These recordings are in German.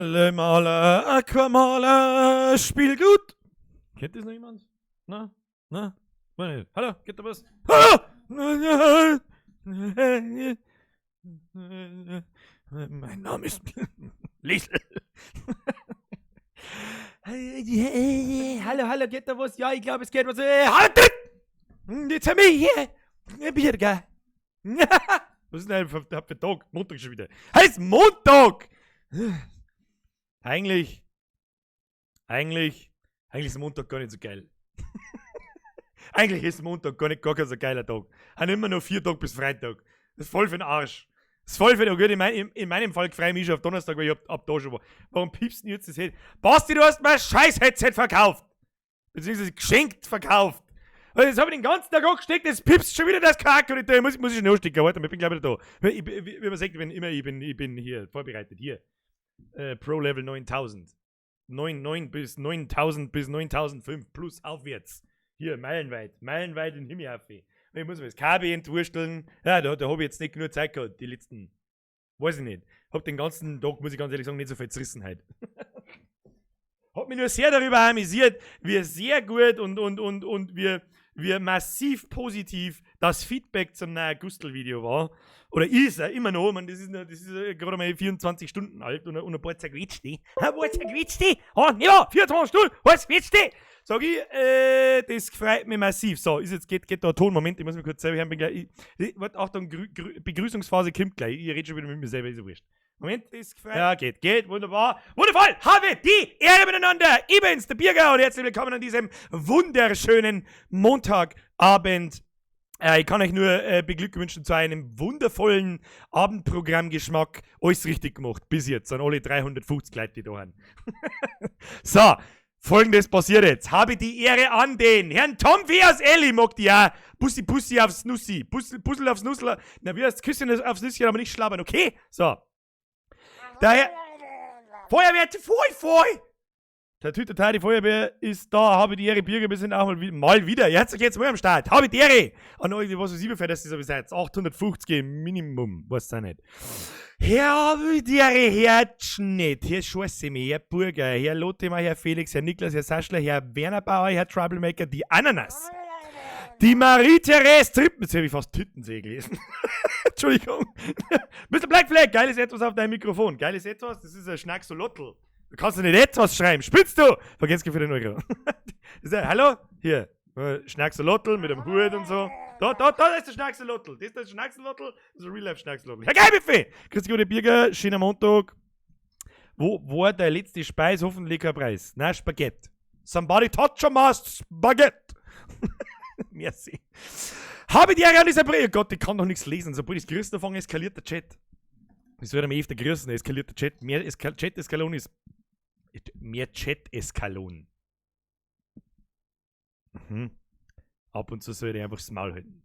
Maler, Aquamaler, spiel gut. Kennt das noch jemand? Na? Hallo, geht da was? Hallo! Mein Name ist Liesel. Hallo, geht da was? Ja, ich glaube, es geht was. Halt! Jetzt haben wir hier Bier, gell? Was ist denn für Tag? Montag schon wieder. Heißt Montag! Eigentlich ist Montag gar nicht so geil. Eigentlich ist Montag gar kein so geiler Tag. Haben immer noch 4 Tage bis Freitag. Das ist voll für den Arsch. Das ist voll für den Arsch. In meinem Fall freue ich mich schon auf Donnerstag, weil ich ab da schon war. Warum piepst du jetzt das Headset? Basti, du hast mein Scheiß-Headset verkauft. Beziehungsweise geschenkt verkauft. Weil jetzt habe ich den ganzen Tag angesteckt, jetzt piepst schon wieder das Kack und ich muss ich schnell stecken. Warte, ich bin gleich wieder da. Wie man sagt, ich bin hier vorbereitet. Hier. Pro Level 9000. 9 bis 9000 bis 9005 plus aufwärts. Hier, meilenweit in Himmel auf. Ich muss mir das Kabel entwursteln. Ja, da habe ich jetzt nicht genug Zeit gehabt, die letzten. Weiß ich nicht. Hab den ganzen Tag, muss ich ganz ehrlich sagen, nicht so viel Zerrissenheit. Hat mich nur sehr darüber amüsiert, wie sehr gut und wie massiv positiv das Feedback zum neuen Gustl-Video war. Oder ist er immer noch, man, das ist gerade mal 24 Stunden alt und ein paar zerquetschte. Ein paar zerquetschte! Ja, 24 Stunden, was quetschte? Sag ich, das freut mich massiv. So, geht da ein Ton, Moment, ich muss mich kurz selber hören. Warte, Achtung, Begrüßungsphase kommt gleich. Ich rede schon wieder mit mir selber, ist so wurscht. Moment, das gefällt. Ja, geht, wunderbar. Wundervoll, habe die Ehre miteinander. Ich bin's, der Birger, und herzlich willkommen an diesem wunderschönen Montagabend. Ich kann euch nur beglückwünschen zu einem wundervollen Abendprogrammgeschmack. Alles richtig gemacht, bis jetzt, an alle 350 Leute, die da haben. So, Folgendes passiert jetzt. Habe die Ehre an den Herrn Tom W. aus Elli, mag die ja. Bussi aufs Nussi. Puzzle aufs Nussler. Na, wie heißt Küsschen aufs Nüsschen, aber nicht schlabbern, okay? So. Daher. Feuerwehr, voll! Der Tüte, die Feuerwehr ist da, habe die Ehre, Bürger, wir sind auch mal wieder. Jetzt mal am Start. Habe die Ehre. An euch, was weiß ich, wer das ist, aber seid 850 Minimum, weißt du nicht. Herr habe die Ehre, Herr Schnitt, Herr Schwarzsemi, Herr Burger, Herr Lothar, Herr Felix, Herr Niklas, Herr Saschler, Herr Werner Bauer, Herr Troublemaker, die Ananas. Die Marie-Therese Trippen. Jetzt habe ich fast Tüttensee gelesen. Entschuldigung. Mr. Black Flag, geiles Etwas auf deinem Mikrofon. Geiles Etwas, das ist ein Schnacksolotl. Du kannst doch nicht etwas schreiben. Spitzt du? Vergesst für den Euro. Hallo? Hier. Schnacksolotl mit dem Hut und so. Da ist der Schnacksolotl. Das ist der Schnacksolotl. Das ist ein Real-Life-Schnacksolotl. Herr Geibefee! Grüß dich, gute Birger. Schöner Montag. Wo war der letzte Speis? Hoffentlich kein Preis. Nein, Spaghetti. Somebody touch a must Spaghetti. Merci. Habe die Ehre an dieser Brille. Oh Gott, ich kann doch nichts lesen. Sobald ich das Grüßen anfange, eskaliert der Chat. Das wird mir öfter grüßen, eskaliert der Chat. Mehr Chat-Eskalon ist. Mehr Chat-Eskalon. Ab und zu sollte ich einfach das Maul halten.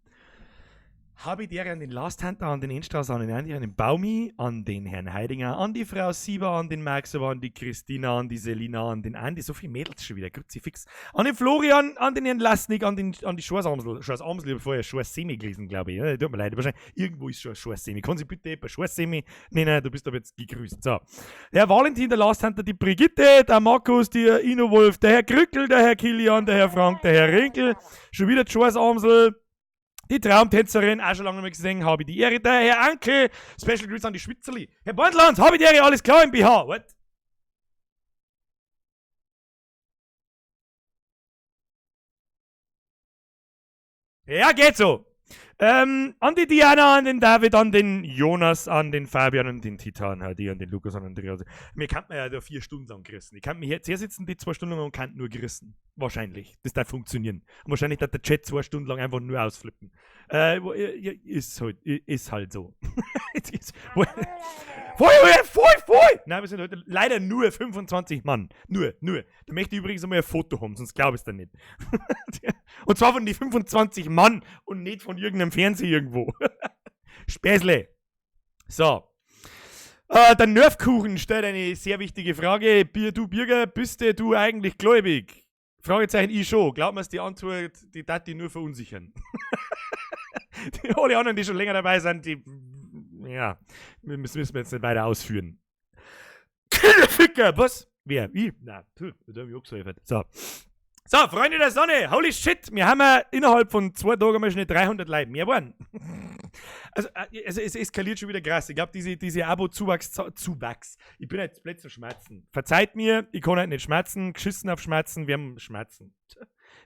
Habe ich dir an den Last Hunter, an den Endstraße, an den Andi, an den Baumi, an den Herrn Heidinger, an die Frau Sieber, an den Max, an die Christina, an die Selina, an den Andi, so viele Mädels schon wieder, Kruzifix, an den Florian, an den Herrn Lasnik, an die Schwarzamsel, ich habe vorher Schwarzsemi gelesen, glaube ich, ja, tut mir leid, wahrscheinlich, irgendwo ist schon Schwarzsemi, kann sie bitte bei Schwarzsemi, nein, du bist aber jetzt gegrüßt, so. Der Herr Valentin, der Last Hunter, die Brigitte, der Markus, der Inowolf, der Herr Krückel, der Herr Kilian, der Herr Frank, der Herr Rinkel, schon wieder die Schwarzamsel, die Traumtänzerin, auch schon lange nicht mehr gesehen, habe ich die Ehre. Der Herr Ankel, Special Grüße an die Schwitzerli. Herr Beuteland, habe ich die Ehre, alles klar im BH. What? Ja, geht so. An die Diana, an den David, an den Jonas, an den Fabian und den Titan, die an den Lukas, an den Andreas. Mir kann man ja da 4 Stunden lang gerissen. Ich kann mich jetzt hier sitzen, die 2 Stunden lang und kann nur gerissen. Wahrscheinlich. Das darf funktionieren. Und wahrscheinlich darf der Chat 2 Stunden lang einfach nur ausflippen. Ist halt so. Voll! Nein, wir sind heute leider nur 25 Mann. Nur. Da möchte ich übrigens einmal ein Foto haben, sonst glaube ich es dann nicht. Und zwar von den 25 Mann und nicht von irgendeinem Fernseher irgendwo. Späßle. So. Der Nerfkuchen stellt eine sehr wichtige Frage. Du Birger, bist du eigentlich gläubig? Fragezeichen, ich schon. Glaub mir's, die Antwort, die darf die nur verunsichern. Alle anderen, die schon länger dabei sind, die, ja, müssen wir jetzt nicht weiter ausführen. Ficker, was? Wer? Ich? Nein, da hab ich auch gesagt. So. So, Freunde der Sonne, holy shit, wir haben innerhalb von 2 Tagen mal schon 300 Leute mehr waren. Also es eskaliert schon wieder krass. Ich glaube, diese Abo-Zuwachs. Ich bin jetzt plötzlich schmerzen. Verzeiht mir, ich kann halt nicht schmerzen, geschissen auf Schmerzen, wir haben Schmerzen.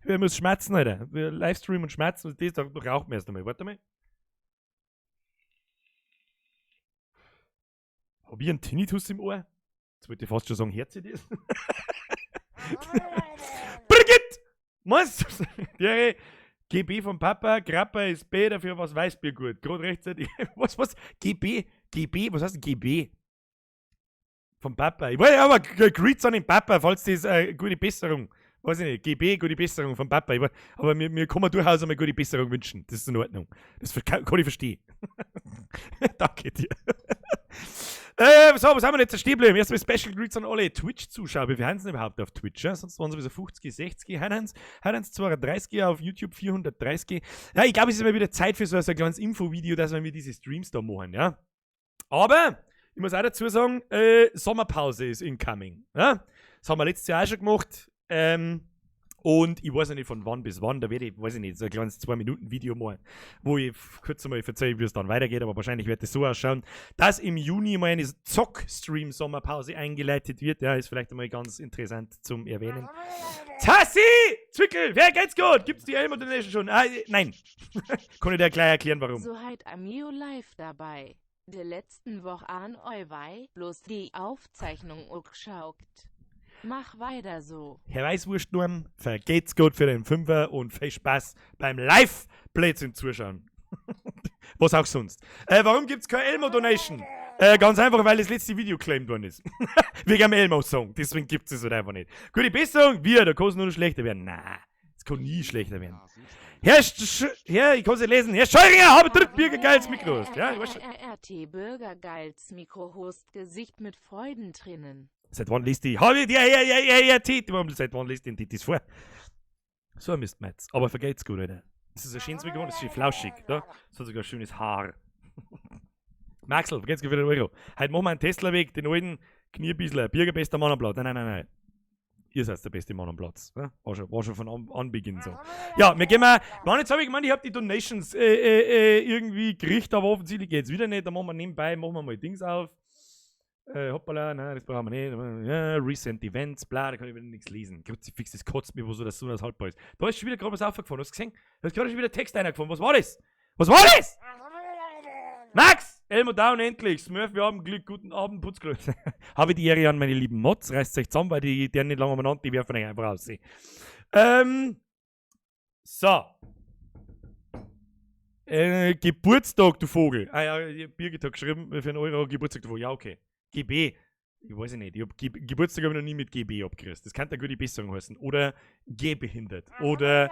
Wir müssen schmerzen, Alter. Wir Livestream und schmerzen, und das braucht man erst einmal. Warte mal. Hab ich einen Tinnitus im Ohr? Jetzt wollte ich fast schon sagen, hört sie das? Brigitte! Meinst du? Ja, GB vom Papa, Grappa ist B, dafür was Weißbier gut. Gerade rechtzeitig. Was? GB? Was heißt GB? Vom Papa. Ich wollte aber Greets an den Papa, falls das gute Besserung. Weiß ich nicht, GB, gute Besserung vom Papa. Aber mir kann man durchaus einmal gute Besserung wünschen. Das ist in Ordnung. Das kann ich verstehen. Danke dir. So, was haben wir jetzt stehen bleiben? Erstmal Special Greets an alle Twitch-Zuschauer. Wie viel haben sie denn überhaupt auf Twitch? Ja? Sonst waren sowieso 50, 60. Heute haben sie 32, auf YouTube 430. Ja, ich glaube, es ist mal wieder Zeit für so ein kleines Infovideo, dass wir diese Streams da machen, ja. Aber, ich muss auch dazu sagen, Sommerpause ist incoming. Ja? Das haben wir letztes Jahr auch schon gemacht. Und ich weiß ja nicht von wann bis wann, da werde ich, weiß ich nicht, so ein kleines 2-Minuten-Video machen, wo ich kurz einmal erzähle, wie es dann weitergeht, aber wahrscheinlich wird es so ausschauen, dass im Juni mal eine Zock-Stream-Sommerpause eingeleitet wird. Ja, ist vielleicht einmal ganz interessant zum Erwähnen. Tassi! Zwickel, wer geht's gut? Gibt's die Elmo Donation schon? Nein. Kann ich dir gleich erklären, warum. So halt Amio live dabei. Der letzten Woche an Euwei, bloß die Aufzeichnung angeschaut. Mach weiter so. Herr Weißwurstnorm, vergeht's gut für den Fünfer und viel Spaß beim Live-Blödsinn zuschauen. Was auch sonst. Warum gibt's keine Elmo-Donation? Ganz einfach, weil das letzte Video claimed worden ist. Wegen einem Elmo-Song. Deswegen gibt's es halt einfach nicht. Gute Besserung? Da kann es nur noch schlechter werden. Nein, es kann nie schlechter werden. Herr, ich kann es nicht lesen. Herr Scheuringer, habe drückt Bürgergeils Mikro. Ja, ich weiß schon. RT Bürgergeils Mikrohost Gesicht mit Freudentränen. Seit wann liest die? Seit wann liest die Titis vor? So ein Mist, Metz. Aber vergeht's gut, Alter. Das ist ein schönes Mikro, das ist schön flauschig. Da? Das hat sogar schönes Haar. Maxel, vergeht's gut für den Euro. Heute machen wir einen Tesla-Weg, den alten Kniebiesler, bürgerbester Mann am Platz. Nein. Ihr seid der beste Mann am Platz. Ne? War schon von Anbeginn so. Ja, wir gehen mal. Jetzt habe ich gemeint, ich habe die Donations irgendwie gekriegt, aber offensichtlich geht's wieder nicht. Da machen wir nebenbei, mal Dings auf. Hoppala, nein, das brauchen wir nicht. Ja, Recent Events, bla, da kann ich wieder nichts lesen. Kruzifix, das kotzt mir, wo so das haltbar ist. Da ist schon wieder gerade was aufgefahren, hast du gesehen? Da ist gerade schon wieder Text reingefahren. Was war das? Max! Elmo down endlich. Smurf, wir haben Glück. Guten Abend, Putzgröße. Habe die Ehre an meine lieben Mods. Reißt euch zusammen, weil die nicht lange umeinander, die werfen euch einfach raus. So. Geburtstag, du Vogel. Ja, Birgit hat geschrieben, für einen Euro Geburtstag, du Vogel. Ja, okay. GB. Ich weiß nicht. Geburtstag habe ich noch nie mit GB abgerissen. Das kann eine gute Besserung heißen. Oder gehbehindert. Oder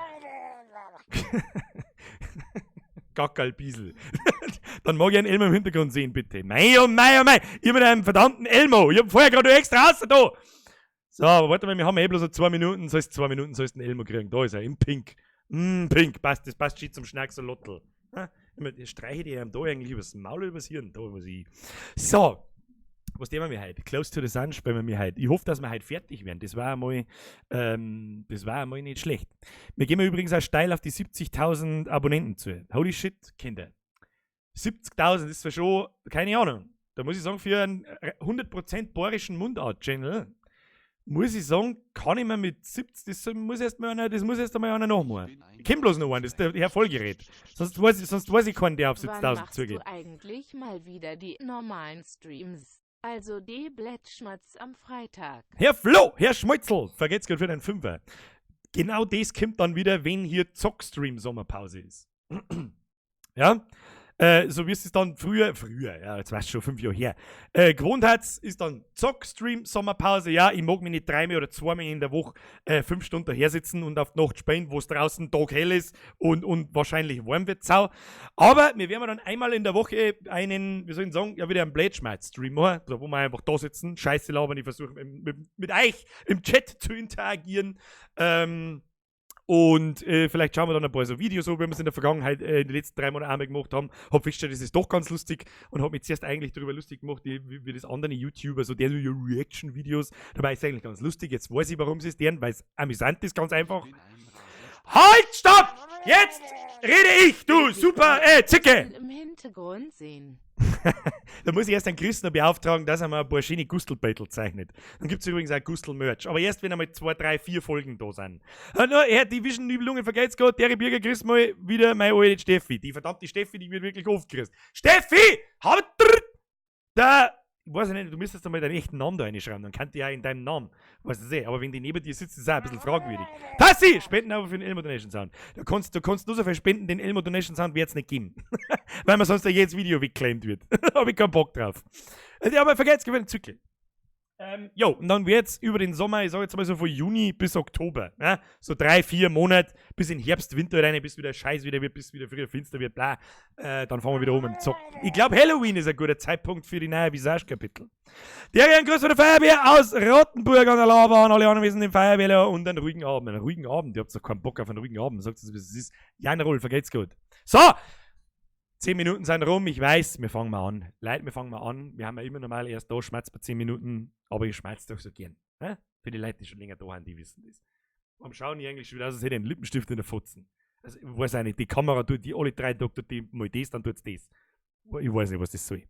Gackerlbiesel. Dann mag ich einen Elmo im Hintergrund sehen, bitte. Mei, oh mei. Ich mit einem verdammten Elmo. Ich hab vorher gerade extra raus da. So, aber warte mal, wir haben bloß so 2 Minuten. Sollst 2 Minuten, sollst du einen Elmo kriegen. Da ist er, im Pink. Pink, passt. Das passt schon zum Schnacksalottel. Streiche die einem da eigentlich übers Maul oder übers Hirn. Da was ich. So. Was nehmen wir heute? Close to the Sun spielen wir heute. Ich hoffe, dass wir heute fertig werden. Das war einmal nicht schlecht. Wir gehen übrigens auch steil auf die 70.000 Abonnenten zu. Holy shit, Kinder. 70.000 ist zwar schon, keine Ahnung. Da muss ich sagen, für einen 100% bohrischen Mundart-Channel, muss ich sagen, kann ich mir mit 70, das muss erst einmal einer nachmachen. Ich kenne bloß noch einen, das ist der Herr Vollgerät. Sonst weiß ich keinen, der auf 70.000 zugeht. Wann machst du eigentlich mal wieder die normalen Streams? Also die Blättschmatz am Freitag. Herr Flo, Herr Schmeutzel, vergeht's gerade für den Fünfer. Genau das kommt dann wieder, wenn hier Zockstream-Sommerpause ist. Ja? So wie es dann früher, ja, jetzt weißt du schon 5 Jahre her, gewohnt hat, ist dann Zockstream-Sommerpause. Ja, ich mag mich nicht 3 oder 2 Mal in der Woche 5 Stunden daher sitzen und auf die Nacht spielen, wo es draußen taghell ist und wahrscheinlich warm wird. Sau. Aber wir werden dann einmal in der Woche einen, wie soll ich sagen, ja, wieder einen Blade-Schmerz-Stream machen, also wo wir einfach da sitzen, Scheiße labern, ich versuche mit euch im Chat zu interagieren. Und vielleicht schauen wir dann ein paar so Videos, so wie wir es in der Vergangenheit in den letzten 3 Monaten einmal gemacht haben. Hab festgestellt, das ist doch ganz lustig und hab mich zuerst eigentlich darüber lustig gemacht, wie das andere YouTuber, so der so Reaction-Videos. Dabei ist es eigentlich ganz lustig. Jetzt weiß ich, warum sie es deren, weil es amüsant ist, ganz einfach. Halt, stopp! Jetzt rede ich, du super, Zicke! Im Hintergrund sehen. Da muss ich erst einen Christen beauftragen, dass er mal ein paar schöne Gustelbeutel zeichnet. Dann gibt es übrigens auch Gustel-Merch. Aber erst, wenn einmal 2, 3, 4 Folgen da sind. Herr Division Nibelungen, vergeht's Gott, der Birger grüßt mal wieder meine alte Steffi. Die verdammte Steffi, die wird wirklich oft grüßt. Steffi! Da! Ich weiß nicht, du müsstest einmal deinen echten Namen da reinschreiben, dann kann die ja in deinem Namen. Weißt du sehr, aber wenn die neben dir sitzt, ist es auch ein bisschen fragwürdig. Tassi! Spenden aber für den Elmo Donation Sound. Du kannst nur so viel spenden, den Elmo Donation Sound wird es nicht geben. Weil mir sonst ja jedes Video weggeclaimt wird. Da hab ich keinen Bock drauf. Ja, aber vergesst, gewinnt Zyklen. Jo, und dann wird's über den Sommer, ich sag jetzt mal so von Juni bis Oktober, ja? So 3, 4 Monate, bis in Herbst, Winter rein, bis wieder scheiß wieder wird, bis wieder früher finster wird, bla. Dann fahren wir wieder um und zocken. Ich glaube, Halloween ist ein guter Zeitpunkt für die neue Visage-Kapitel. Der Gruß von der Feuerwehr aus Rottenburg an der Laber, alle anwesenden Feuerwehrler und einen ruhigen Abend. Einen ruhigen Abend, ihr habt doch keinen Bock auf einen ruhigen Abend, sagt es, wie es ist. Jan Rolf, vergeht's gut. So! 10 Minuten sind rum, ich weiß, wir fangen mal an. Leute, wir fangen mal an. Wir haben ja immer normal erst da, schmerzt bei 10 Minuten, aber ich schmerz doch so gern. Hä? Für die Leute, die schon länger da haben, die wissen das. Warum schauen die eigentlich schon wieder aus, als hätte ich einen Lippenstift in der Futzen? Also, ich weiß auch nicht, die Kamera tut die alle 3 Tage, tut die mal das, dann tut's das. Ich weiß nicht, was das soll.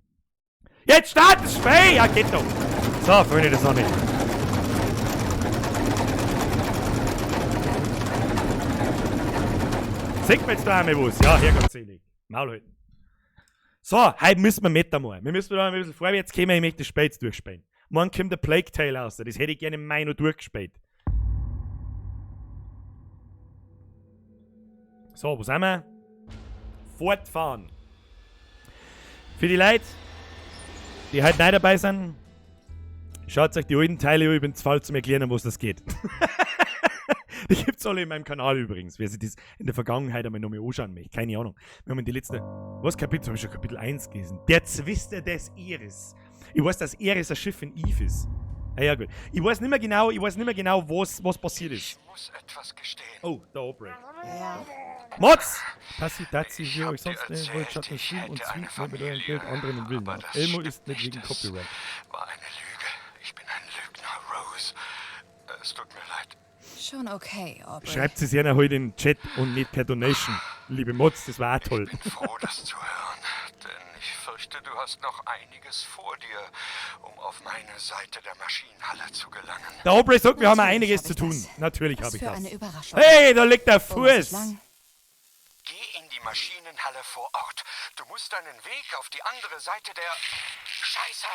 Jetzt startet es frei! Ja, geht doch! So, Freunde der Sonne. Sieht man jetzt da einmal was? Ja, hergottselig. Maul halten. So, heute müssen wir mit einmal. Wir müssen da ein bisschen vorwärts kommen, ich möchte das Spiel jetzt durchspielen. Morgen kommt der Plague Tale raus, das hätte ich gerne im Mai noch durchgespielt. So, wo sind wir? Fortfahren. Für die Leute, die heute nicht dabei sind, schaut euch die alten Teile an, ich bin zu faul zum Erklären, um was das geht. Die gibt's alle in meinem Kanal übrigens, wer sich das in der Vergangenheit einmal noch mal anschauen möchte. Keine Ahnung. Wir haben in die letzte, was Kapitel, habe ich schon Kapitel 1 gelesen. Der Zwister des Eris. Ich weiß, dass Eris ein Schiff in Eve ist. Ja, gut. Ich weiß nicht mehr genau, was passiert ist. Ich muss etwas gestehen. Oh, der Opera. Ja. Mods! Tassi, Tatsi, wie euch hab dir sonst nicht, wollt erzählt, Schatten ich Stream und hätte eine Stream mit eurem Familie, Geld anderen im Willen. aber das Elmo stimmt ist nicht wegen Das Copyright. war eine Lüge. Ich bin ein Lügner, Rose. Es tut mir leid. Schon okay, Aubrey. Schreibt es gerne heute in den Chat und nicht per Donation. Liebe Mods, das war auch toll. Ich bin froh, das zu hören, denn ich fürchte, du hast noch einiges vor dir, um auf meine Seite der Maschinenhalle zu gelangen. Der Aubrey sagt, wir haben Natürlich einiges hab zu ich tun. das. Natürlich Was habe ich für das. eine Überraschung. Hey, da liegt der Wo muss ich Fuß. lang? Geh in die Maschinenhalle vor Ort. Du musst deinen Weg auf die andere Seite der... Scheiße!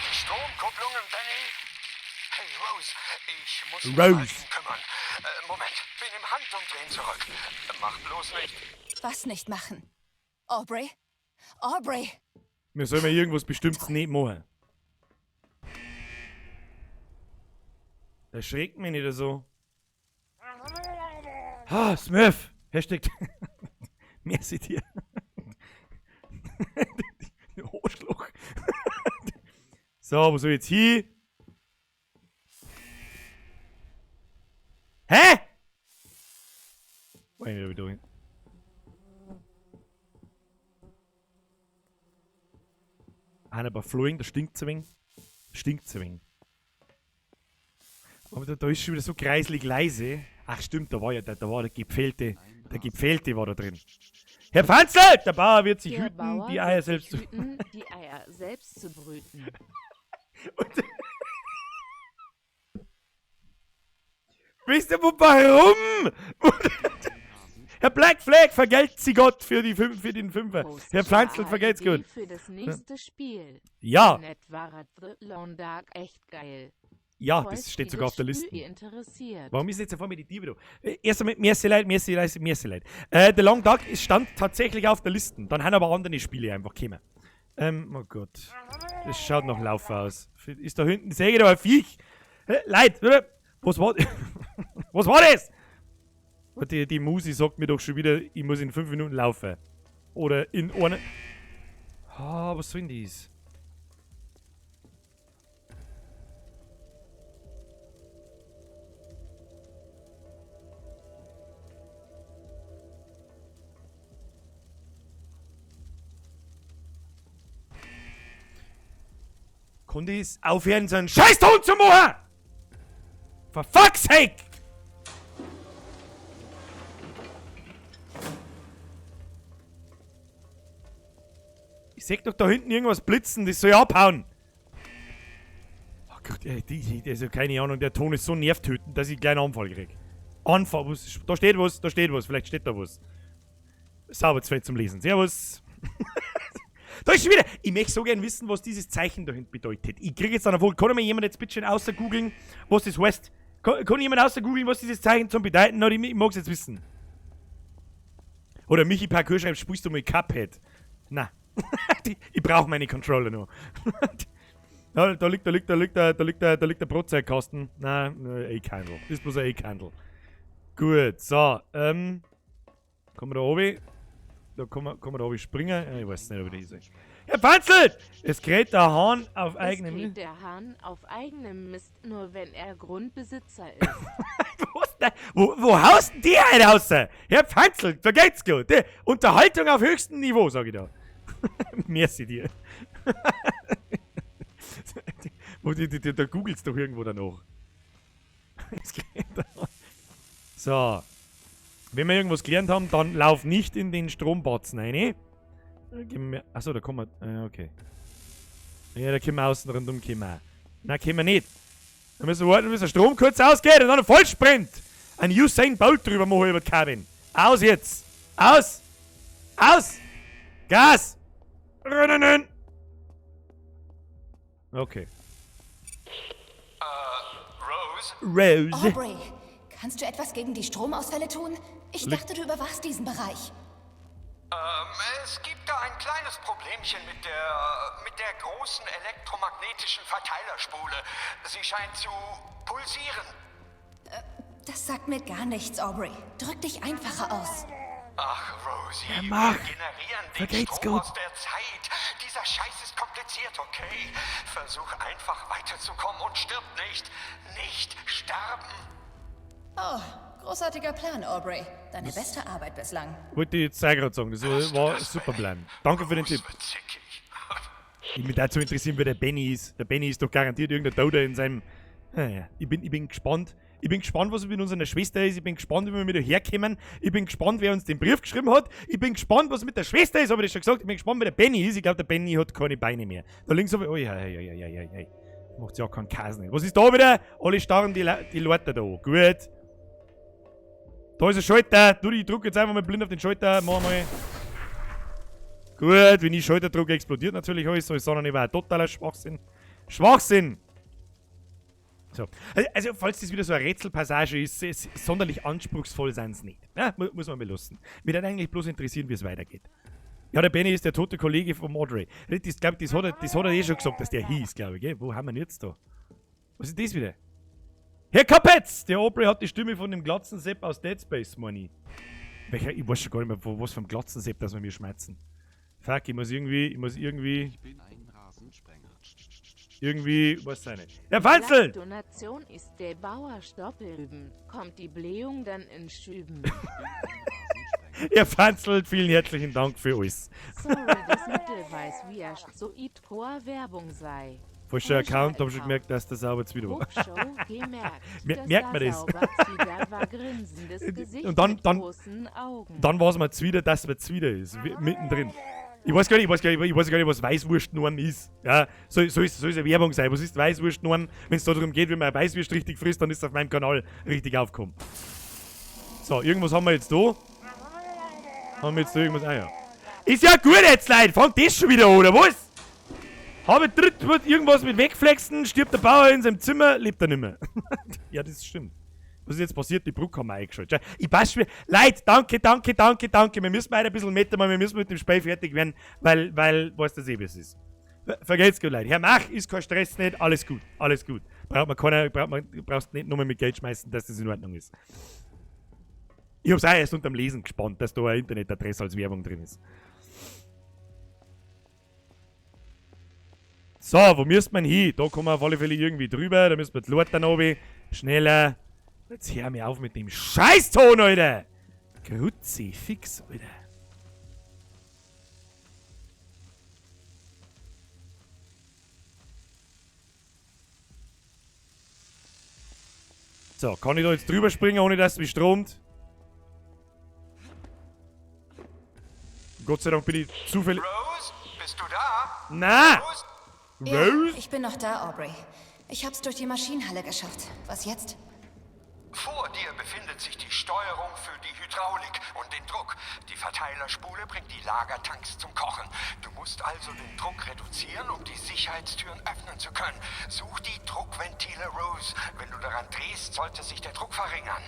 Die Stromkupplungen, Benny! Hey, Rose, ich muss mich Rose. um Alten kümmern. Moment, bin im Handumdrehen zurück. Mach bloß nicht. Was nicht machen? Aubrey? Aubrey! Wir sollen mal irgendwas Bestimmtes nicht machen. Das schreckt mich nicht so. Ah, Smurf! Hashtag. Merci dir. Arschloch. So, wo soll ich jetzt hin? Hä? What are we doing? Aber Flowing, das stinkt zu wenig. Stinkt zu wenig. Aber da ist schon wieder so kreislig leise. Ach stimmt, da war ja der Gepfählte war da drin. Herr Pfanzl, der Bauer wird sich Der hüten, Bauer die Eier wird selbst sich zu... hüten, die Eier selbst zu brüten. Wisst ihr warum? Herr Black Flag vergelt't sie Gott für den Fünfer. Post Herr Pfanzl ARD vergelt's gut. Für das nächste Spiel. Ja, Nett war Londark echt geil. ja, Falls das steht die sogar auf der das Liste. Spiel interessiert. Warum ist jetzt vor mir die Diebe da? Erst einmal, merci leid. The Long Dark stand tatsächlich auf der Liste. Dann haben aber andere Spiele einfach gekommen. Oh Gott. Das schaut nach Lauf aus. Ist da hinten, sehe ich da ein Viech? Leid, was war was war das? Die Musi sagt mir doch schon wieder, ich muss in 5 Minuten laufen. Oder in einer... Ah, was soll denn das? Kann das aufhören, so einen Scheißton zu machen? For fuck's sake! Ich seh doch da hinten irgendwas blitzen, das soll ja abhauen. Oh Gott, also keine Ahnung, der Ton ist so nervtötend, dass ich einen kleinen Anfall krieg. Anfall, da steht was, vielleicht steht da was. Sauberzfeld zum Lesen, servus. Da ist schon wieder, ich möchte so gern wissen, was dieses Zeichen da hinten bedeutet. Ich krieg jetzt dann wohl, kann mir jemand jetzt bitte schön außer googeln, was das heißt? Kann jemand außer googeln, was dieses Zeichen zum bedeuten hat? Ich mag's jetzt wissen. Oder Michi Parkour schreibt, spielst du mal Cuphead? Na. Ich brauche meine Controller noch. Ja, da liegt der Brotzeitkasten. Nein, A-Candle. Das ist bloß ein A-Candle. Gut, so, kann man da oben? Da kann man da oben springen? Ja, ich weiß nicht, ob das ist. Herr Panzel! Es kräht der Hahn auf eigenem Mist. Der Hahn auf eigenem Mist, nur wenn er Grundbesitzer ist. wo haust denn die einen raus? Herr Panzel, da geht's gut. Die Unterhaltung auf höchstem Niveau, sag ich da. Merci dir. Da googelst doch irgendwo danach. So. Wenn wir irgendwas gelernt haben, dann lauf nicht in den Strombatzen rein. Achso, da kommen wir. Okay. Ja, da können wir außen rundum kommen. Nein, können wir nicht. Da müssen wir warten, bis der Strom kurz ausgeht und dann voll springt. Ein Usain Bolt drüber machen über die Cabin. Aus jetzt! Aus! Aus! Gas! Rennen! Okay. Rose? Aubrey, kannst du etwas gegen die Stromausfälle tun? Ich dachte, du überwachst diesen Bereich. Es gibt da ein kleines Problemchen mit der großen elektromagnetischen Verteilerspule. Sie scheint zu pulsieren. Das sagt mir gar nichts, Aubrey. Drück dich einfacher aus. Ach, Rosie, Ja, wir mach. generieren den Vergeht's Strom gut. aus der Zeit. Dieser Scheiß ist kompliziert, okay? Versuch einfach weiterzukommen und stirb nicht. Nicht sterben. Oh, großartiger Plan, Aubrey. Deine beste Arbeit bislang. Wollte ich jetzt gerade sagen, das war super Plan. Danke für den Tipp. Rose wird zickig. Ich mich dazu interessieren, wer der Benny ist. Der Benny ist doch garantiert irgendein Toter in seinem. Ja. Ich bin gespannt. Ich bin gespannt, was mit unserer Schwester ist. Ich bin gespannt, wie wir wieder herkommen. Ich bin gespannt, wer uns den Brief geschrieben hat. Ich bin gespannt, was mit der Schwester ist. Habe ich das schon gesagt? Ich bin gespannt, wer der Benny ist. Ich glaube, der Benny hat keine Beine mehr. Da links habe ich. Oh, ja. Macht ja keinen Kasen. Was ist da wieder? Alle starren die Leute da. Gut. Da ist ein Schalter. Ich drücke jetzt einfach mal blind auf den Schalter. Mach mal. Gut, wenn ich Schalter drücke, explodiert natürlich alles. So ist auch noch nicht ein totaler Schwachsinn. Schwachsinn! So. Also, falls das wieder so eine Rätselpassage ist, sonderlich anspruchsvoll sind es nicht. Ja, muss man belassen. Mich würde eigentlich bloß interessieren, wie es weitergeht. Ja, der Benny ist der tote Kollege von Audrey. Das hat er eh schon gesagt, dass der hieß, glaube ich. Gell? Wo haben wir ihn jetzt da? Was ist das wieder? Herr Kapetz! Der Audrey hat die Stimme von dem Glatzensepp aus Dead Space, meine ich. Ich weiß schon gar nicht mehr, was vom Glatzensepp, dass wir mir schmerzen. Fuck, ich muss irgendwie. Ich bin ein Rasensprenger. Irgendwie, was sei nicht. Herr Fanzel! Donation ist der Bauer Stoppelüben. Kommt die Blähung dann in Schüben. Herr Fanzel, vielen herzlichen Dank für alles. Sorry, das Mittel weiß, wie er so Werbung sei. Falscher Account, hab schon gemerkt, dass das sauber wieder war. Hochshow gemerkt. Merkt man das? War grinsendes Gesicht Und dann- mit dann- großen Augen. Dann weiß man wieder, dass man wieder ist. Mittendrin. Ich weiß gar nicht, was Weißwurstnorm ist. Ja, soll eine Werbung sein. Was ist Weißwurstnorm? Wenn es darum geht, wie man eine Weißwurst richtig frisst, dann ist es auf meinem Kanal richtig aufgekommen. So, irgendwas haben wir jetzt da. Haben wir jetzt da irgendwas? Ah ja. Ist ja gut jetzt, Leute. Fangt das schon wieder an, oder was? Habe dritt wird irgendwas mit wegflexen, stirbt der Bauer in seinem Zimmer, lebt er nimmer. Ja, das stimmt. Was ist jetzt passiert? Die Brücke haben wir eingeschaltet. Ich passe schon. Leute, danke. Wir müssen beide ein bisschen mitmachen, wir müssen mit dem Spiel fertig werden, weil, weißt du, wie es ist. Vergelt's gut, Leute. Herr Mach, ist kein Stress nicht, alles gut. Brauchst nicht nur mit Geld schmeißen, dass das in Ordnung ist. Ich hab's auch erst unterm Lesen gespannt, dass da eine Internetadresse als Werbung drin ist. So, wo müsste man hin? Da kommen wir auf alle Fälle irgendwie drüber, da müssen wir die Leute oben. Schneller. Jetzt hör mir auf mit dem Scheißton, Alter! Grutzi, fix, Alter. So, kann ich da jetzt drüber springen, ohne dass es mich stromt? Gott sei Dank bin ich zufällig... Rose, bist du da? Na! Rose? Ja, Rose? ich bin noch da, Aubrey. Ich hab's durch die Maschinenhalle geschafft. Was jetzt? Vor dir befindet sich die Steuerung für die Hydraulik und den Druck. Die Verteilerspule bringt die Lagertanks zum Kochen. Du musst also den Druck reduzieren, um die Sicherheitstüren öffnen zu können. Such die Druckventile, Rose. Wenn du daran drehst, sollte sich der Druck verringern.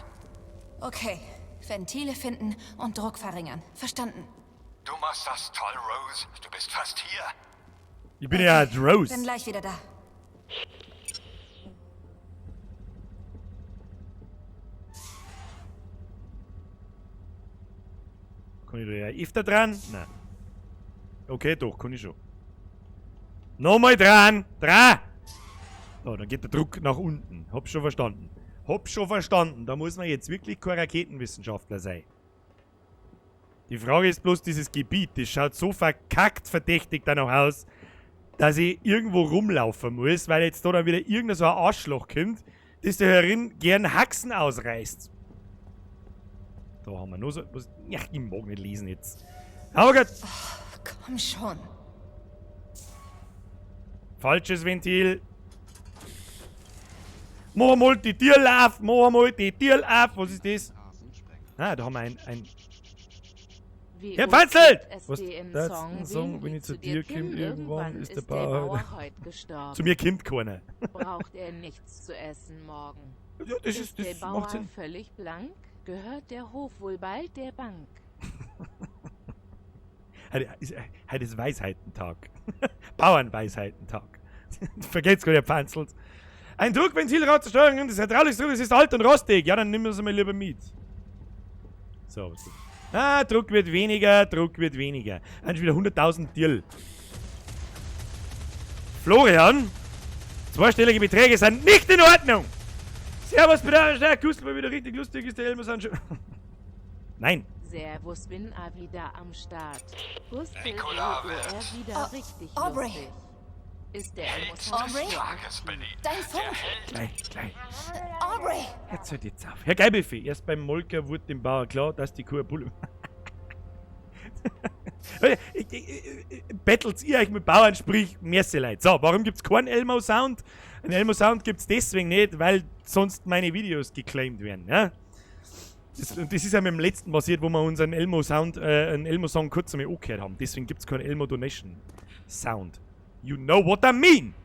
Okay. Ventile finden und Druck verringern. Verstanden. Du machst das toll, Rose. Du bist fast hier. Ich bin ja Rose. Bin gleich wieder da. Kann ich da ja öfter dran? Nein. Okay, doch, kann ich schon. Nochmal dran! Dran! So, dann geht der Druck nach unten. Hab schon verstanden. Hab schon verstanden. Da muss man jetzt wirklich kein Raketenwissenschaftler sein. Die Frage ist bloß, dieses Gebiet, das schaut so verkackt verdächtig danach aus, dass ich irgendwo rumlaufen muss, weil jetzt da dann wieder irgendein so ein Arschloch kommt, das da herin gern Haxen ausreißt. Da haben wir nur so... Ja, ich mag nicht lesen jetzt. Aber gut. Komm schon. Falsches Ventil. Mach mal die Tür auf. Mach mal die Tür auf. Was ist das? Rasen sprengen. Ah, da haben wir ein... Wie Herr oft Panzelt! gibt es Was? den Das ist Song, ein Song, wenn ich zu dir komm, komm, irgendwann ist der der Bauer... Bauer heute gestorben. Zu mir kommt keiner. Braucht er nichts zu essen morgen. Ja, das Ist der macht Bauer Sinn. völlig blank? Gehört der Hof wohl bald der Bank? Heute ist Weisheitentag. Bauernweisheitentag. Vergesst gar nicht, Panzelt. Ein Druckventilrad zur Steuerung des Hydraulikdrucks ist alt und rostig. Ja, dann nimm es mal lieber mit. So, was ist das? Ah, Druck wird weniger, Druck wird weniger. Dann ist wieder 100.000 Dill. Florian, zweistellige Beträge sind nicht in Ordnung. Servus, bitte, der Kustel war wieder richtig lustig, ist der Elmer schon... Nein. Servus, bin wieder am Start. Gustl Nicola er wieder richtig Aubrey. lustig. Ist der Held Aubrey? des Tages, Benny. Dein Der Funk. Held. Gleich. Aubrey! Jetzt hört jetzt auf. Herr Geibelfee, erst beim Molker wurde dem Bauer klar, dass die Kuh Bulle... Battles ihr euch mit Bauern, sprich, merci Leute. So, warum gibt's keinen Elmo-Sound? Ein Elmo-Sound gibt's deswegen nicht, weil sonst meine Videos geclaimed werden, ja? Das ist ja mit dem letzten passiert, wo wir unseren Elmo-Sound, einen Elmo-Song kurz einmal angehört haben. Deswegen gibt's keinen Elmo-Donation-Sound. You know what I mean?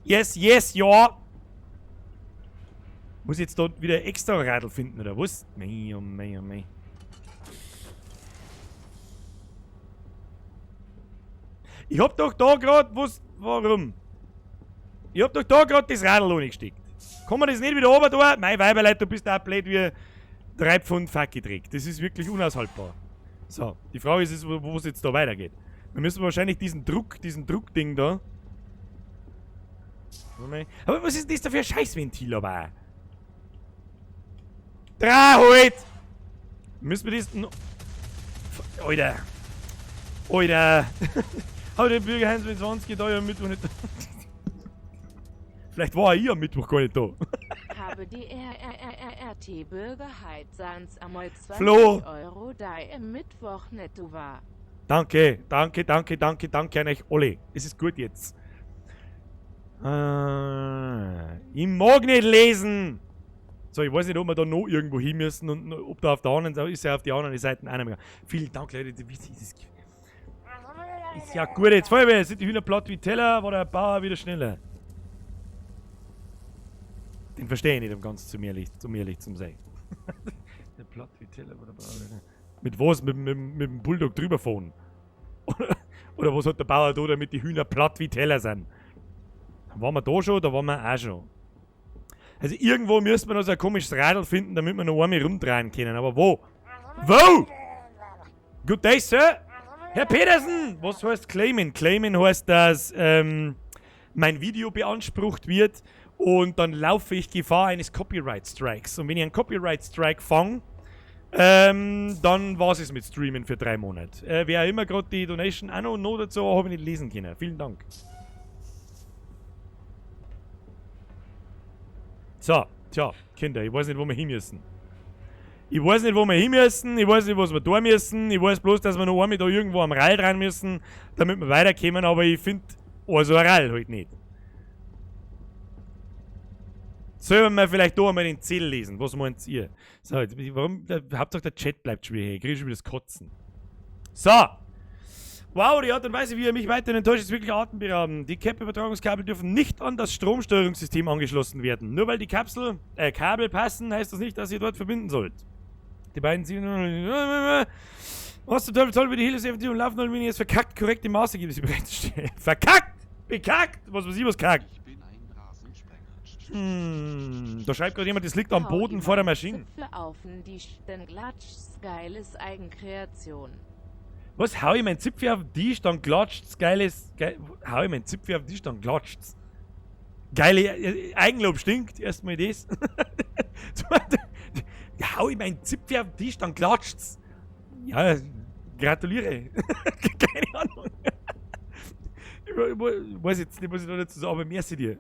Yes, ja. Muss ich jetzt dort wieder extra Radl finden, oder was? Mei, oh mei, oh mei. Ich hab doch da grad was. Warum? Ich hab doch da grad das Radl angesteckt. Kann man das nicht wieder runter tun? Mein Weiberleute, du bist auch blöd wie 3 Pfund Fuck gedreht. Das ist wirklich unaushaltbar. So, die Frage ist, wo es jetzt da weitergeht. Wir müssen wahrscheinlich diesen Druckding da. Aber was ist das da für ein Scheißventil aber? Dreh halt! Müssen wir das noch... Alter! Hau den Bürger Heinz mit 20 da ja am Mittwoch nicht... Vielleicht war er hier am Mittwoch gar nicht da. Habe die RRRT-Bürgerheit sans einmal 20 Flo. Euro, da im Mittwoch netto war. Danke an euch alle. Es ist gut jetzt. Ich mag nicht lesen! So, ich weiß nicht, ob wir da noch irgendwo hin müssen und ob da auf der anderen Seite ist ja auf die anderen Seiten auch nicht mehr. Vielen Dank, Leute. Ist ja gut jetzt. Feuerwehr, sind die Hühner platt wie Teller, war der Bauer wieder schneller. Den verstehe ich nicht, um ganz zum ehrlich zum sein. Der platt wie Teller, war der Bauer wieder. Mit was? Mit dem Bulldog drüber fahren? Oder was hat der Bauer da, damit die Hühner platt wie Teller sind? Waren wir da schon, da waren wir auch schon. Also irgendwo müsste man noch so ein komisches Radl finden, damit wir noch einmal rumdrehen können. Aber wo? Wo? Good day, Sir. Herr Petersen! Was heißt claimen? Claimen heißt, dass mein Video beansprucht wird und dann laufe ich Gefahr eines Copyright Strikes. Und wenn ich einen Copyright Strike fange, dann war es mit Streamen für 3 Monate. Wer immer gerade die Donation auch noch dazu habe ich nicht lesen können. Vielen Dank. So, Tja, Kinder, ich weiß nicht, wo wir hin müssen. Ich weiß nicht, wo wir hin müssen, ich weiß nicht, was wir tun müssen, ich weiß bloß, dass wir noch einmal da irgendwo am Rall dran müssen, damit wir weiterkommen, aber ich finde, also ein Rall halt nicht. Sollen wir vielleicht da einmal den Zettel lesen? Was meint ihr? So, jetzt, warum? Hauptsache der Chat bleibt schon wieder hier. Ich kriege schon wieder das Kotzen. So. Wow, die Art und Weise, wie er mich weiterhin enttäuscht, ist wirklich atemberaubend. Die CAP-Übertragungskabel dürfen nicht an das Stromsteuerungssystem angeschlossen werden. Nur weil die Kabel passen, heißt das nicht, dass ihr dort verbinden sollt. Die beiden sind... Was zum Teufel soll über die Hilfseffektiv und laufen, wenn ihr es verkackt korrekte Maße gibt, sie bereitzustellen. Verkackt! Bekackt! Was weiß ich, was kackt? Ich bin ein Rasensprenger. Da schreibt gerade jemand, das liegt am Boden vor der Maschine. Zipfel auf die dann klatscht's, geiles Eigenkreation. Was? Hau ich mein Zipfel auf den Tisch, dann klatscht's, hau ich mein Zipfel auf den Tisch, dann klatscht's. Geile Eigenlob stinkt, erstmal das. Hau ich mein Zipfel auf den Tisch, dann klatscht's. Ja, gratuliere. Keine Ahnung. Ich weiß jetzt nicht, was ich da dazu sagen, aber merci dir.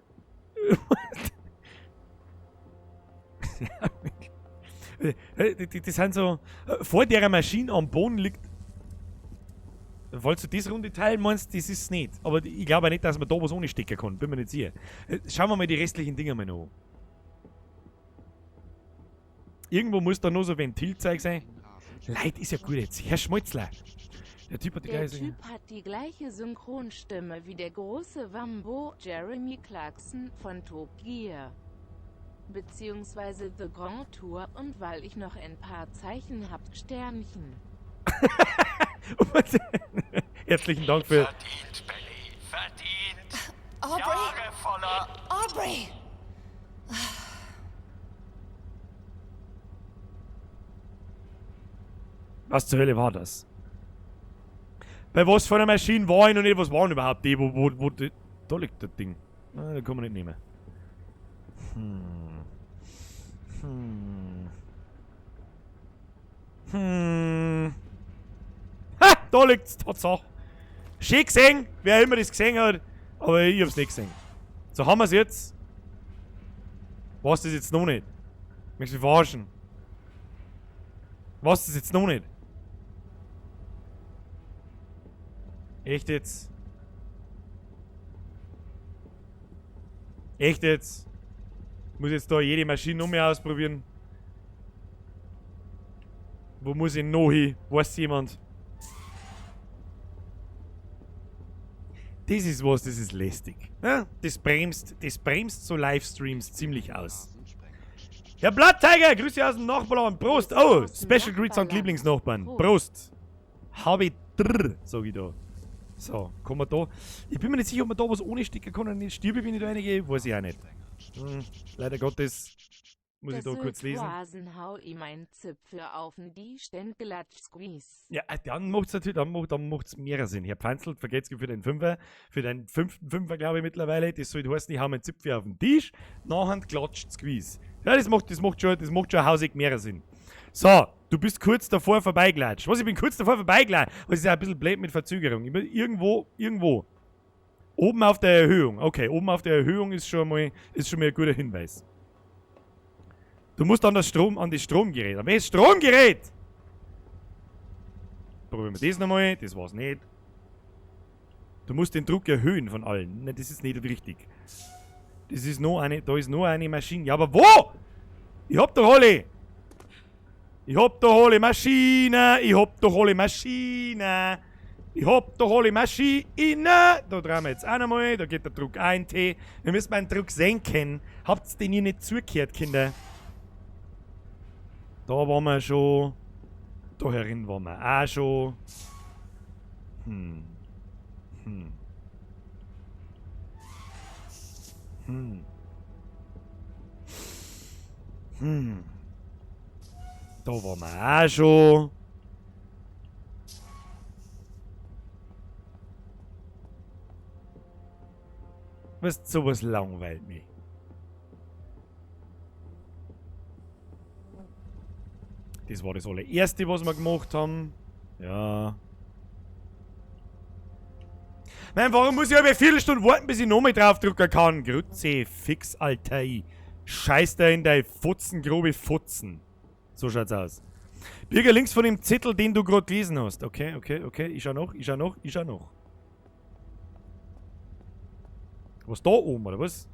Die sind so, vor der Maschine am Boden liegt. Falls du das runde Teil meinst, das ist es nicht. Aber ich glaube nicht, dass man da was ohne stecken kann. Bin mir nicht sicher. Schauen wir mal die restlichen Dinger mal noch an. Irgendwo muss da noch so ein Ventilzeug sein. Leid ist ja gut jetzt. Herr Schmolzler. Der Typ hat die Der gleiche. Typ hat die gleiche Synchronstimme wie der große Wambo Jeremy Clarkson von Top Gear. Beziehungsweise The Grand Tour und weil ich noch ein paar Zeichen hab, Sternchen. Herzlichen Dank für. Verdient, Benny. Verdient. Aubrey! Jahre voller... Aubrey! Was zur Hölle war das? Bei was von der Maschine war ich noch nicht? Was waren überhaupt die? Wo die, da liegt das Ding. Da kann man nicht nehmen. Ha! Da liegt's. Tatsache. Schön gesehen, wer immer das gesehen hat. Aber ich hab's nicht gesehen. So haben wir's jetzt. Was das jetzt noch nicht? Möchtest du mich verarschen? Was das jetzt noch nicht? Echt jetzt? Echt jetzt? Ich muss jetzt da jede Maschine noch mehr ausprobieren. Wo muss ich noch hin? Weiß jemand? Das ist was, das ist lästig. Ja? Das bremst so Livestreams ziemlich aus. Ja, Blatttiger, Grüße aus dem Nachbarn. Prost. Oh, Special Greets an die Lieblingsnachbarn. Prost. Habe drr, sag ich da. So, kommen wir da. Ich bin mir nicht sicher, ob man da was ohne sticken kann oder nicht. Stirbe, wenn ich da reingehe, weiß ich auch nicht. Leider Gottes muss ich da kurz lesen. Hau ihm ein Zipfel auf die Ständglatsch Squeeze. Ja, dann macht's natürlich, dann macht's mehr Sinn. Herr Pfanzl, vergesst für den Fünfer, für den fünften Fünfer, glaube ich, mittlerweile. Das soll heißen, ich hau meinen Zipfel auf den Tisch, nachher klatscht Squeeze. Ja, das macht schon hausig mehr Sinn. So, du bist kurz davor vorbeigelatscht. Was, ich bin kurz davor vorbeigelatscht? Was ist ja ein bisschen blöd mit Verzögerung. Ich bin irgendwo. Oben auf der Erhöhung. Okay, oben auf der Erhöhung ist schon mal ein guter Hinweis. Du musst an das Stromgerät. Aber welches Stromgerät? Probieren wir das nochmal. Das war's nicht. Du musst den Druck erhöhen von allen. Nein, das ist nicht richtig. Das ist noch eine, da ist noch eine Maschine. Ja, aber wo? Ich hab doch alle Maschine. Da drehen wir jetzt auch nochmal. Da geht der Druck ein, T. Wir müssen meinen Druck senken. Habt's den hier nicht zugehört, Kinder? Da waren wir schon. Da herin waren wir auch schon. Da waren wir auch schon. Sowas langweilt mich. Das war das allererste, was wir gemacht haben. Ja. Nein, warum muss ich aber eine Viertelstunde warten, bis ich nochmal draufdrücken kann? Grütze, fix, Alter. Scheiß da in dein Futzen, grobe Futzen. So schaut's aus. Bürger links von dem Zettel, den du gerade gelesen hast. Okay, okay, okay. Ich schau noch. Was da oben, oder was?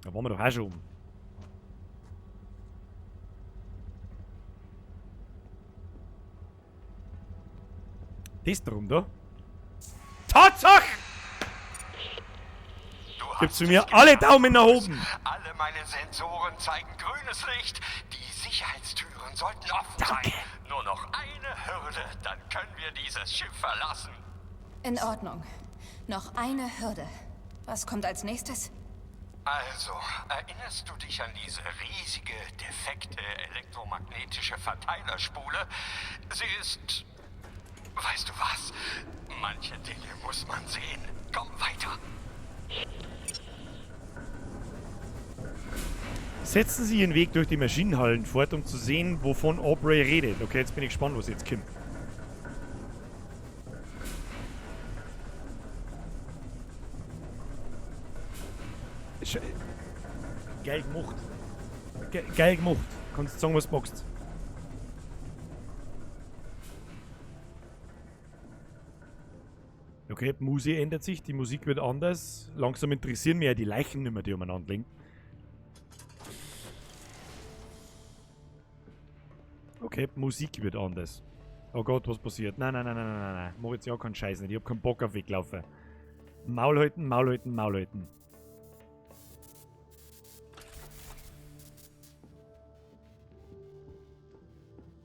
Da waren wir doch auch schon oben. Das drum da? Tatsache! Gibt's zu mir alle Daumen nach oben. Alle meine Sensoren zeigen grünes Licht. Die Sicherheitstüren sollten offen sein. Nur noch eine Hürde, dann können wir dieses Schiff verlassen. In Ordnung. Noch eine Hürde. Was kommt als nächstes? Also, erinnerst du dich an diese riesige, defekte elektromagnetische Verteilerspule? Sie ist... Weißt du was? Manche Dinge muss man sehen. Komm weiter. Setzen Sie Ihren Weg durch die Maschinenhallen fort, um zu sehen, wovon Aubrey redet. Okay, jetzt bin ich gespannt, was jetzt kommt. Geil gemacht. Geil gemacht. Kannst sagen, was du magst. Okay, die Musik ändert sich, die Musik wird anders. Langsam interessieren mich ja die Leichen nicht mehr, die umeinander liegen. Okay, die Musik wird anders. Oh Gott, was passiert? Nein. Mach jetzt ja keinen Scheiß nicht. Ich hab keinen Bock auf Weglaufen. Maul halten.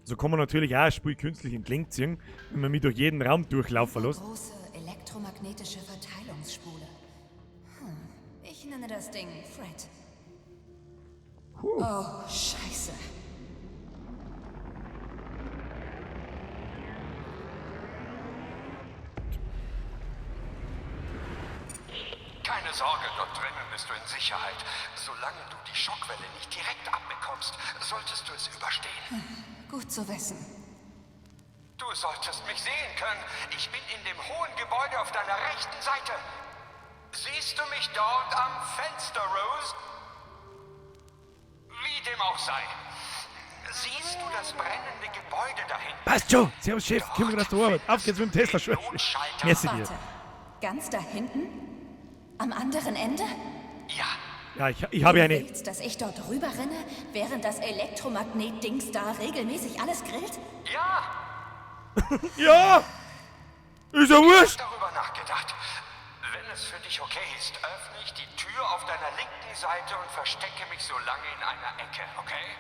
So kann man natürlich auch ein Spiel künstlich entlang ziehen, wenn man mich durch jeden Raum durchlaufen lässt. Große elektromagnetische Verteilungsspule. Ich nenne das Ding Fred. Oh, Scheiße. Keine Sorge, dort drinnen bist du in Sicherheit. Solange du die Schockwelle nicht direkt abbekommst, solltest du es überstehen. Gut zu wissen. Du solltest mich sehen können. Ich bin in dem hohen Gebäude auf deiner rechten Seite. Siehst du mich dort am Fenster, Rose? Wie dem auch sei. Siehst du das brennende Gebäude dahin? Passt schon! Servus, Chef. Komm wieder zur Arbeit. Auf geht's mit dem Tesla, Schwester. Merci dir. Warte. Ganz da hinten? Am anderen Ende? Ja. Ja, ich habe ja Du eine... willst, dass ich dort rüber renne, während das Elektromagnet-Dings da regelmäßig alles grillt? Ja. Ja! Ist ja Ich wurscht! hab darüber nachgedacht. Wenn es für dich okay ist, öffne ich die Tür auf deiner linken Seite und verstecke mich so lange in einer Ecke, okay?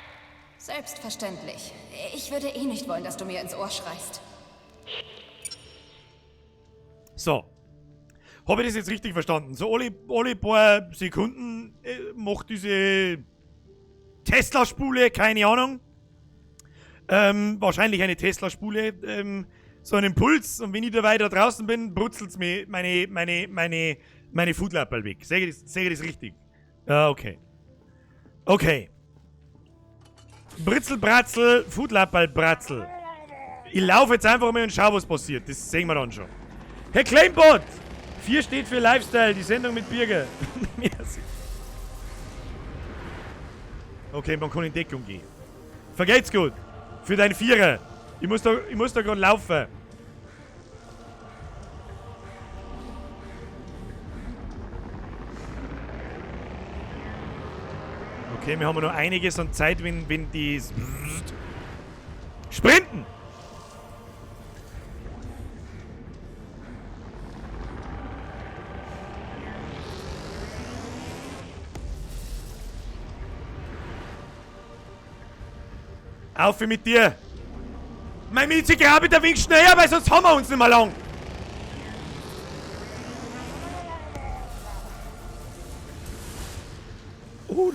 Selbstverständlich. Ich würde eh nicht wollen, dass du mir ins Ohr schreist. So. Habe ich das jetzt richtig verstanden? So alle paar Sekunden macht diese Tesla-Spule, keine Ahnung. Wahrscheinlich eine Tesla-Spule, so einen Impuls, und wenn ich da weiter draußen bin, brutzelt's mir meine Foodlappel weg. Sehe ich das richtig? Ja, okay. Okay. Britzel-Bratzel, Foodlappel-Bratzel. Ich laufe jetzt einfach mal und schau, was passiert. Das sehen wir dann schon. Herr Claimbot! 4 steht für Lifestyle, die Sendung mit Birger. Merci. Okay, man kann in Deckung gehen. Vergeht's gut. Für deinen Vierer. Ich muss da gerade laufen. Okay, wir haben noch einiges an Zeit, wenn die... Sprinten! Auf mit dir! Mein Mietziger Arbeiter winkt schneller, weil sonst haben wir uns nicht mehr lang!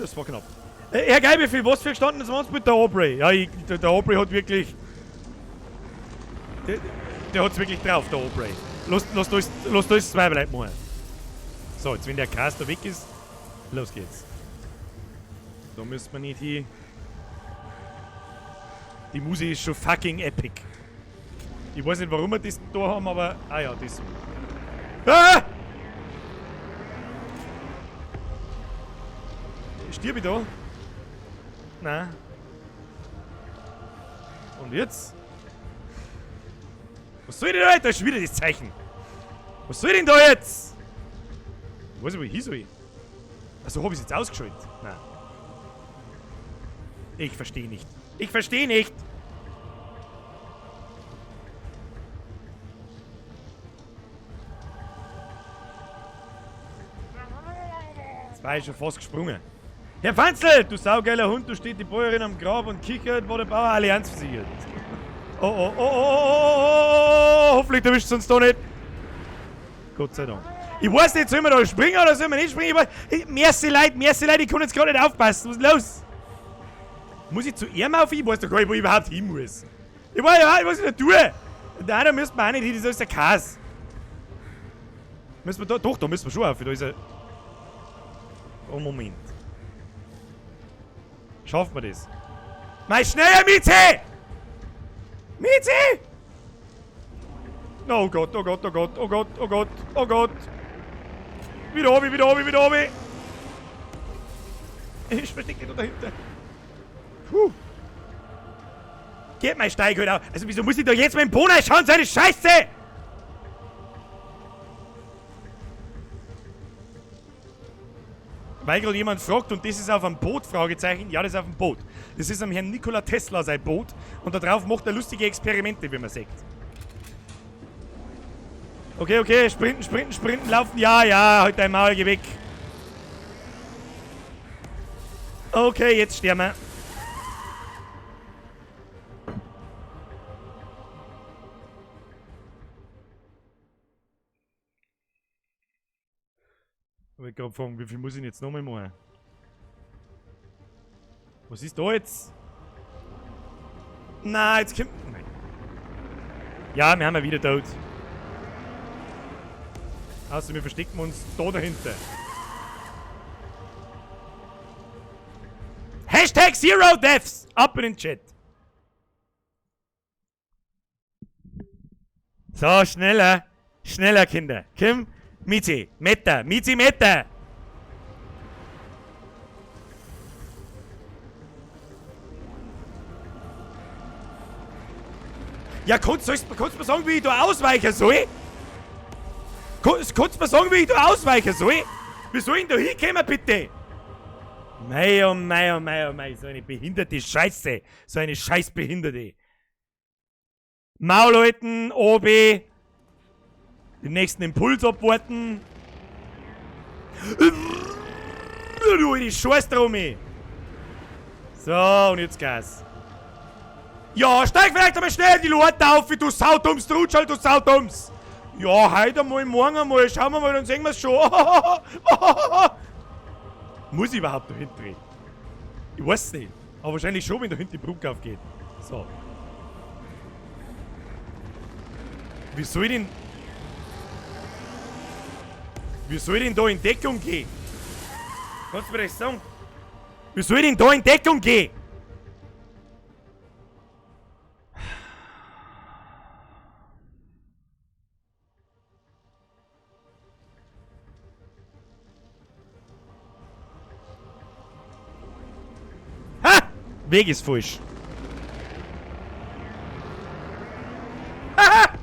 Das war knapp. Herr Geibefil, was für gestanden ist uns mit der Aubrey? Ja, der Aubrey hat wirklich... Der hat's wirklich drauf, der Aubrey. Lass das 2 bleiben machen. So, jetzt wenn der Caster weg ist, los geht's. Da müssen wir nicht hin. Die Musik ist schon fucking epic. Ich weiß nicht, warum wir das da haben, aber... Ah ja, das... Ah! Stirb ich da? Nein. Und jetzt? Was soll ich denn da jetzt? Da ist schon wieder das Zeichen. Was soll ich denn da jetzt? Ich weiß nicht, wo ich hin soll. Also habe ich es jetzt ausgeschaltet? Nein. Ich verstehe nicht. Ich verstehe nicht! Jetzt war ich schon fast gesprungen. Herr Pfanzl, du saugeiler Hund, du steht die Bäuerin am Grab und kichert, wo der Bauer Allianz versichert. Oh, oh, oh, oh, oh, oh, hoffentlich erwischt uns da nicht. Gott sei Dank. Ich weiß nicht, sollen wir da springen oder sollen wir nicht springen? Merci Leute, ich kann jetzt gerade nicht aufpassen. Was ist los? Muss ich zu ihm auf? Ich weiß doch gar nicht, wo ich überhaupt hin muss. Ich weiß ja nicht, was ich da tue. Nein, da müssen wir auch nicht hin, das ist der Kas. Müssen wir da? Doch, da müssen wir schon auf. Da ist er. Oh, Moment. Schaffen wir das? Mal schneller, Miezi! Miezi! Oh Gott, oh Gott, oh Gott, oh Gott, oh Gott, oh Gott. Wieder obi, wieder obi, wieder obi. Ich verstecke dich da dahinter. Puh. Geht mein Steig heute auf. Also wieso muss ich da jetzt mit dem Bohnen schauen, so eine Scheiße? Weil gerade jemand fragt, und das ist auf einem Boot, Fragezeichen. Ja, das ist auf dem Boot. Das ist am Herrn Nikola Tesla sein Boot. Und da drauf macht er lustige Experimente, wie man sagt. Okay, okay, sprinten, sprinten, sprinten, laufen. Ja, ja, halt dein Maul, geh weg. Okay, jetzt sterben wir. Ich wollte gerade fragen, wie viel muss ich denn jetzt nochmal machen? Was ist da jetzt? Nein, jetzt kommt... Nein. Ja, wir haben ja wieder tot. Außer wir verstecken uns da dahinter. Hashtag Zero Deaths! Ab in den Chat. So, schneller. Schneller, Kinder. Komm. Miezi, Meta, Miezi, Meta! Ja, kannst du mir sagen, wie ich da ausweichen soll? Kannst du mir sagen, wie ich da ausweichen soll? Wie soll ich denn da hinkommen, bitte? Mei, oh mei, oh mei, oh mei, so eine behinderte Scheiße. So eine Scheißbehinderte. Maul halten, obi. Den nächsten Impuls abwarten. Du, die Scheiß drum. So, und jetzt Gas. Ja, steig vielleicht einmal schnell die Leute auf, du Sautums, du Rutschall, du Sautums. Ja, heute einmal, morgen einmal, schauen wir mal, dann sehen wir es schon. Muss ich überhaupt da hinten? Ich weiß es nicht. Aber wahrscheinlich schon, wenn da hinten die Brücke aufgeht. So. Wie soll ich denn... Wie soll ich denn da in Deckung gehen? Kannst du mir das sagen? Wie soll ich denn da in Deckung gehen? Ha! Weg ist falsch. Haha!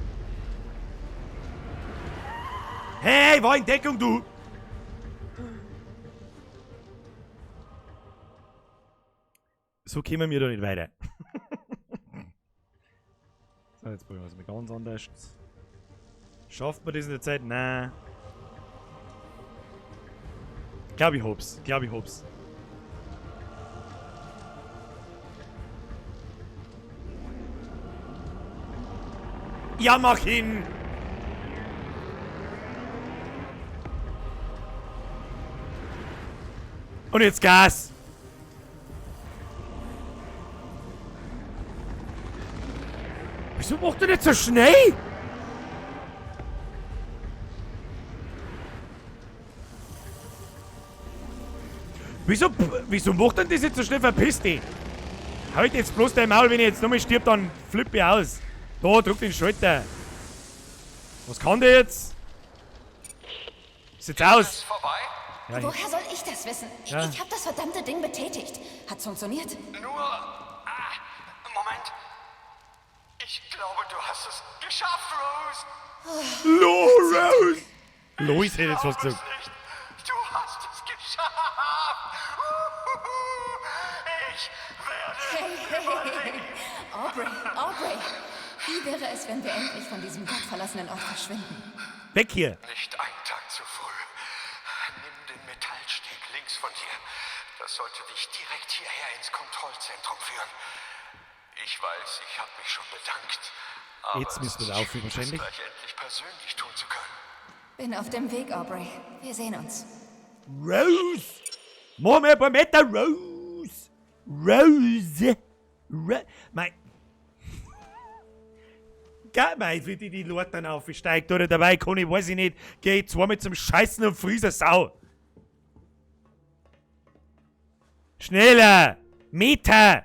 Hey, war in Deckung, du! So kommen wir da nicht weiter. So, jetzt probieren wir es mal ganz anders. Schafft man das in der Zeit? Nein. Glaube ich hab's. Glaube ich hab's. Ja, mach hin! Und jetzt Gas! Wieso macht er nicht so schnell? Wieso macht er das jetzt so schnell? Verpiss dich! Halt jetzt bloß dein Maul, wenn ich jetzt nochmal stirb, dann flippe ich aus. Da, drück den Schalter. Was kann der jetzt? Ist jetzt aus. Vorbei? Ja, Woher soll ich das wissen? Ja. Ich habe das verdammte Ding betätigt. Hat's funktioniert? Nur... Moment. Ich glaube, du hast es geschafft, Rose. Rose! Lois hätte jetzt was Glaub es gesagt. nicht. Du hast es geschafft. Ich werde... Aubrey. Wie wäre es, wenn wir endlich von diesem gottverlassenen Ort verschwinden? Weg hier! Nicht einen Tag zu früh. Nimm den Metallsteg links von dir. Das sollte dich direkt hierher ins Kontrollzentrum führen. Ich weiß, ich habe mich schon bedankt. Aber Jetzt müssen wir es ist laufen, schön, das wahrscheinlich. gleich endlich persönlich tun zu können. Bin auf dem Weg, Aubrey. Wir sehen uns. Rose! Moment, Rose! Rose! Mein... Geil, wie die Leute dann aufsteigt oder dabei kann ich, weiß ich nicht, geh zweimal zum Scheißen und friese Sau. Schneller! Meter!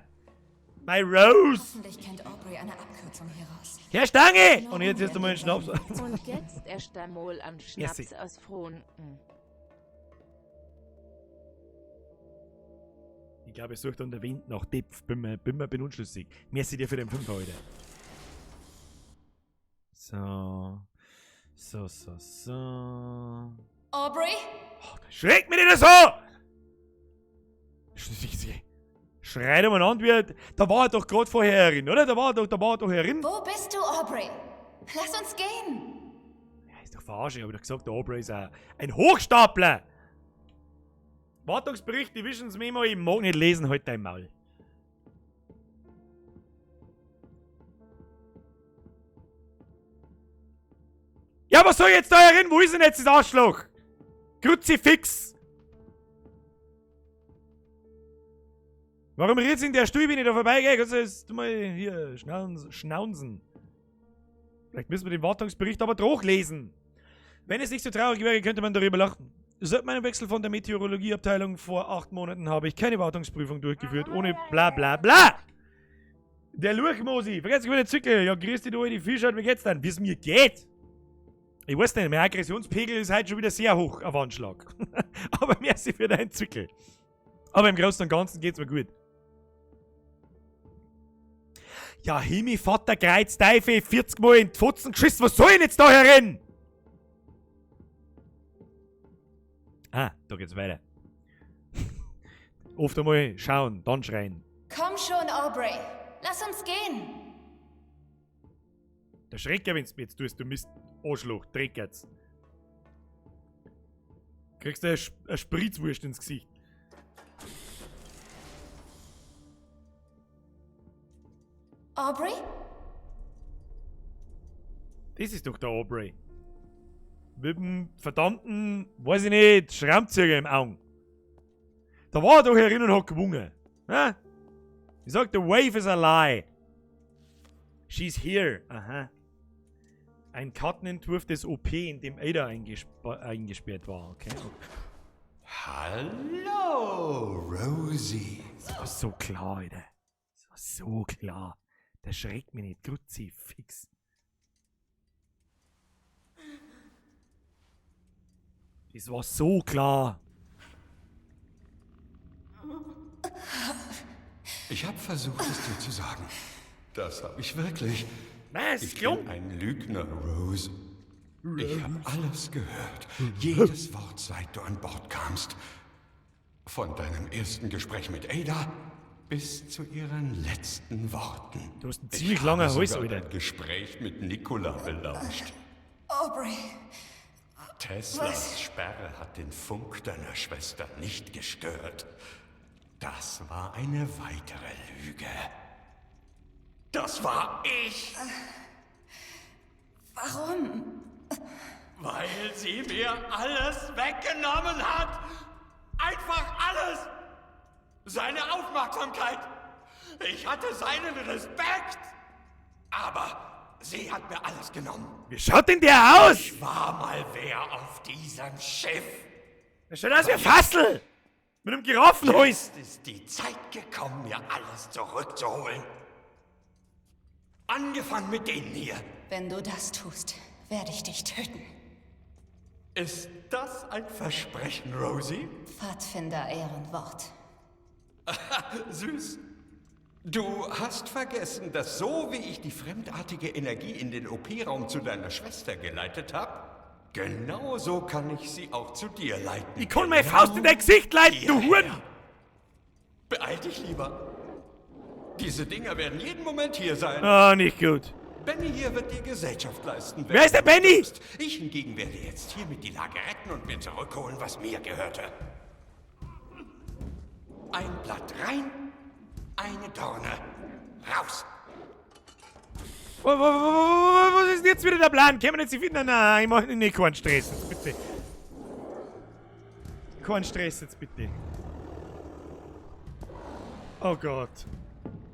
Mein Rose! Hoffentlich kennt Aubrey eine Abkürzung hier raus. Herr Stange! Und jetzt ist mal einen Schnaps. Und jetzt erst einmal an Schnaps Merci. aus Fronten. Ich glaube, es sucht an der Wind nach Depf. Bin mir unschlüssig. Merci dir für den 5 heute. So. Aubrey? Schreckt mich nicht so! Schreit um an wie. Da war er doch gerade vorher herin, oder? Da war er doch herin. Wo bist du, Aubrey? Lass uns gehen. Ja, ist doch verarscht. Ich hab doch gesagt, der Aubrey ist ein Hochstapler. Wartungsbericht, Divisionsmemo, ich mag nicht lesen, halt dein Maul. Ja, was soll ich jetzt da herin? Wo ist denn jetzt das Arschloch? Kruzifix! Warum redest du in der Stube, wenn ich da vorbeigehe? Kannst du jetzt mal hier schnauzen. Vielleicht müssen wir den Wartungsbericht aber durchlesen. Wenn es nicht so traurig wäre, könnte man darüber lachen. Seit meinem Wechsel von der Meteorologieabteilung vor 8 Monaten habe ich keine Wartungsprüfung durchgeführt, ohne bla bla bla. Der Lurchmosi, vergesst nicht den Zickel. Ja, grüß dich, du alte Fischert, wie geht's denn? Wie es mir geht? Ich weiß nicht, mein Aggressionspegel ist heute schon wieder sehr hoch auf Anschlag. Aber merci für deinen Zickel. Aber im Großen und Ganzen geht's mir gut. Ja, Himi, Vater, Kreuz, Teufel, 40 Mal in die Pfotzen geschissen, was soll ich denn jetzt da herin? Ah, da geht's weiter. Oft einmal schauen, dann schreien. Komm schon, Aubrey. Lass uns gehen. Der Schrecker, wenn's mir jetzt tust, du Mist, Arschloch, Dreck jetzt. Kriegst du eine Spritzwurst ins Gesicht. Aubrey? Das ist doch der Aubrey. Mit dem verdammten, weiß ich nicht, Schrammzieher im Augen. Da war er doch herin und hat gewungen. Ha? Ich sag, the wave is a lie. She's here. Aha. Ein Kartenentwurf des OP, in dem Ada eingesperrt war. Okay. Hallo, Rosie. Das war so klar, Alter. Das war so klar. Der schreckt mich nicht. Kruzifix. Das war so klar. Ich habe versucht, es dir zu sagen. Das habe ich wirklich. Was? Ich bin ein Lügner, Rose. Ich habe alles gehört. Jedes Wort, seit du an Bord kamst. Von deinem ersten Gespräch mit Ada bis zu ihren letzten Worten. Du hast einen ziemlich langen Hals, Alter. Alter. Ein Gespräch mit Nicola belauscht. Aubrey. Teslas Sperre hat den Funk deiner Schwester nicht gestört. Das war eine weitere Lüge. Das war ich! Warum? Weil sie mir alles weggenommen hat! Einfach alles! Seine Aufmerksamkeit! Ich hatte seinen Respekt! Aber sie hat mir alles genommen. Wie schaut denn der aus? Ich war mal wer auf diesem Schiff. Der schaut aus wie ein Fassel. Mit einem Giraffenhals. Jetzt ist die Zeit gekommen, mir alles zurückzuholen. Angefangen mit denen hier. Wenn du das tust, werde ich dich töten. Ist das ein Versprechen, Rosie? Pfadfinder Ehrenwort. Süß. Du hast vergessen, dass so wie ich die fremdartige Energie in den OP-Raum zu deiner Schwester geleitet habe, genauso kann ich sie auch zu dir leiten. Ich kann meine Faust in dein Gesicht leiten, du Huren! Beeil dich lieber. Diese Dinger werden jeden Moment hier sein. Ah, nicht gut. Benny hier wird dir Gesellschaft leisten. Wer ist der Benny? Ich hingegen werde jetzt hiermit die Lage retten und mir zurückholen, was mir gehörte. Ein Blatt rein, eine Dorne raus. Was ist denn jetzt wieder der Plan? Können wir jetzt nicht wieder? Nein, ich mach nicht keinen Stress jetzt, bitte. Keinen Stress jetzt, bitte. Oh Gott.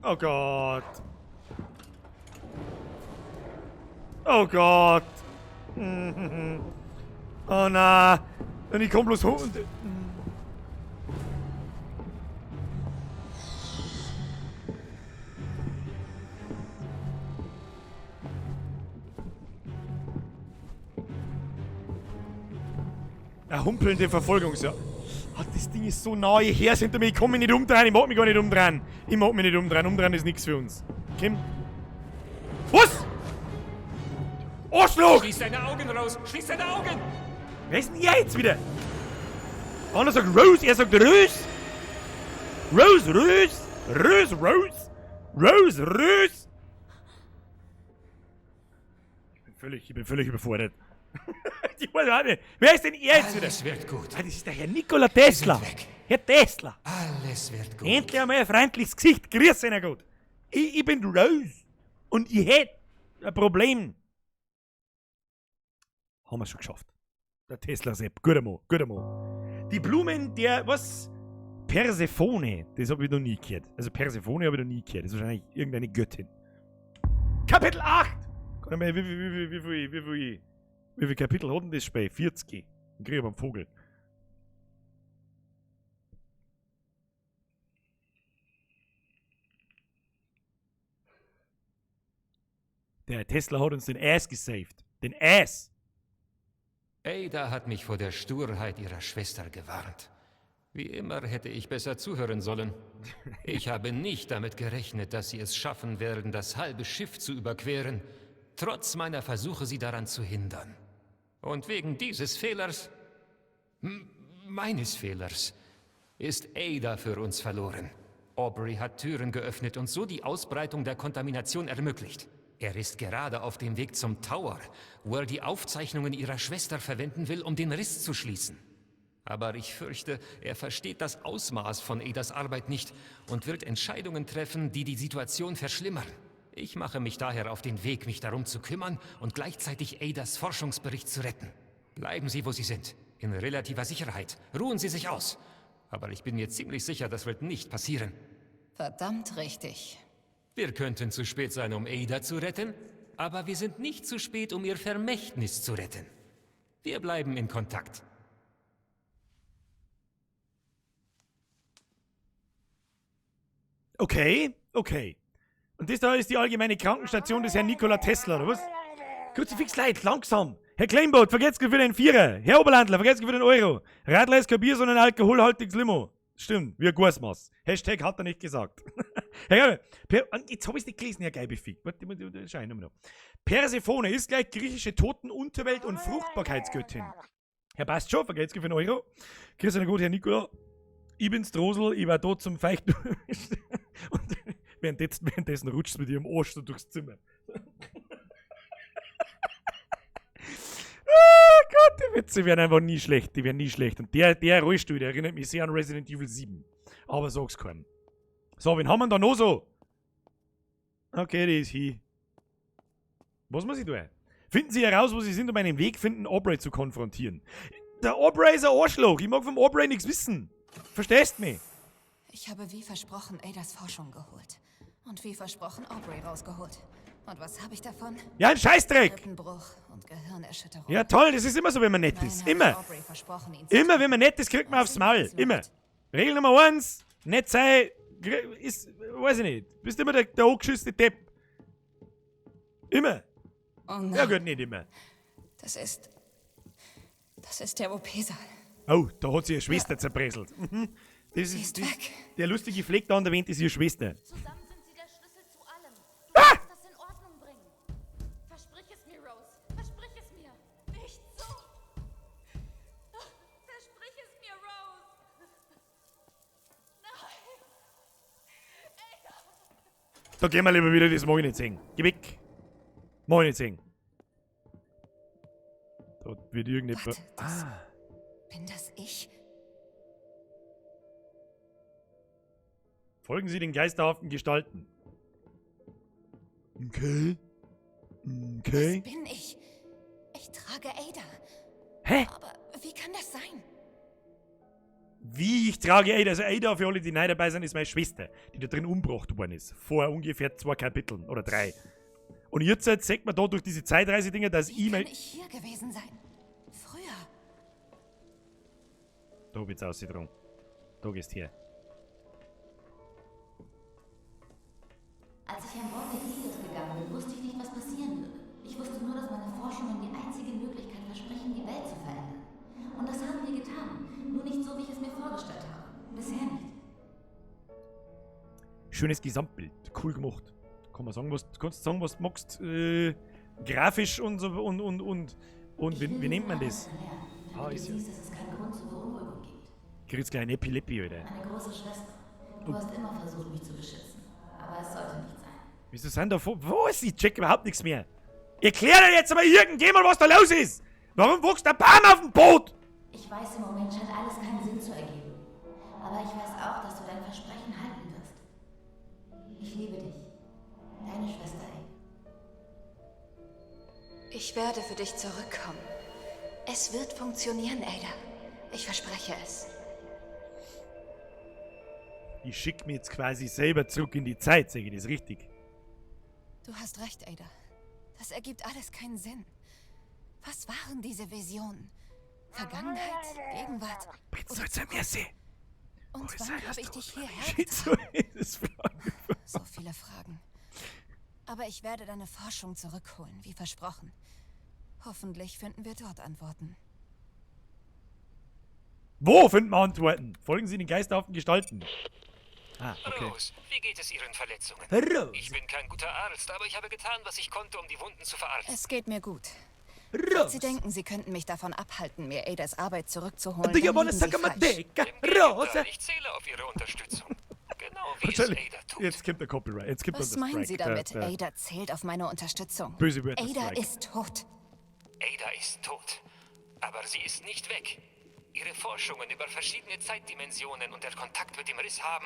Oh Gott. Oh Gott. Oh na. Und ich komm bloß hoch und... Eine humpelnde Verfolgungsjagd. Oh, das Ding ist so nahe her hinter mir. Ich kann mich nicht umdrehen. Ich mag mich gar nicht umdrehen. Ich mag mich nicht umdrehen. Umdrehen ist nichts für uns. Kim? Was? Arschloch! Schließ deine Augen raus! Schließ deine Augen! Wer ist denn ihr jetzt wieder? Einer sagt Rose, er sagt Rose. Rose, Rose. Rose, Rose. Rose, Rose. Ich bin völlig überfordert. Ich weiß auch nicht. Wer ist denn ihr jetzt wieder? Alles wird gut. Ah, das ist der Herr Nikola Tesla. Wir sind weg. Herr Tesla. Alles wird gut. Endlich einmal ein freundliches Gesicht. Grüß euch gut. Ich bin Rose. Und ich hätte ein Problem. Haben wir schon geschafft. Der Tesla-Sepp. Guter Mann, guter Mann. Die Blumen der, was? Persephone. Das habe ich noch nie gehört. Also Persephone habe ich noch nie gehört. Das ist wahrscheinlich irgendeine Göttin. Kapitel 8! Wie viel Kapitel hat denn das Spiel? 40. Dann kriege ich aber einen Vogel. Der Tesla hat uns den Ass gesaved. Den Ass! Ada hat mich vor der Sturheit ihrer Schwester gewarnt. Wie immer hätte ich besser zuhören sollen. Ich habe nicht damit gerechnet, dass sie es schaffen werden, das halbe Schiff zu überqueren, trotz meiner Versuche, sie daran zu hindern. Und wegen dieses Fehlers, meines Fehlers, ist Ada für uns verloren. Aubrey hat Türen geöffnet und so die Ausbreitung der Kontamination ermöglicht. Er ist gerade auf dem Weg zum Tower, wo er die Aufzeichnungen ihrer Schwester verwenden will, um den Riss zu schließen. Aber ich fürchte, er versteht das Ausmaß von Adas Arbeit nicht und wird Entscheidungen treffen, die die Situation verschlimmern. Ich mache mich daher auf den Weg, mich darum zu kümmern und gleichzeitig Adas Forschungsbericht zu retten. Bleiben Sie, wo Sie sind, in relativer Sicherheit. Ruhen Sie sich aus. Aber ich bin mir ziemlich sicher, das wird nicht passieren. Verdammt richtig. Wir könnten zu spät sein, um Ada zu retten, aber wir sind nicht zu spät, um ihr Vermächtnis zu retten. Wir bleiben in Kontakt. Okay, okay. Und das da ist die allgemeine Krankenstation des Herrn Nikola Tesla, oder was? Kruzifix Leid, langsam. Herr Kleinbot, vergesst für den Vierer. Herr Oberlandler, vergesst für den Euro. Radler ist kein Bier, sondern alkoholhaltiges Limo. Stimmt, wie ein Gussmaß. Hashtag hat er nicht gesagt. Herr Gabe, jetzt hab ich's nicht gelesen, Herr Geibefick. Warte, schau ich nochmal noch. Persephone ist gleich griechische Totenunterwelt und Fruchtbarkeitsgöttin. Herr passt schon, vergesst für den Euro. Grüß euch gut, Herr Nikola. Ich bin's Drosel, ich war dort zum Feichten. Und währenddessen rutscht mit ihrem Arsch so durchs Zimmer. Oh Gott, die Witze werden einfach nie schlecht. Die werden nie schlecht. Und der Rollstuhl, der erinnert mich sehr an Resident Evil 7. Aber sag's keinem. So, wen haben wir da noch so? Okay, die ist hier. Was muss ich tun? Finden Sie heraus, wo Sie sind, um einen Weg finden, Aubrey zu konfrontieren. Der Aubrey ist ein Arschloch. Ich mag vom Aubrey nichts wissen. Verstehst mich? Ich habe wie versprochen Adas Forschung geholt. Und wie versprochen Aubrey rausgeholt. Und was habe ich davon? Ja, ein Scheißdreck. Rippenbruch und Gehirnerschütterung. Ja, toll, das ist immer so, wenn man nett Nein, ist. habe Immer. Aubrey versprochen, ihn zu Immer, wenn man nett ist, kriegt man aufs Maul. Immer. Regel Nummer 1, nett sein, ist, weiß ich nicht, bist immer der angeschissene Depp. Immer. Oh nein. Ja gut, nicht immer. Das Das ist der OP-Saal. Oh, da hat sie ihre Schwester zerbröselt. Das Sie ist ist weg. der lustige Fleck da an der Wand ist ihre Schwester. Zusammen sind sie der Schlüssel zu allem. Du musst das in Ordnung bringen. Versprich es mir, Rose. Versprich es mir. Nicht so. Versprich es mir, Rose. Nein. Ada. Da gehen wir lieber wieder, das mag ich nicht sehen. Geh weg. Mag ich nicht sehen. Da wird irgendetwas. Warte, das bin das ich? Folgen Sie den geisterhaften Gestalten. Okay. Okay. Das bin ich. Ich trage Ada. Hä? Aber wie kann das sein? Wie ich trage Ada? Also Ada, für alle, die neu dabei sind, ist meine Schwester, die da drin umgebracht worden ist. Vor ungefähr 2 Kapiteln oder 3. Und jetzt sagt man da durch diese Zeitreise-Dinger, dass Wie ich kann mein... ich hier gewesen sein? Früher. Da wird's ausgedrungen. Da gehst her. Als ich an Bord der Thetis gegangen bin, wusste ich nicht, was passieren würde. Ich wusste nur, dass meine Forschungen die einzige Möglichkeit versprechen, die Welt zu verändern. Und das haben wir getan. Nur nicht so, wie ich es mir vorgestellt habe. Bisher nicht. Schönes Gesamtbild. Cool gemacht. Kann man sagen, was, kannst du sagen, was du magst? Grafisch und so und wie nennt man das? Ah, ist ja. Du siehst, dass es keinen Grund zur Beunruhigung gibt. Kriegst gleich ein Epilepsie, Alter. Meine große Schwester. Du hast immer versucht, mich zu beschützen. Aber es sollte nicht sein. Wieso sind da wo ist? Ich check überhaupt nichts mehr. Erklär dir jetzt aber irgendjemand, was da los ist! Warum wuchst der Baum auf dem Boot? Ich weiß, im Moment scheint alles keinen Sinn zu ergeben. Aber ich weiß auch, dass du dein Versprechen halten wirst. Ich liebe dich. Deine Schwester Amy. Ich werde für dich zurückkommen. Es wird funktionieren, Ada. Ich verspreche es. Ich schick mir jetzt quasi selber zurück in die Zeit, sage ich das richtig? Du hast recht, Ada. Das ergibt alles keinen Sinn. Was waren diese Visionen? Vergangenheit, Gegenwart Bringt's oder heute zu mir sehen. Und wann habe ich dich hierher Schizoides So viele Fragen. Aber ich werde deine Forschung zurückholen, wie versprochen. Hoffentlich finden wir dort Antworten. Wo finden wir Antworten? Folgen Sie den geisterhaften Gestalten. Ah, okay. Rose, wie geht es Ihren Verletzungen? Rose. Ich bin kein guter Arzt, aber ich habe getan, was ich konnte, um die Wunden zu verarzten. Es geht mir gut. Rose. Sie denken, Sie könnten mich davon abhalten, mir Adas Arbeit zurückzuholen. Do you dann wanna liegen Sie suck on my falsch. dick? Im Gegenteil, Rose. ich zähle auf Ihre Unterstützung. Genau wie es Wahrscheinlich. Ada tut. Jetzt kommt der Copyright. Jetzt kommt Was der meinen Strike. Sie damit? Der Ada zählt auf meine Unterstützung. böse Wörter. Ada Strike. ist tot. Ada ist tot. Aber sie ist nicht weg. Ihre Forschungen über verschiedene Zeitdimensionen und der Kontakt mit dem Riss haben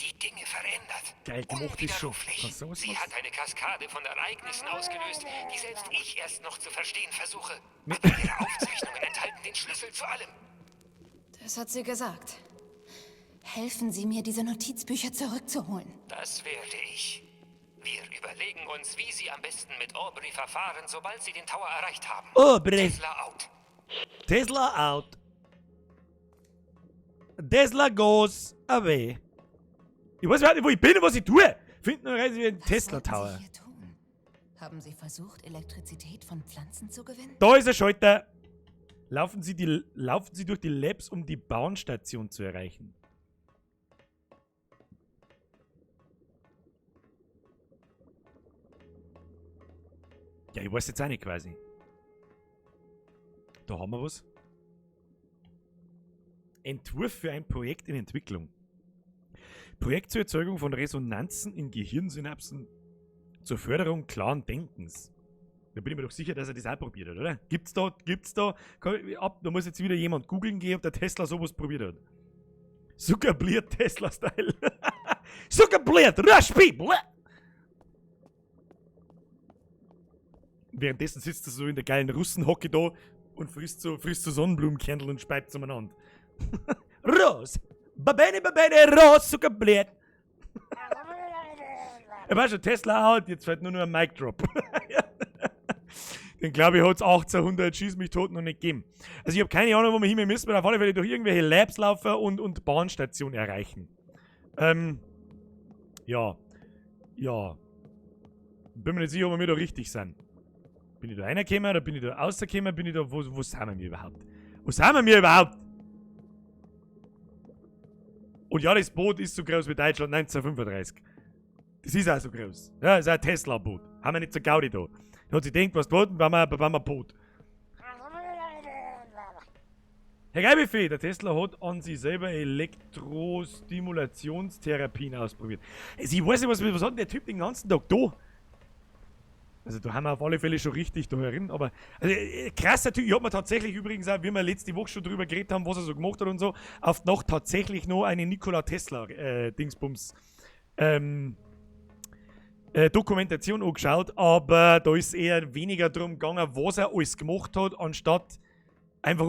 die Dinge verändert. Geil gemacht ist schon. Unwiderruflich. Kannst du sowas Sie machen? hat eine Kaskade von Ereignissen ausgelöst, die selbst ich erst noch zu verstehen versuche. Aber ihre Aufzeichnungen enthalten den Schlüssel zu allem. Das hat sie gesagt. Helfen Sie mir, diese Notizbücher zurückzuholen. Das werde ich. Wir überlegen uns, wie Sie am besten mit Aubrey verfahren, sobald Sie den Tower erreicht haben. Aubrey. Tesla out. Tesla out. Tesla goes away. Ich weiß überhaupt nicht, wo ich bin und was ich tue. Finden wir reisen wie ein Was Tesla wollten Tower. Sie hier tun? Haben Sie versucht, Elektrizität von Pflanzen zu gewinnen? Da ist der Schalter. Laufen Sie durch die Labs, um die Bahnstation zu erreichen. Ja, ich weiß jetzt auch nicht quasi. Da haben wir was. Entwurf für ein Projekt in Entwicklung. Projekt zur Erzeugung von Resonanzen in Gehirnsynapsen zur Förderung klaren Denkens. Da bin ich mir doch sicher, dass er das auch probiert hat, oder? Gibt's da, da muss jetzt wieder jemand googeln gehen, ob der Tesla sowas probiert hat. Zuckerbliert Tesla-Style. Zuckerbliert, rush people! Währenddessen sitzt er so in der geilen Russenhocke da und frisst so Sonnenblumenkernel und speibt zueinander. Rose! Babene, Rose, Zuckerbliert! Er war schon Tesla out, jetzt fällt nur noch ein Mic Drop. Den glaube ich hat es 1800 Schieß mich tot noch nicht gegeben. Also ich habe keine Ahnung, wo wir hin müssen, aber auf alle Fälle durch irgendwelche Labs laufen und Bahnstation erreichen. Ja. Bin mir nicht sicher, ob wir da richtig sind. Bin ich da reingekommen oder bin ich da rausgekommen? Bin ich da, wo sind wir überhaupt? Wo sind wir überhaupt? Und ja, das Boot ist so groß wie Deutschland 1935. Das ist auch so groß. Ja, das ist ein Tesla-Boot. Haben wir nicht so Gaudi da. Da hat sich gedacht, was tut, wenn wir ein Boot. Herr Geibefee, der Tesla hat an sich selber Elektrostimulationstherapien ausprobiert. Also ich weiß nicht, was hat denn der Typ den ganzen Tag da? Also da haben wir auf alle Fälle schon richtig da herin, aber also, krasser Typ. Ich hab mir tatsächlich übrigens auch, wie wir letzte Woche schon drüber geredet haben, was er so gemacht hat und so, auf die Nacht tatsächlich noch eine Nikola Tesla Dingsbums Dokumentation angeschaut, aber da ist eher weniger darum gegangen, was er alles gemacht hat, anstatt einfach,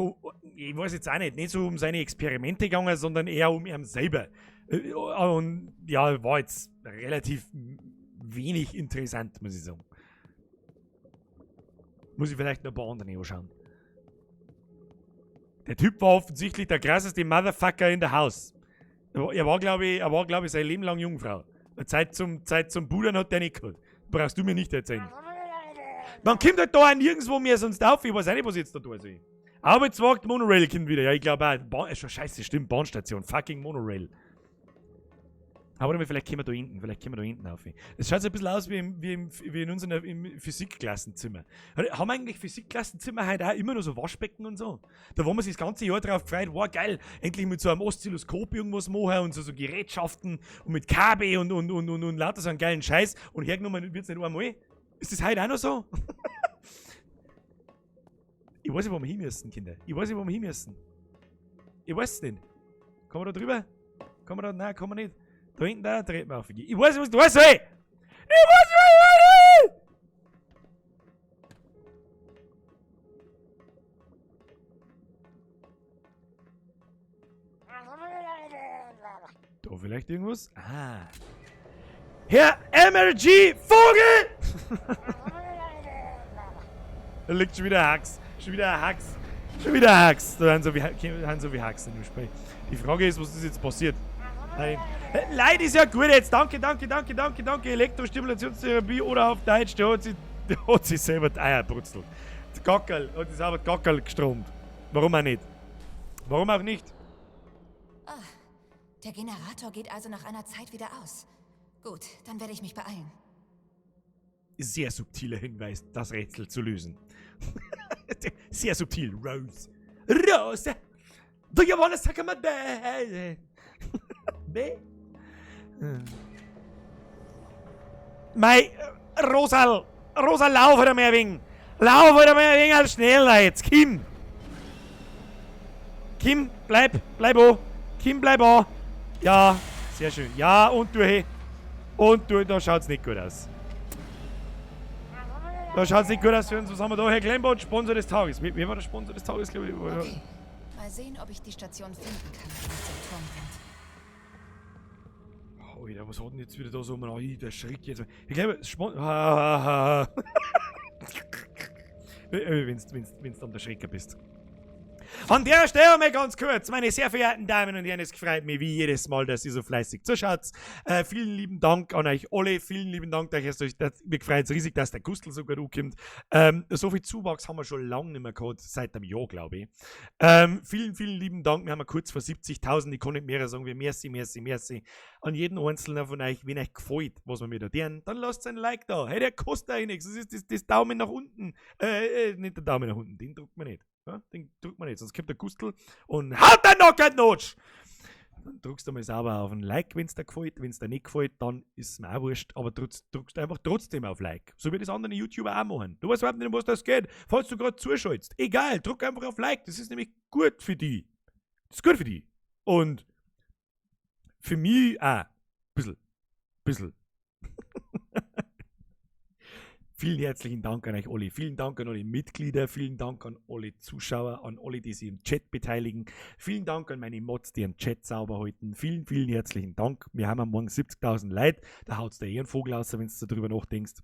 ich weiß jetzt auch nicht so um seine Experimente gegangen, sondern eher um ihn selber. Und ja, war jetzt relativ wenig interessant, muss ich sagen. Muss ich vielleicht noch ein paar andere anschauen. Der Typ war offensichtlich der krasseste Motherfucker in der Haus. Er war, glaube ich, sein Leben lang Jungfrau. Zeit zum Pudern hat der nicht gehabt. Brauchst du mir nicht erzählen. Man kommt halt da auch nirgendwo mehr sonst auf. Ich weiß auch nicht, was ich jetzt da tun soll. Arbeitsmarkt, Monorail kommt wieder. Ja, ich glaube auch. Schon scheiße, stimmt. Bahnstation. Fucking Monorail. Aber vielleicht können wir da hinten auf. Es schaut so ein bisschen aus wie in unserem Physikklassenzimmer. Haben eigentlich Physikklassenzimmer heute auch immer noch so Waschbecken und so? Da wo man sich das ganze Jahr drauf gefreut, wow geil, endlich mit so einem Oszilloskop irgendwas machen und so Gerätschaften und mit KB und lauter so einen geilen Scheiß. Und hergenommen wird es nicht einmal. Ist das heute auch noch so? Ich weiß nicht, wo wir hin müssen, Kinder. Ich weiß es nicht. Kommen wir da drüber? Nein, kommen wir nicht. Da hinten, da dreht man auf. Ich weiß nicht, was du weißt, ey! Da vielleicht irgendwas? Ah. Herr MRG Vogel! Da liegt schon wieder ein Hax. Da haben so wie Hax in dem Spiel. Die Frage ist, was ist jetzt passiert? Nein. Leid ist ja gut jetzt. Danke. Elektrostimulationstherapie oder auf Deutsch, der hat sich selber die Eier brutzelt. Der Gackerl hat sich selber Gackerl gestromt. Warum auch nicht? Ah, der Generator geht also nach einer Zeit wieder aus. Gut, dann werde ich mich beeilen. Sehr subtiler Hinweis, das Rätsel zu lösen. Sehr subtil, Rose. Rose! Do you wanna suck my dick? Mei, Rosa, lauf wieder mehr wegen. Als schneller jetzt. Kim, bleib an. Kim, bleib an. Ja, sehr schön. Ja, und du, da schaut's nicht gut aus. Was haben wir da? Herr Glembot, Sponsor des Tages. Wer war der Sponsor des Tages, glaube ich? Okay. Mal sehen, ob ich die Station finden kann, wenn es im Turm brennt. Oh, was hat denn jetzt wieder da so ein der Schritt jetzt? Ich glaube, wenn du dann der Schrecker bist. An der Stelle mal ganz kurz, meine sehr verehrten Damen und Herren, es freut mich wie jedes Mal, dass ihr so fleißig zuschaut. Vielen lieben Dank an euch alle, vielen lieben Dank, dass mir freut es riesig, dass der Gustl so gut ankommt. So viel Zuwachs haben wir schon lange nicht mehr gehabt, seit einem Jahr, glaube ich. Vielen lieben Dank, wir haben kurz vor 70.000, ich kann nicht mehr sagen, wir merci an jeden einzelnen von euch, wenn euch gefällt, was wir mir da tun, dann lasst ein Like da. Hey, der kostet euch nichts, das ist das Daumen nach unten. Nicht der Daumen nach unten, den drückt man nicht. Ja, den drückt man nicht, sonst kommt der Gustl und haut den Notch! Dann drückst du mal sauber auf ein Like, wenn es dir gefällt. Wenn es dir nicht gefällt, dann ist es mir auch wurscht. Aber drückst einfach trotzdem auf Like. So wie das andere YouTuber auch machen. Du weißt überhaupt nicht, um was das geht. Falls du gerade zuschaltest. Egal, drück einfach auf Like. Das ist nämlich gut für die. Das ist gut für die. Und für mich auch. Bissl. Vielen herzlichen Dank an euch alle. Vielen Dank an alle Mitglieder. Vielen Dank an alle Zuschauer, an alle, die sich im Chat beteiligen. Vielen Dank an meine Mods, die den Chat sauber halten. Vielen herzlichen Dank. Wir haben am Morgen 70.000 Leute. Da haut es dir einen Vogel raus, wenn du darüber nachdenkst.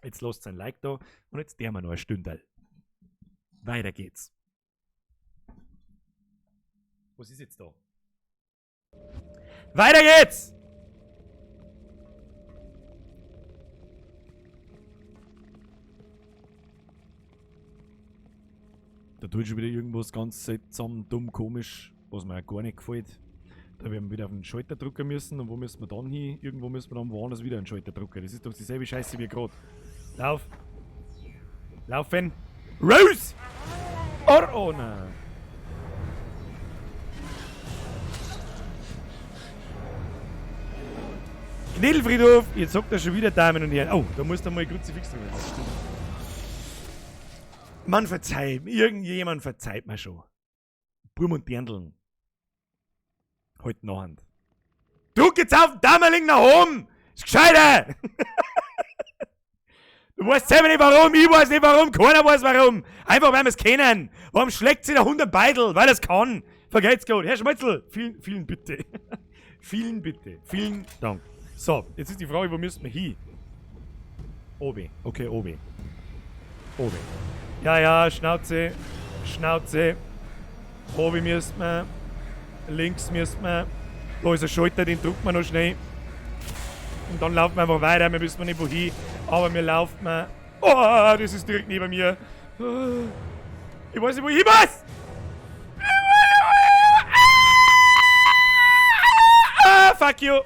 Jetzt lasst ein Like da und jetzt der wir noch eine Stunde. Weiter geht's. Was ist jetzt da? Weiter geht's! Da tut schon wieder irgendwas ganz seltsam, dumm, komisch, was mir gar nicht gefällt. Da werden wir wieder auf den Schalter drücken müssen. Und wo müssen wir dann hin? Irgendwo müssen wir dann woanders wieder einen Schalter drücken. Das ist doch dieselbe Scheiße wie gerade. Lauf! Laufen! Raus! Oh nein! Knädelfriedhof! Jetzt sagt er schon wieder Damen und Herren. Oh, da muss dann mal Kruzifix drin. Man verzeiht. Irgendjemand verzeiht mir schon. Burm und Dirndln. Halt nachhand. Druck jetzt auf den Dammerling nach oben! Ist gescheiter! Du weißt selber nicht warum, ich weiß nicht warum, keiner weiß warum. Einfach weil wir es kennen. Warum schlägt sich der Hund am Beidel? Weil er es kann. Vergeht's gut. Herr Schmetzel, vielen bitte. Vielen bitte. Vielen Dank. So, jetzt ist die Frage, wo müssen wir hin? Obi. Okay, Obi. Obi. Ja, Schnauze. Schnauze. Obi müssen wir. Links müssen wir. Da ist ein Schalter, den drücken wir noch schnell. Und dann laufen wir einfach weiter, wir wissen nicht wohin. Aber wir laufen. Oh, das ist direkt neben mir. Ich weiß nicht, wo ich muss! Fuck you!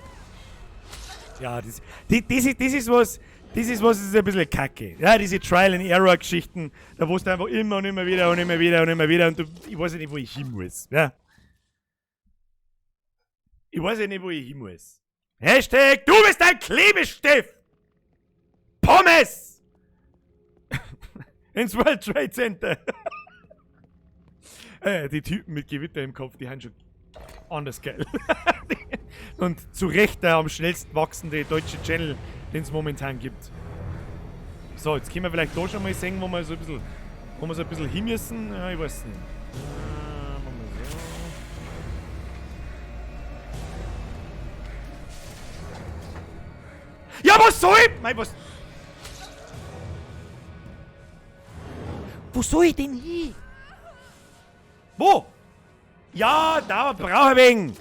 Ja, das ist was, das ist ein bisschen kacke. Ja, diese Trial-and-Error-Geschichten, da wo du einfach immer und immer wieder und immer wieder und immer wieder und ich weiß nicht, wo ich hin muss. Ja. Ich weiß nicht, wo ich hin muss. Hashtag, du bist ein Klebestift! Pommes! Ins World Trade Center. Die Typen mit Gewitter im Kopf, die haben schon anders geil. Und zu Recht der am schnellsten wachsende deutsche Channel, den es momentan gibt. So, jetzt können wir vielleicht da schon mal sehen, wo wir so ein bisschen hin müssen. Ja, ich weiß nicht. Ja, was soll ich? Mein, was? Wo soll ich denn hin? Wo? Ja, da brauche ich wegen.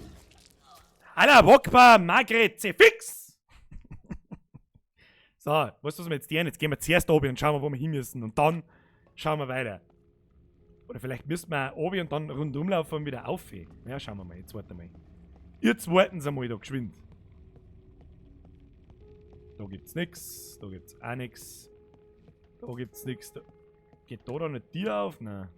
Allah Wokpa, Margret, fix. So, weißt du, was wir jetzt tun? Jetzt gehen wir zuerst oben und schauen wir, wo wir hin müssen. Und dann schauen wir weiter. Oder vielleicht müssen wir auch oben und dann rundum laufen und wieder auf. Ja, schauen wir mal. Jetzt warten wir mal. Jetzt warten Sie mal da geschwind. Da gibt's nix. Da gibt's auch nix. Da gibt's nix. Da geht da eine Tür auf? Nein.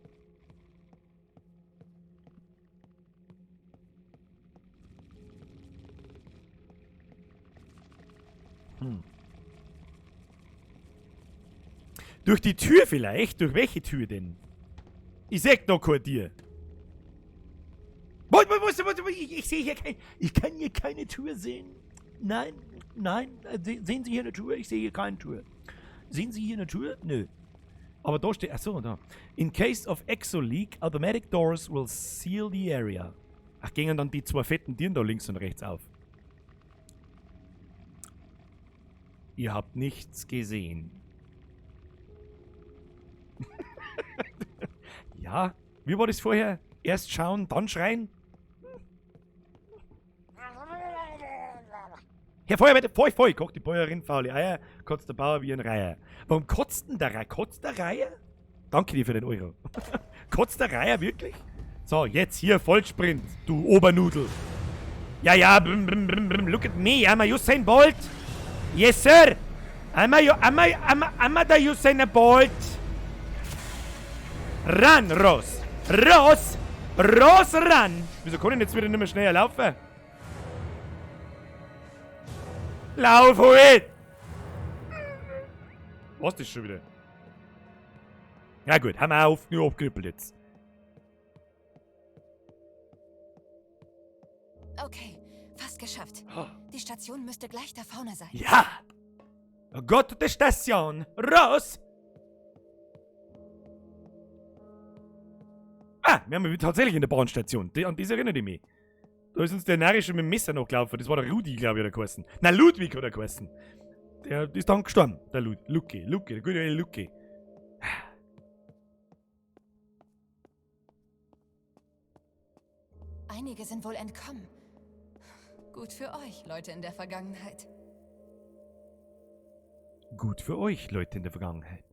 Durch die Tür vielleicht? Durch welche Tür denn? Ich sag noch keine Tür. Ich sehe hier kein... Ich kann hier keine Tür sehen. Nein. Sehen Sie hier eine Tür? Ich sehe hier keine Tür. Sehen Sie hier eine Tür? Nö. Aber da steht... Achso, da. In case of exo-leak, automatic doors will seal the area. Ach, gingen dann die zwei fetten Tieren da links und rechts auf. Ihr habt nichts gesehen. Ja, wie war das vorher? Erst schauen, dann schreien? Herr Feuerwehr, voll, kocht die Bäuerin faule Eier, kotzt der Bauer wie ein Reiher. Warum kotzt denn der Reiher? Kotzt der Reiher? Danke dir für den Euro. Kotzt der Reiher wirklich? So, jetzt hier Vollsprint, du Obernudel. Ja, look at me, I'm a Usain Bolt. Yes, sir. I'm a the Usain Bolt. Ran, Ross. Ross, ran. Wieso kann ich jetzt wieder nicht mehr schneller laufen? Lauf heute! Was ist das schon wieder? Ja gut, haben wir auf, nur abgeknüppelt jetzt. Okay, fast geschafft. Die Station müsste gleich da vorne sein. Ja! Oh Gott, die Station! Raus! Ah, wir haben tatsächlich in der Bahnstation. An das erinnert ich mich. Da ist uns der Narische mit dem Messer noch gelaufen. Das war der Rudi, glaube ich, der geheißen. Nein, Ludwig hat er geheißen. Der ist dann gestorben. Der Lucky, der gute Lucky. Einige sind wohl entkommen. Gut für euch, Leute in der Vergangenheit. Gut für euch, Leute in der Vergangenheit.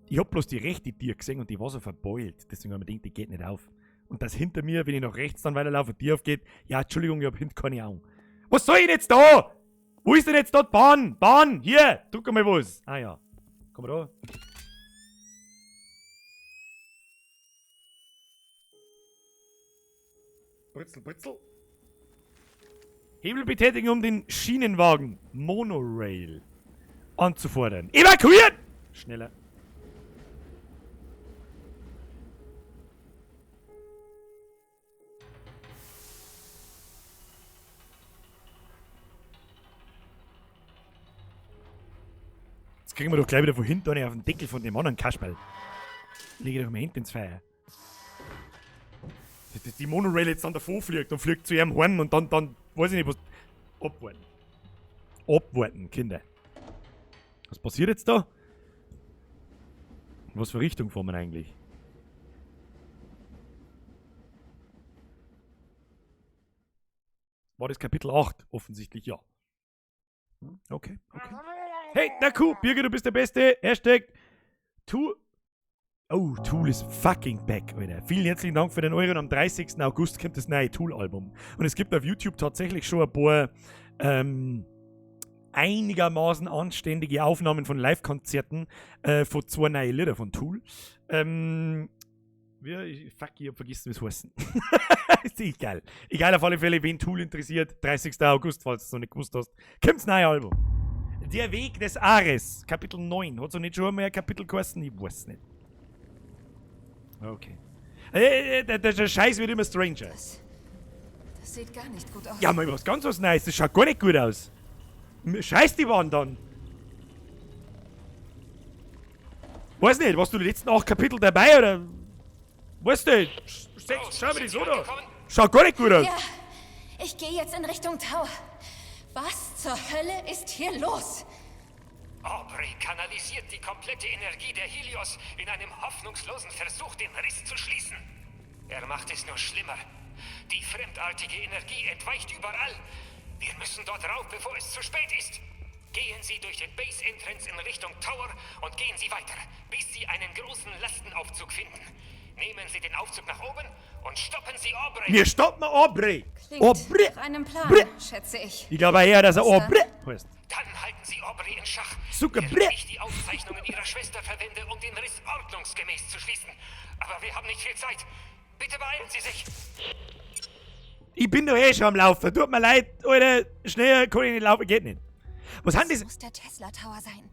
Ich hab bloß die rechte Tür gesehen und die war so verbeult. Deswegen habe ich mir gedacht, die geht nicht auf. Und das hinter mir, wenn ich nach rechts dann weiterlaufe, die aufgeht, ja, Entschuldigung, ich hab hinten keine Ahnung. Was soll ich denn jetzt da? Wo ist denn jetzt dort Bahn? Bahn, hier, drück mal was. Ah ja, komm mal da. Britzel, Britzel. Hebel betätigen, um den Schienenwagen Monorail anzufordern. Evakuieren! Schneller. Jetzt kriegen wir doch gleich wieder von hinten eine auf den Deckel von dem anderen Kasperl. Lege doch mal hinten ins Feuer. Dass die Monorail jetzt dann davor fliegt und fliegt zu ihrem Horn und dann weiß ich nicht, was. Abwarten. Abwarten, Kinder. Was passiert jetzt da? Was für Richtung fahren wir eigentlich? War das Kapitel 8? Offensichtlich ja. Okay, okay. Hey, na cool, Birgit, du bist der Beste. Hashtag Tool. Oh, Tool ist fucking back, Alter. Vielen herzlichen Dank für den Euro. Und am 30. August kommt das neue Tool-Album. Und es gibt auf YouTube tatsächlich schon ein paar einigermaßen anständige Aufnahmen von Live-Konzerten von 2 neuen Lieder von Tool. Fuck, ich hab vergessen, wie es heißen. Ist echt geil. Egal, auf alle Fälle, wen Tool interessiert, 30. August, falls du es noch nicht gewusst hast, kommt das neue Album. Der Weg des Ares, Kapitel 9. Hat es nicht schon einmal ein Kapitel geheißen? Ich weiß nicht. Okay. Der Scheiß wird immer stranger. Das sieht gar nicht gut aus. Ja, mal was ganz was Neues. Das schaut gar nicht gut aus. Scheiß die Wand an. Weiß nicht, warst du die letzten 8 Kapitel dabei oder? Weißt du? Schau mir das so da. Schaut gar nicht gut aus. Ja, ich gehe jetzt in Richtung Tower. Was zur Hölle ist hier los? Aubrey kanalisiert die komplette Energie der Helios in einem hoffnungslosen Versuch, den Riss zu schließen. Er macht es nur schlimmer. Die fremdartige Energie entweicht überall. Wir müssen dort rauf, bevor es zu spät ist. Gehen Sie durch den Base Entrance in Richtung Tower und gehen Sie weiter, bis Sie einen großen Lastenaufzug finden. Nehmen Sie den Aufzug nach oben und stoppen Sie Aubrey. Wir stoppen Aubrey. Klingt Aubrey. nach einem Plan, Bre. schätze ich. Ich glaube eher, dass er Was Aubrey heißt. Dann halten Sie Aubrey in Schach, Zucker, während Bre. ich die Aufzeichnungen Ihrer Schwester verwende, um den Riss ordnungsgemäß zu schließen. Aber wir haben nicht viel Zeit. Bitte beeilen Sie sich. Ich bin doch eh schon am Laufen. Tut mir leid, Alter. Schneller kann ich nicht laufen. Geht nicht. Was haben Das das? muss der Tesla Tower sein.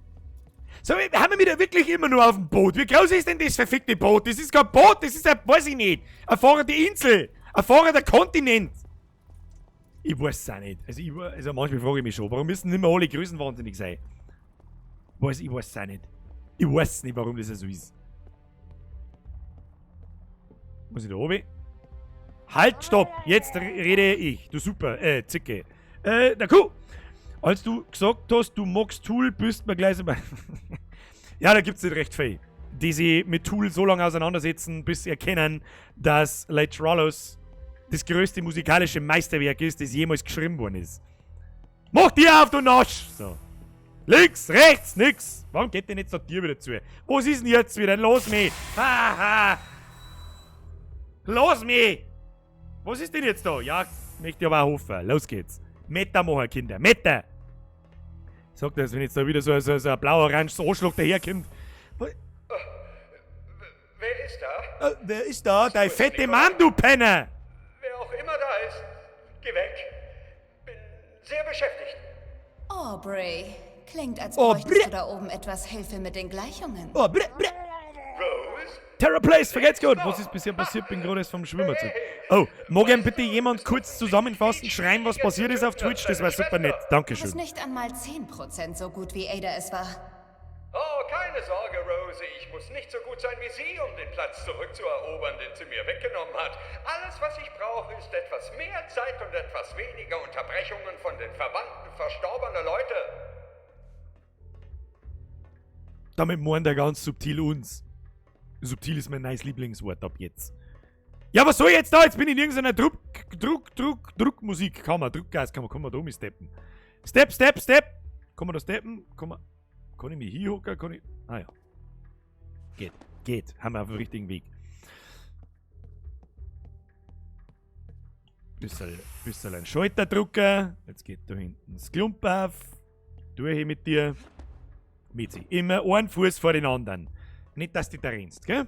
So, haben wir wieder wirklich immer nur auf dem Boot? Wie groß ist denn das verfickte Boot? Das ist kein Boot, das ist ein, weiß ich nicht, eine fahrende Insel, ein fahrender Kontinent. Ich weiß es auch nicht. Also manchmal frage ich mich schon, warum müssen nicht mehr alle größenwahnsinnig sein? Ich weiß es auch nicht. Ich weiß nicht, warum das so ist. Muss ich da oben? Halt, stopp! Jetzt rede ich. Du super, Zicke. Na cool. Als du gesagt hast, du magst Tool, bist mir gleich so bei. Ja, da gibt's nicht recht viel. Die sich mit Tool so lange auseinandersetzen, bis sie erkennen, dass Late Trollos das größte musikalische Meisterwerk ist, das jemals geschrieben worden ist. Mach dir auf, du Nasch! So. Links, rechts, nix. Warum geht denn jetzt der Tier wieder zu? Was ist denn jetzt wieder? Los mich! Haha! Los mich! Was ist denn jetzt da? Ja, möchte ich aber auch hoffen. Los geht's. Meter machen, Kinder. Meter! Sagt das, wenn jetzt da wieder so ein blau-oranges Anschlag daherkommt. Wer ist da? Wer ist da? Dein fette Mann, du Penner! Wer auch immer da ist, geh weg. Bin sehr beschäftigt. Aubrey. Klingt, als Oh, bräuchtest Bre. du da oben etwas Hilfe mit den Gleichungen. Oh, bre. Rose? Terror Place, vergeht's gut. Was ist bisher passiert? Bin gerade erst vom Schwimmer zurück. Oh, mag ihm bitte jemand kurz zusammenfassen, schreiben, was passiert ist auf Twitch? Das war super nett. Das ist Dankeschön. nicht einmal 10% so gut, wie Ada es war. Oh, keine Sorge, Rosie. Ich muss nicht so gut sein wie Sie, um den Platz zurückzuerobern, den sie mir weggenommen hat. Alles, was ich brauche, ist etwas mehr Zeit und etwas weniger Unterbrechungen von den Verwandten verstorbener Leute. Damit meint er ganz subtil uns. Subtil ist mein neues Lieblingswort ab jetzt. Ja, was soll ich jetzt da? Jetzt bin ich in irgendeiner Druckmusikkammer. Druckgaskammer. Kann man da steppen? Step, step, step. Kann man da steppen? Kann ich mich hier hocken? Ah ja. Geht. Haben wir auf dem richtigen Weg. Bisschen einen Schalter drücken. Jetzt geht da hinten das Klump auf. Tue ich mit dir. Mitzi. Immer einen Fuß vor den anderen. Nicht, dass du da rennst, gell?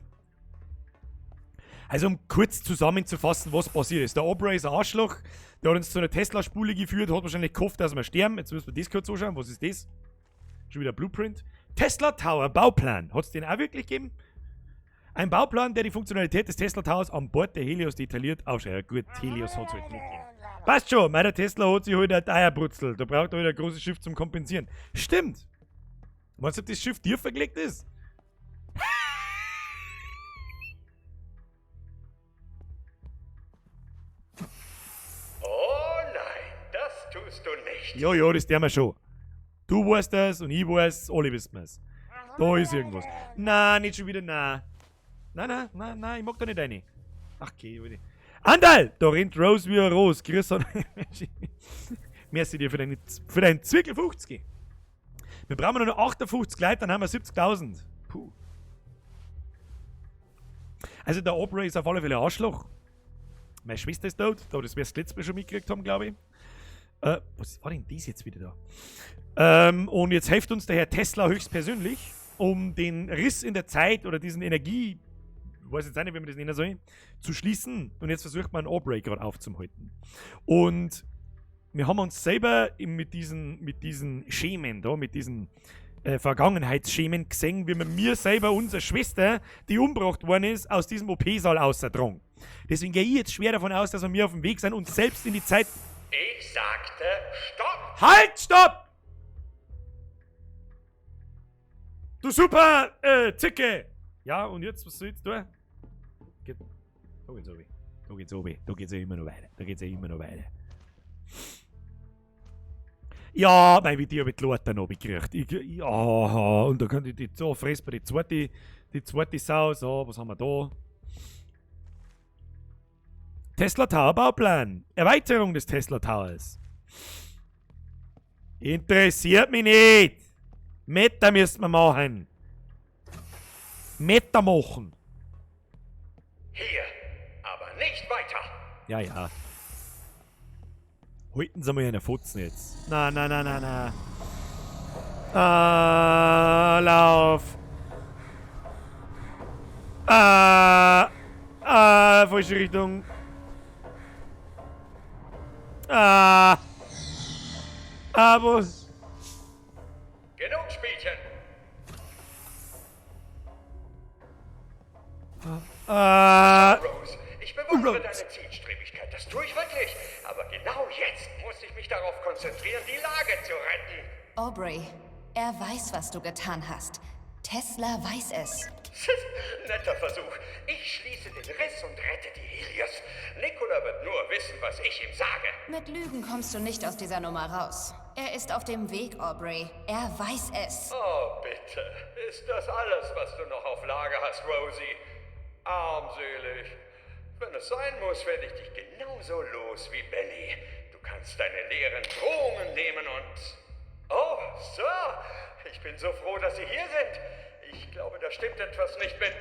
Also, um kurz zusammenzufassen, was passiert ist. Der Aubrey ist ein Arschloch. Der hat uns zu einer Tesla-Spule geführt, hat wahrscheinlich gehofft, dass wir sterben. Jetzt müssen wir das kurz anschauen. Was ist das? Schon wieder Blueprint. Tesla Tower, Bauplan. Hat es den auch wirklich gegeben? Ein Bauplan, der die Funktionalität des Tesla Towers an Bord der Helios detailliert ausschaut. Ja gut, Helios hat es halt nicht gegeben. Passt schon, meiner Tesla hat sich halt ein Eierbrutzel. Da braucht er halt ein großes Schiff zum Kompensieren. Stimmt. Meinst du, ob das Schiff tiefer gelegt ist? Oh nein, das tust du nicht. Ja, das tun wir schon. Du weißt das und ich weiß, alle wissen es. Da ist irgendwas. Nein, nicht schon wieder, nein. Nein, ich mag da nicht rein. Ach, okay, Leute. Andal! Da rennt Rose wie ein Rose. Grüß an. Merci dir für deinen Zwickel 50. Wir brauchen nur noch 58 Leute, dann haben wir 70.000. Puh. Also der Aubrey ist auf alle Fälle ein Arschloch. Meine Schwester ist tot. Da, das wir das letzte Mal schon mitgekriegt haben, glaube ich. Was war denn das jetzt wieder da? Und jetzt hilft uns der Herr Tesla höchstpersönlich, um den Riss in der Zeit oder diesen Energie, ich weiß jetzt nicht, wie man das nennen soll, zu schließen. Und jetzt versucht man einen Aubrey gerade aufzuhalten. Und wir haben uns selber mit diesen Schemen da, mit diesen Vergangenheitsschemen gesehen, wie wir mir selber, unsere Schwester, die umgebracht worden ist, aus diesem OP-Saal außerdrungen. Deswegen gehe ich jetzt schwer davon aus, dass wir auf dem Weg sind und selbst in die Zeit... Ich sagte, stopp! Halt, stopp! Du super, Zicke! Ja, und jetzt, was soll ich jetzt tun? Da geht's oben. Da geht's oben. Da geht's ja immer noch weiter. Ja, mein, wie die habe ich die Leute noch gekriegt. Ja, und da kann ich so fressen bei die zweite Sau. So, was haben wir da? Tesla Tower Bauplan. Erweiterung des Tesla Towers. Interessiert mich nicht. Meta müssen wir machen. Meta machen. Hier, aber nicht weiter. Ja. Halten Sie mal einen Futzen jetzt. Na. Lauf. Falsche Richtung. Aber. Genug Spielchen. Rose, ich bewundere deine Zielstrebigkeit. Das tue ich wirklich. Aber genau jetzt muss ich mich darauf konzentrieren, die Lage zu retten. Aubrey, er weiß, was du getan hast. Tesla weiß es. Netter Versuch. Ich schließe den Riss und rette die Helios. Nikola wird nur wissen, was ich ihm sage. Mit Lügen kommst du nicht aus dieser Nummer raus. Er ist auf dem Weg, Aubrey. Er weiß es. Oh, bitte. Ist das alles, was du noch auf Lager hast, Rosie? Armselig. Wenn es sein muss, werde ich dich genauso los wie Benny. Du kannst deine leeren Drohungen nehmen und... Oh, Sir! Ich bin so froh, dass Sie hier sind. Ich glaube, da stimmt etwas nicht mit...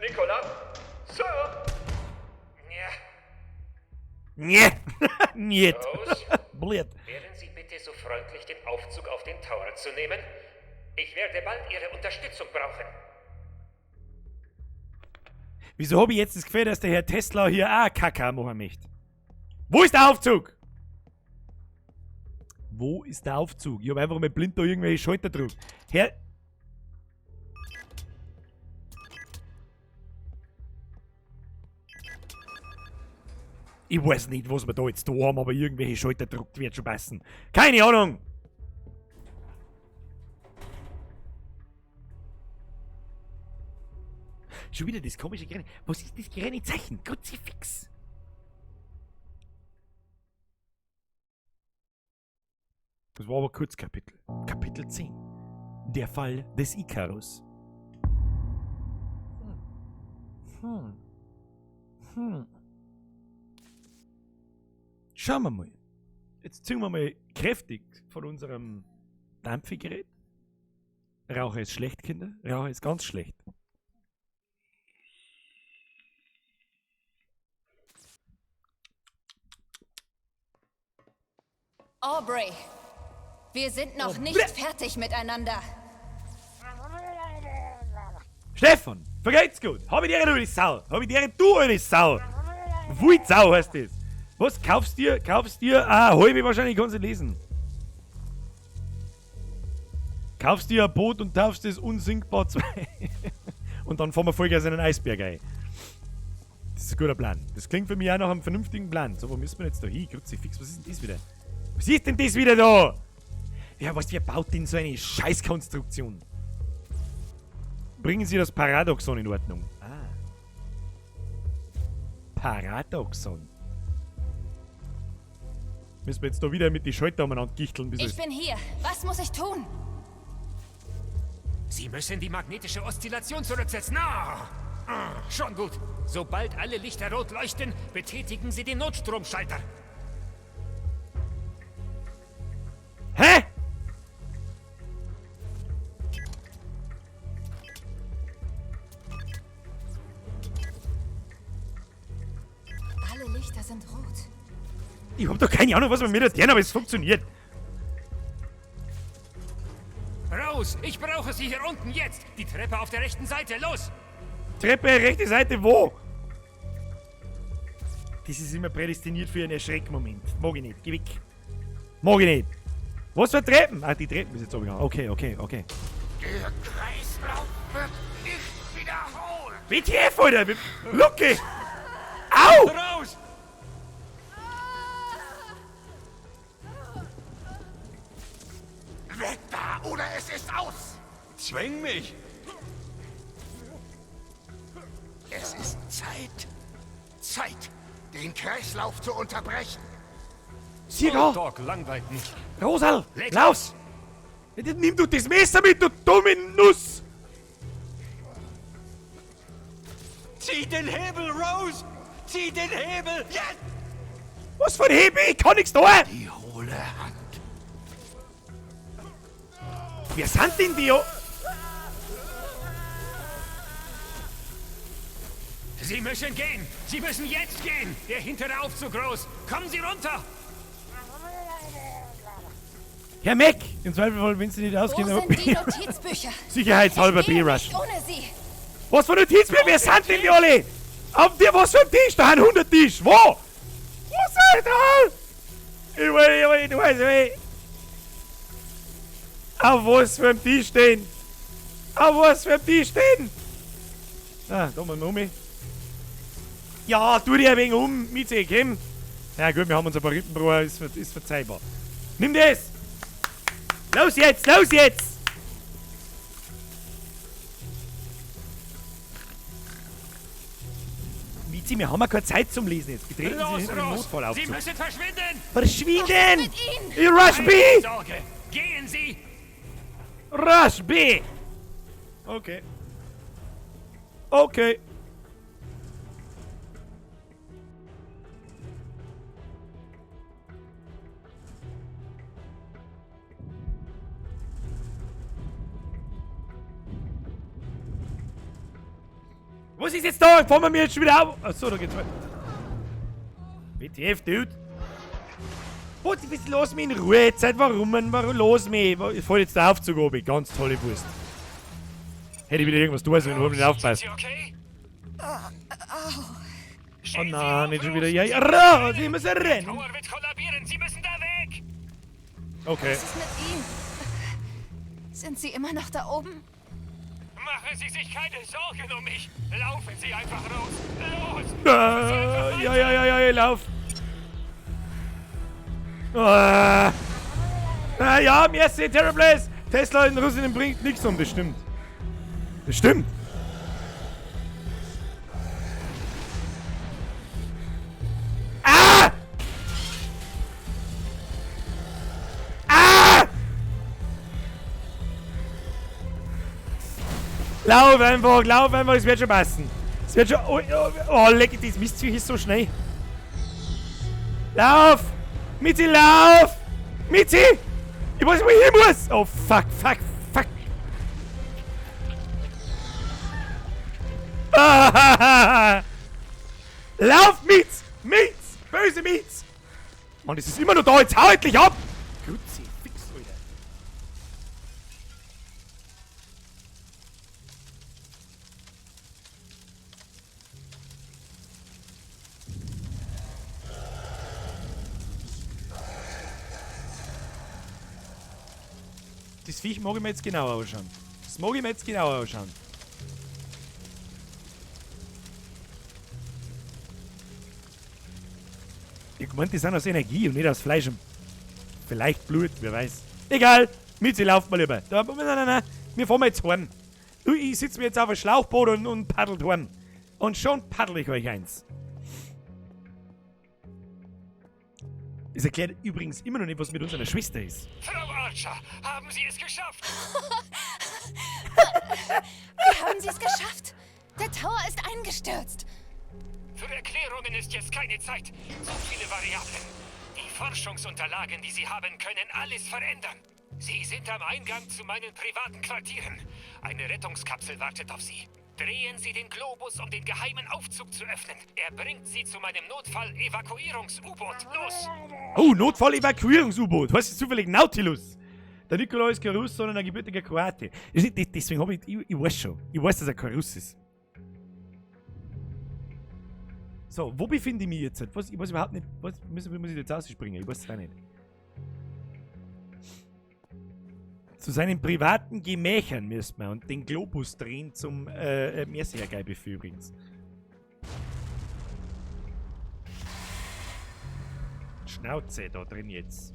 Nikola? Sir? Niet. Rose? Blöd. Wären Sie bitte so freundlich, den Aufzug auf den Tower zu nehmen? Ich werde bald Ihre Unterstützung brauchen. Wieso habe ich jetzt das Gefühl, dass der Herr Tesla hier auch Kacke machen möchte? Wo ist der Aufzug? Wo ist der Aufzug? Ich habe einfach mal blind da irgendwelche Schalter gedrückt. Herr... Ich weiß nicht, was wir da jetzt da haben, aber irgendwelche Schalter gedrückt wird schon passen. Keine Ahnung! Schon wieder das komische grüne. Was ist das grüne Zeichen? Kruzifix! Das war aber kurz Kapitel. Kapitel 10. Der Fall des Icarus. Schauen wir mal. Jetzt ziehen wir mal kräftig von unserem Dampfgerät. Rauchen ist schlecht, Kinder. Rauchen ist ganz schlecht. Aubrey, wir sind noch nicht fertig miteinander. Stefan, vergeht's gut. Hab ich dir du die Sau. Hab ich dir du die Sau. Wuitsau heißt das. Was kaufst dir? Halbe wahrscheinlich, kannst du lesen. Kaufst dir ein Boot und taufst es unsinkbar 2. Und dann fahren wir Vollgas in einen Eisberg ein. Das ist ein guter Plan. Das klingt für mich auch nach einem vernünftigen Plan. So, wo müssen wir jetzt da hin? Kruzifix, was ist denn das wieder? Was ist denn das wieder da? Ja, wer baut denn so eine Scheißkonstruktion? Bringen Sie das Paradoxon in Ordnung. Ah. Paradoxon. Müssen wir jetzt da wieder mit die Schalter umeinander gichteln, bis Ich bin hier. Was muss ich tun? Sie müssen die magnetische Oszillation zurücksetzen. Schon gut. Sobald alle Lichter rot leuchten, betätigen Sie den Notstromschalter. Hä? Alle Lichter sind rot. Ich hab doch keine Ahnung, was wir mit der aber es funktioniert. Rose, ich brauche Sie hier unten jetzt. Die Treppe auf der rechten Seite, los. Treppe, rechte Seite, wo? Das ist immer prädestiniert für einen Erschreckmoment. Mag ich nicht, geh weg. Mag ich nicht. Was für Treppen? Ah, die Treppen ist jetzt oben. Okay. Der Kreislauf wird nicht wiederholt. WTF, Alter! Lucky! Au! Rose! Weg da, oder es ist aus. Zwäng mich! Es ist Zeit, den Kreislauf zu unterbrechen. Sieger! Doc, langweilt nicht. Rosal! Leg Lauf! Nimm du das Messer mit, du dumme Nuss! Zieh den Hebel, Rose! Zieh den Hebel! Jetzt! Was für ein Hebel? Ich kann nichts tun! Die hohle Hand. Wir sind denn die? Sie müssen gehen. Sie müssen jetzt gehen. Der hintere Aufzug, Rose. Kommen Sie runter. Herr Mac! Im Zweifelsfall, wenn Sie nicht Wo ausgehen, sind die Notizbücher? Sicherheitshalber Ich gehe B-Rush. nicht ohne sie. Was für Notizbücher? Wer sind denn die alle? Auf dir was für ein Tisch? Da haben 100 Tisch. Wo? Wo seid ihr? Ich weiß nicht. Auf was für ein Tisch stehen? Auf was für ein Tisch stehen? Ah, da mal um. Ja, tu dir ein wenig um, Mieze, komm. Ja gut, wir haben uns ein paar Rippenbruch, ist verzeihbar. Nimm das! Los jetzt, los jetzt! Miezi, wir haben ja keine Zeit zum Lesen jetzt. Betreten Sie Los, hinter den Rose. Notfallaufzug. Sie müssen verschwinden. Verschwinden! Mit ihnen. You rush Keine B! Sorge. Gehen Sie. Rush B! Okay. Okay. Was ist jetzt da? Fahren wir mir jetzt schon wieder auf? Achso, da geht's weiter. WTF, Dude? Was ist los mit in Ruhe? Jetzt seid warum los mich? Ich fall jetzt der Aufzug oben. Ganz tolle Wurst. Hätte ich wieder irgendwas tun sollen, wenn du nicht aufpasst. Sie okay? Oh nein, nicht schon wieder. Ja, raus! Ich muss rennen! Tower wird kollabieren. Sie müssen da weg. Okay. Was ist mit ihm? Sind sie immer noch da oben? Machen Sie sich keine Sorgen um mich. Laufen Sie einfach raus. Los. Ja, lauf. Ja, merci, Terribles. Tesla in Russland bringt nichts um, das stimmt. Das stimmt. Ah! Ah! Lauf einfach, es wird schon passen. Es wird schon... Oh, leck, das Mistviech ist so schnell. Lauf! Mitzi, lauf! Mitzi! Ich weiß nicht, wo ich hin muss! Oh, fuck. Lauf, Mietz! Mietz! Böse Mietz! Mann, es ist immer noch da, jetzt hau endlich ab! Grüezi, fix, Alter. Das Viech mag ich mir jetzt genauer anschauen. Das mag ich mir jetzt genauer anschauen. Ich meinte, die sind aus Energie und nicht aus Fleisch und vielleicht Blut, wer weiß. Egal, Mitzi, lauft mal lieber. Nein, wir fahren jetzt heim. Ich sitze mir jetzt auf ein Schlauchboot und paddelt heim. Und schon paddel ich euch eins. Das erklärt übrigens immer noch nicht, was mit unserer Schwester ist. Frau Archer, haben Sie es geschafft? Wie haben Sie es geschafft? Der Tower ist eingestürzt. Für Erklärungen ist jetzt keine Zeit. So viele Variablen. Die Forschungsunterlagen, die Sie haben, können alles verändern. Sie sind am Eingang zu meinen privaten Quartieren. Eine Rettungskapsel wartet auf Sie. Drehen Sie den Globus, um den geheimen Aufzug zu öffnen. Er bringt Sie zu meinem Notfall-Evakuierungs-U-Boot. Los! Oh, Notfall-Evakuierungs-U-Boot. Was ist zufällig Nautilus? Der Nikolaus ist kein Russ, sondern ein gebürtiger Kroate. Deswegen habe ich weiß schon. Ich weiß, dass er kein Russ ist. So, wo befinde ich mich jetzt? Ich weiß überhaupt nicht. Wie muss ich jetzt ausspringen? Ich weiß es auch nicht. Zu seinen privaten Gemächern müssen wir und den Globus drehen zum Meerseergeibefehl übrigens. Schnauze da drin jetzt.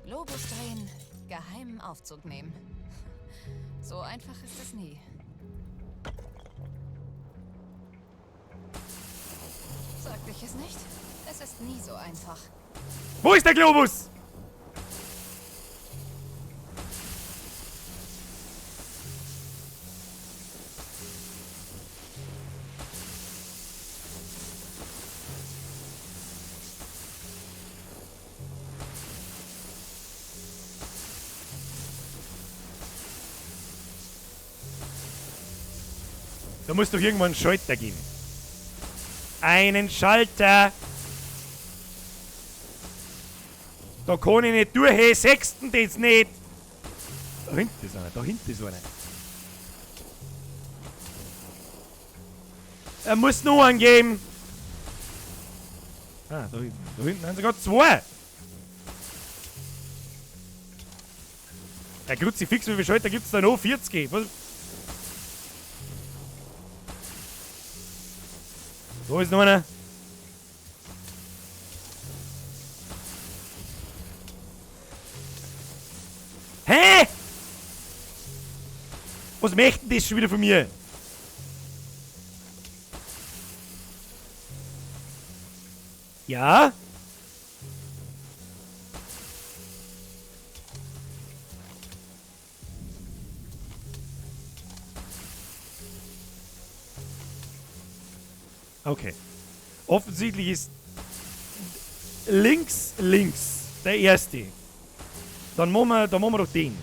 Globus drehen, geheimen Aufzug nehmen. So einfach ist es nie. Sagte ich es nicht? Es ist nie so einfach. Wo ist der Globus? Da muss doch irgendwo einen Schalter geben. Einen Schalter! Da kann ich nicht durch, hey, sechsten das nicht! Da hinten ist einer, da hinten ist einer. Er muss noch einen geben! Ah, da hinten haben sogar zwei! Herr Kruzifix, wie viele Schalter gibt es da noch? 40? Was? Wo ist noch einer? Hä? Was möchten das schon wieder von mir? Ja? Okay. Offensichtlich ist links der erste. Dann machen wir doch den.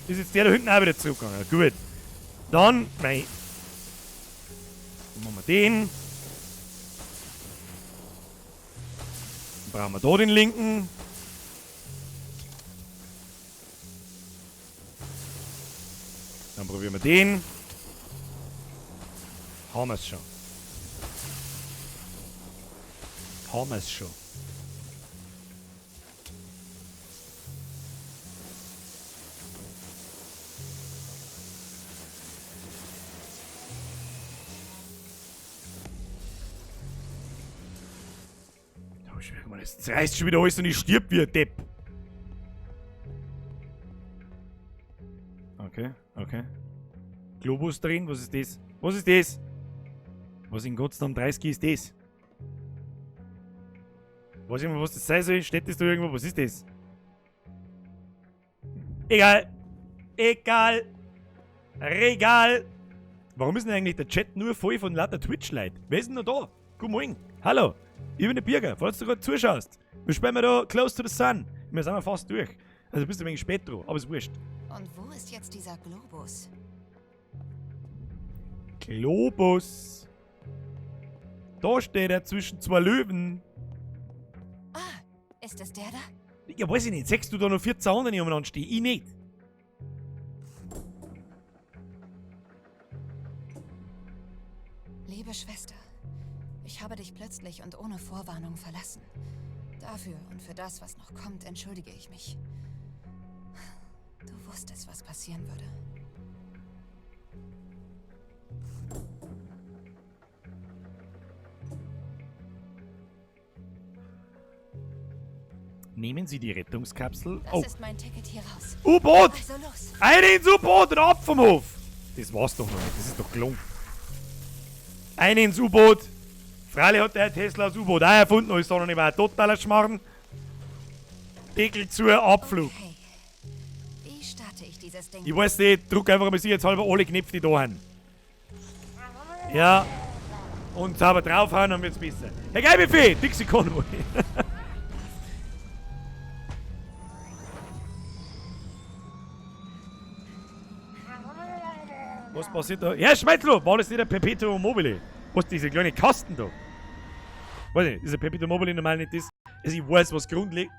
Ist jetzt der da hinten auch wieder zurückgegangen. Gut. Dann, nein. Dann machen wir den. Dann brauchen wir da den linken. Dann probieren wir den. Haben wir es schon. Haben wir es schon. Oh, schwierig, Mann. Es reißt schon wieder alles und ich stirb wie ein Depp. Okay, okay. Globus drin, was ist das? Was ist das? Was in Gottes Namen 30 ist das? Weiß ich mal, was das sein soll? Steht das da irgendwo? Was ist das? Egal. Egal. Regal. Warum ist denn eigentlich der Chat nur voll von lauter Twitch-Leuten? Wer ist denn noch da? Guten Morgen. Hallo. Ich bin der Birger, falls du gerade zuschaust. Wir spielen da Close to the Sun. Wir sind fast durch. Also bist du ein wenig spät dran, aber ist wurscht. Und wo ist jetzt dieser Globus? Globus. Da steht er zwischen zwei Löwen. Ah, ist es der da? Ja, weiß ich nicht. Sechst du da noch 14 andere nebeneinander stehen? Ich nicht. Liebe Schwester, ich habe dich plötzlich und ohne Vorwarnung verlassen. Dafür und für das, was noch kommt, entschuldige ich mich. Du wusstest, was passieren würde. Nehmen Sie die Rettungskapsel. Das Oh, ist mein Ticket hier raus. U-Boot! Also los. Eine ins U-Boot und ab vom Hof! Das war's doch noch nicht. Das ist doch gelungen. Eine ins U-Boot. Freilich hat der Herr Tesla das U-Boot auch erfunden, aber ist doch noch nicht mal ein totaler Schmarrn. Deckel zu, Abflug. Okay. Wie starte ich dieses Ding? Ich weiß nicht, druck einfach mal sicherheitshalber alle Knöpfe, die da haben. Ja. Und sauber draufhauen, dann wird's besser. Herr Geibefee, Dixie Convoy. Was passiert da? Ja, Schmeizlo, war das nicht der Perpetuum mobile? Was, diese kleine Kasten da? Weiß nicht, ist der Perpetuum mobile normal nicht das? Also ich weiß, was grundlegend...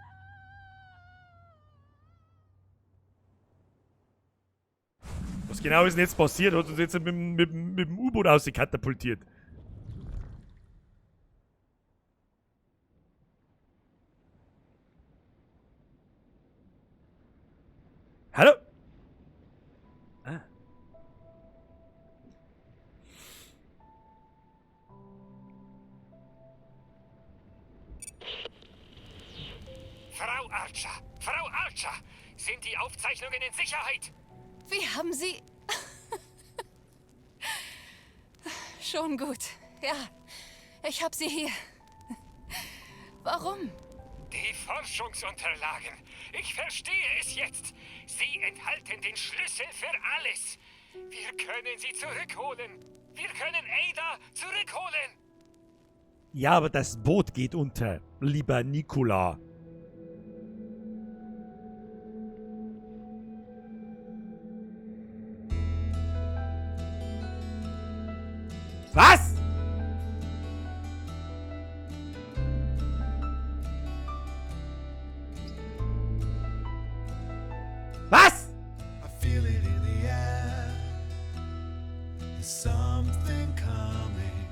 Was genau ist denn jetzt passiert? Hat uns jetzt mit dem U-Boot ausgekatapultiert. Hallo? Ah. Frau Archer! Frau Archer! Sind die Aufzeichnungen in Sicherheit? Wie haben Sie... Schon gut. Ja, ich habe sie hier. Warum? Die Forschungsunterlagen. Ich verstehe es jetzt. Sie enthalten den Schlüssel für alles. Wir können sie zurückholen. Wir können Ada zurückholen. Ja, aber das Boot geht unter, lieber Nikola. Was? Was? I feel it in the air. There's something coming.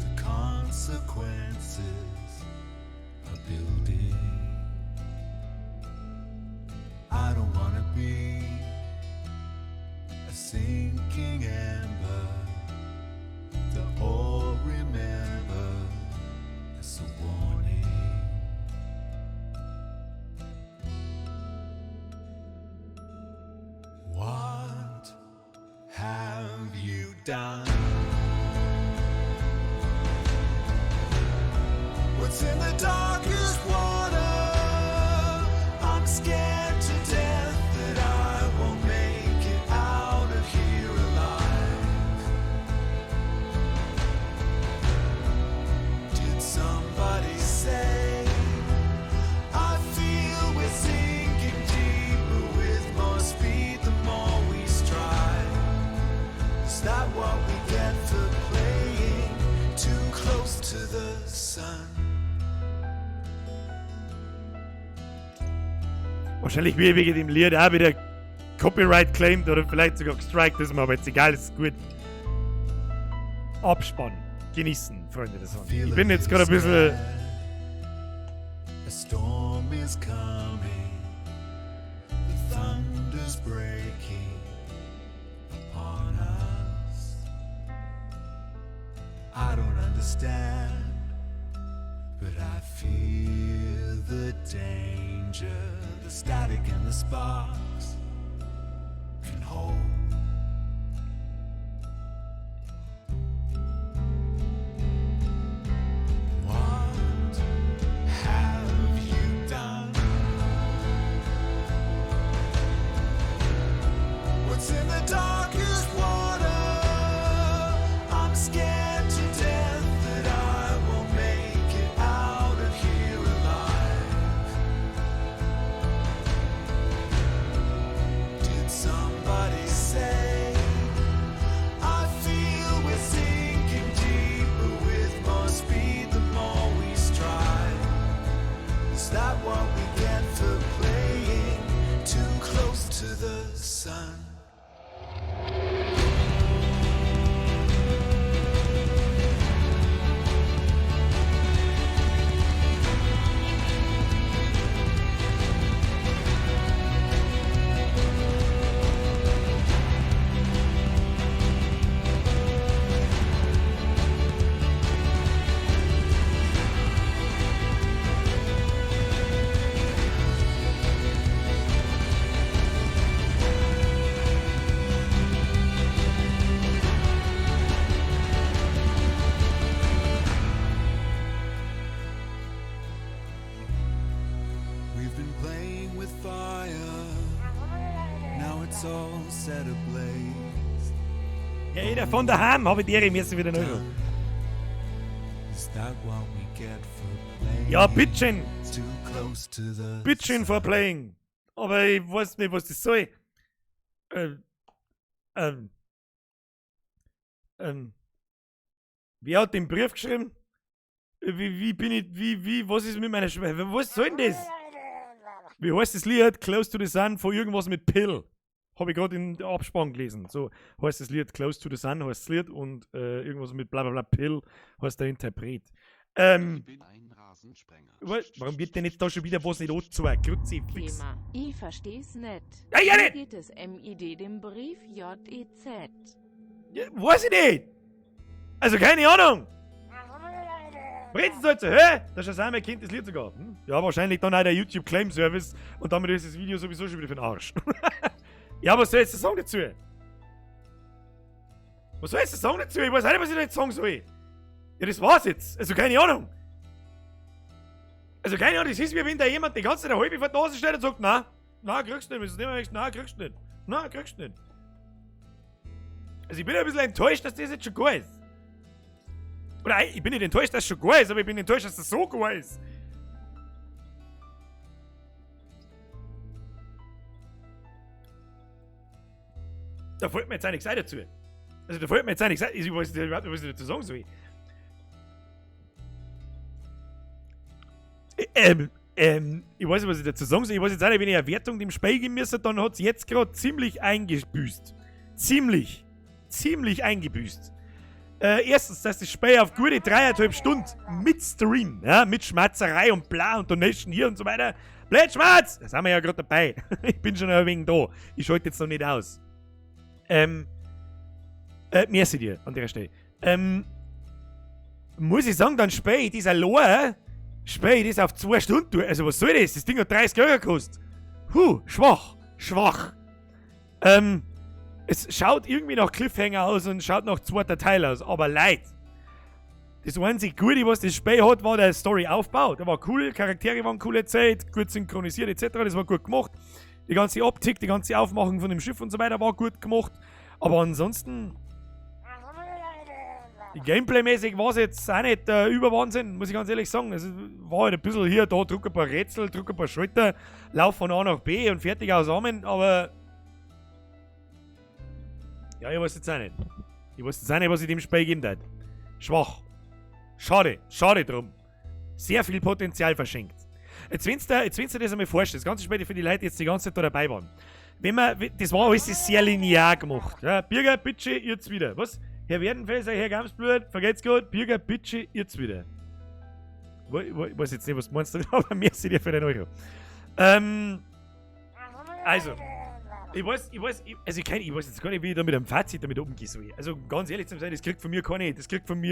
The consequences are building. I don't wanna be a sinking ember. The all remember as a warning. What have you done? What's in the darkest water? I'm scared to death that I won't make it out of here alive. Did somebody say? I feel we're sinking deeper with more speed the more we strive. Is that what we get for playing too close to the sun? Wahrscheinlich wie wegen dem Lied auch wieder Copyright claimed oder vielleicht sogar gestrikt, ist mir aber jetzt egal, ist gut. Abspann. Genießen, Freunde des Songs. Ich bin jetzt gerade ein bisschen... A storm is coming, the thunder's breaking upon us. I don't understand, but I feel the danger, the static and the sparks can hold. What have you done? What's in the darkest water? I'm scared to death that I won't make it out of here alive. what we get for playing too close to the sun? We've been playing with fire. Now it's all set ablaze. Ja, jeder von daheim habe ich die müssen wieder neu. Is that what we get for playing? Ja, bitteschön. Too close to the Bitteschön for playing. Aber ich weiß nicht, was das soll. Wer hat den Brief geschrieben? Wie bin ich, was ist mit meiner Schwester? Was soll denn das? Wie heißt das Lied? Close to the Sun von irgendwas mit Pill. Habe ich gerade in der Abspann gelesen. So heißt das Lied Close to the Sun, heißt das Lied und irgendwas mit bla bla bla Pill heißt der Interpret. Ich bin ein Rasensprenger. Warum wird denn jetzt da schon wieder was nicht angezeigt? Kruzifix. Thema. Ich versteh's nicht. Ja, ja, Wie nicht. geht es MID dem Brief JEZ? Ja, weiß ich nicht. Also keine Ahnung. Brennt's halt so, hä? Das ist ein Kind das Lied sogar. Hm? Ja, wahrscheinlich dann auch der YouTube Claim Service und damit ist das Video sowieso schon wieder für den Arsch. Ja, was soll ich jetzt sagen dazu? Was soll ich jetzt sagen dazu? Ich weiß auch nicht, was ich da jetzt sagen soll. Ja, das war's jetzt. Also keine Ahnung. Also keine Ahnung, das ist wie wenn da jemand die ganze Zeit eine halbe vor der Nase steht und sagt, na, kriegst du nicht, na, kriegst du nicht. Na, kriegst du nicht. Also ich bin ein bisschen enttäuscht, dass das jetzt schon gut ist. Oder ich bin nicht enttäuscht, dass es schon gut ist, aber ich bin enttäuscht, dass das so gut ist. Da fällt mir jetzt auch nichts ein dazu. Also da fällt mir jetzt auch nichts ein. Ich weiß nicht, was ich dazu sagen soll. Ich weiß nicht, was ich dazu sagen soll. Ich weiß jetzt auch nicht, wenn ich eine Wertung dem Spiel geben müsste, dann hat es jetzt gerade ziemlich eingebüßt. Ziemlich eingebüßt. Erstens, dass das Spiel auf gute 3,5 Stunden mit Stream, ja, mit Schmatzerei und bla und Donation hier und so weiter. Blöd Schmatz! Da sind wir ja gerade dabei. Ich bin schon ein wenig da. Ich schalte jetzt noch nicht aus. Merci dir an der Stelle. Muss ich sagen, dann spiele ich dieser Lore, spiele ich das auf 2 Stunden durch. Also was soll das? Das Ding hat 30 Euro gekostet. Schwach. Es schaut irgendwie nach Cliffhanger aus und schaut nach zweiter Teil aus, aber leid. Das einzige Gute, was das Spiel hat, war der Storyaufbau. Der war cool, Charaktere waren cool erzählt, gut synchronisiert etc. Das war gut gemacht. Die ganze Optik, die ganze Aufmachung von dem Schiff und so weiter war gut gemacht. Aber ansonsten... Gameplay-mäßig war es jetzt auch nicht Überwahnsinn, muss ich ganz ehrlich sagen. Es war halt ein bisschen hier, da drück ein paar Rätsel, drück ein paar Schalter, lauf von A nach B und fertig aus Amen, aber... Ja, ich weiß jetzt auch nicht. Ich weiß jetzt auch nicht, was ich dem Spiel geben darf. Schwach. Schade drum. Sehr viel Potenzial verschenkt. Jetzt, wenn du das einmal vorstellst, das ganze Spiel für die Leute, die jetzt die ganze Zeit da dabei waren. Das war alles sehr linear gemacht. Ja, Birger, bitte, jetzt wieder. Was? Herr Werdenfelser, Herr Gamsblut, vergeht's gut. Birger, bitte, jetzt wieder. Ich weiß jetzt nicht, was du meinst, aber merci dir für den Euro. Also. Ich weiß jetzt gar nicht, wie ich da mit einem Fazit damit umgehen soll. Also ganz ehrlich zu sein, das kriegt von mir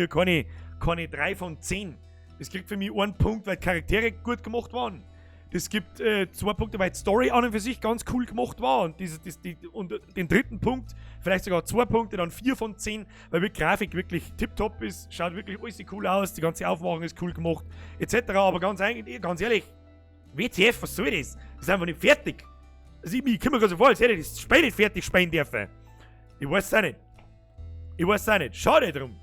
keine 3 von 10. Das kriegt für mich 1 Punkt, weil die Charaktere gut gemacht waren. Das gibt 2 Punkte, weil die Story an und für sich ganz cool gemacht war. Und, und den 3. Punkt, vielleicht sogar 2 Punkte, dann 4 von 10, weil die Grafik wirklich tipptopp ist, schaut wirklich alles cool aus, die ganze Aufmachung ist cool gemacht, etc. Aber ganz ehrlich, WTF, was soll das? Das ist einfach nicht fertig. Also ich komme mir gerade so vor, als hätte ich das Spiel nicht fertig spielen dürfen. Ich weiß es auch nicht. Schade drum.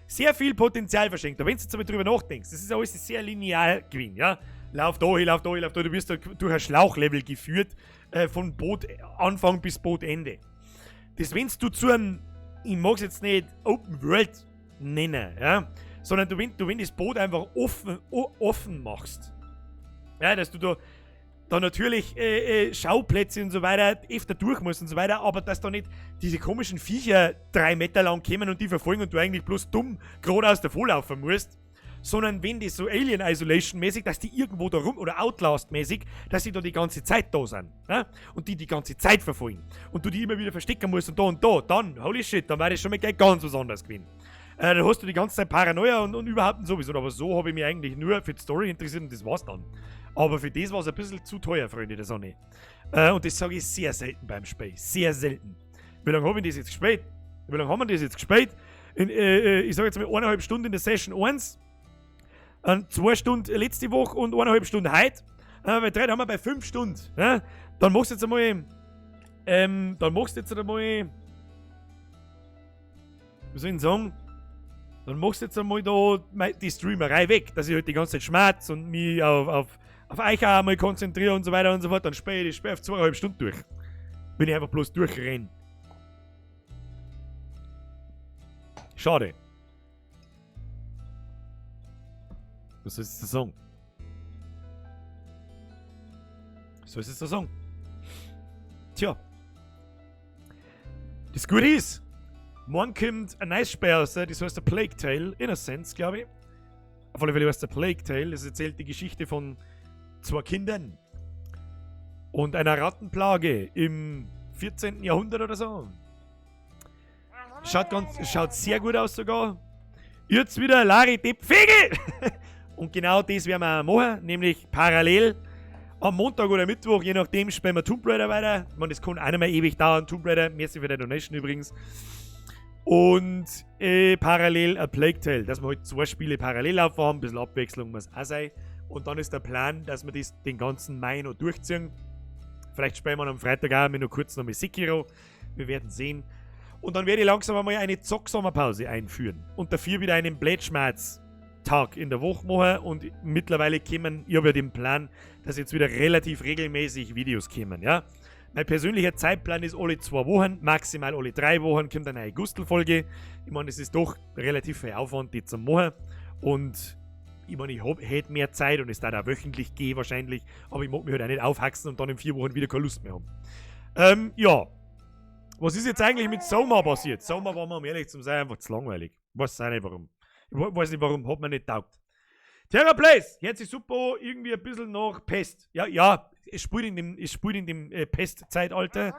Sehr viel Potenzial verschenkt. Aber wenn du jetzt aber drüber nachdenkst, das ist alles sehr linear gewesen, ja? Lauf da. Du wirst da durch ein Schlauchlevel geführt, von Boot Anfang bis Boot Ende. Das wenn du zu einem, ich mag es jetzt nicht Open World nennen, ja? Sondern wenn das Boot einfach offen machst. Ja, dass du da natürlich Schauplätze und so weiter öfter durch musst und so weiter, aber dass da nicht diese komischen Viecher 3 Meter lang kommen und die verfolgen und du eigentlich bloß dumm geradeaus davor laufen musst, sondern wenn die so Alien Isolation mäßig, dass die irgendwo da rum, oder Outlast mäßig, dass die da die ganze Zeit da sind, ne? Und die ganze Zeit verfolgen und du die immer wieder verstecken musst und da, dann, holy shit, dann war das schon mal gleich ganz was anderes gewesen. Dann hast du die ganze Zeit Paranoia und überhaupt sowieso, aber so habe ich mich eigentlich nur für die Story interessiert und das war's dann. Aber für das war es ein bisschen zu teuer, Freunde der Sonne. Und das sage ich sehr selten beim Spiel. Sehr selten. Wie lange habe ich das jetzt gespielt? Wie lange haben wir das jetzt gespielt? Ich sage jetzt mal 1,5 Stunden in der Session 1. 2 Stunden letzte Woche und 1,5 Stunden heute. Bei 3 haben wir bei 5 Stunden. Ja? Dann machst du jetzt einmal. Wie soll ich denn sagen? Dann machst du jetzt einmal da die Streamerei weg, dass ich halt die ganze Zeit schmerz und mich auf euch auch einmal konzentriere und so weiter und so fort. Dann spiele ich das Spiel auf 2,5 Stunden durch. Wenn ich einfach bloß durchrenne. Schade. Was soll ich jetzt da sagen? Was soll ich jetzt da sagen? Tja. Das Gute ist, morgen kommt ein neues Spiel raus, das heißt der Plague Tale Innocence, glaube ich. Auf alle Fälle heißt der Plague Tale. Das erzählt die Geschichte von 2 Kindern und einer Rattenplage im 14. Jahrhundert oder so. Schaut sehr gut aus sogar. Jetzt wieder Larry Depp Fegel! Und genau das werden wir auch machen, nämlich parallel am Montag oder Mittwoch, je nachdem, spielen wir Tomb Raider weiter. Ich meine, das kann auch nicht mehr ewig dauern, Tomb Raider. Merci für die Donation übrigens. Und parallel ein Plague Tale, dass wir halt 2 Spiele parallel laufen haben, ein bisschen Abwechslung muss auch sein. Und dann ist der Plan, dass wir den ganzen Mai noch durchziehen. Vielleicht spielen wir am Freitag auch noch kurz noch mit Sekiro. Wir werden sehen. Und dann werde ich langsam einmal eine Zock-Sommerpause einführen. Und dafür wieder einen Blätschmerz-Tag in der Woche machen. Und mittlerweile kommen, ich habe ja den Plan, dass jetzt wieder relativ regelmäßig Videos kommen, ja. Mein persönlicher Zeitplan ist alle 2 Wochen, maximal alle 3 Wochen kommt eine neue Gustl-Folge. Ich meine, es ist doch relativ viel Aufwand, die zu machen. Und ich meine, ich hätte mehr Zeit und es darf auch wöchentlich gehen wahrscheinlich. Aber ich mag mich halt auch nicht aufhaxen und dann in 4 Wochen wieder keine Lust mehr haben. Ja. Was ist jetzt eigentlich mit Soma passiert? Soma war mir, um ehrlich zu sein, einfach zu langweilig. Ich weiß auch nicht warum. Ich weiß nicht warum, hat mir nicht taugt. Terra Place, hört sich super, irgendwie ein bisschen nach Pest. Ja, es spielt in dem Pest-Zeitalter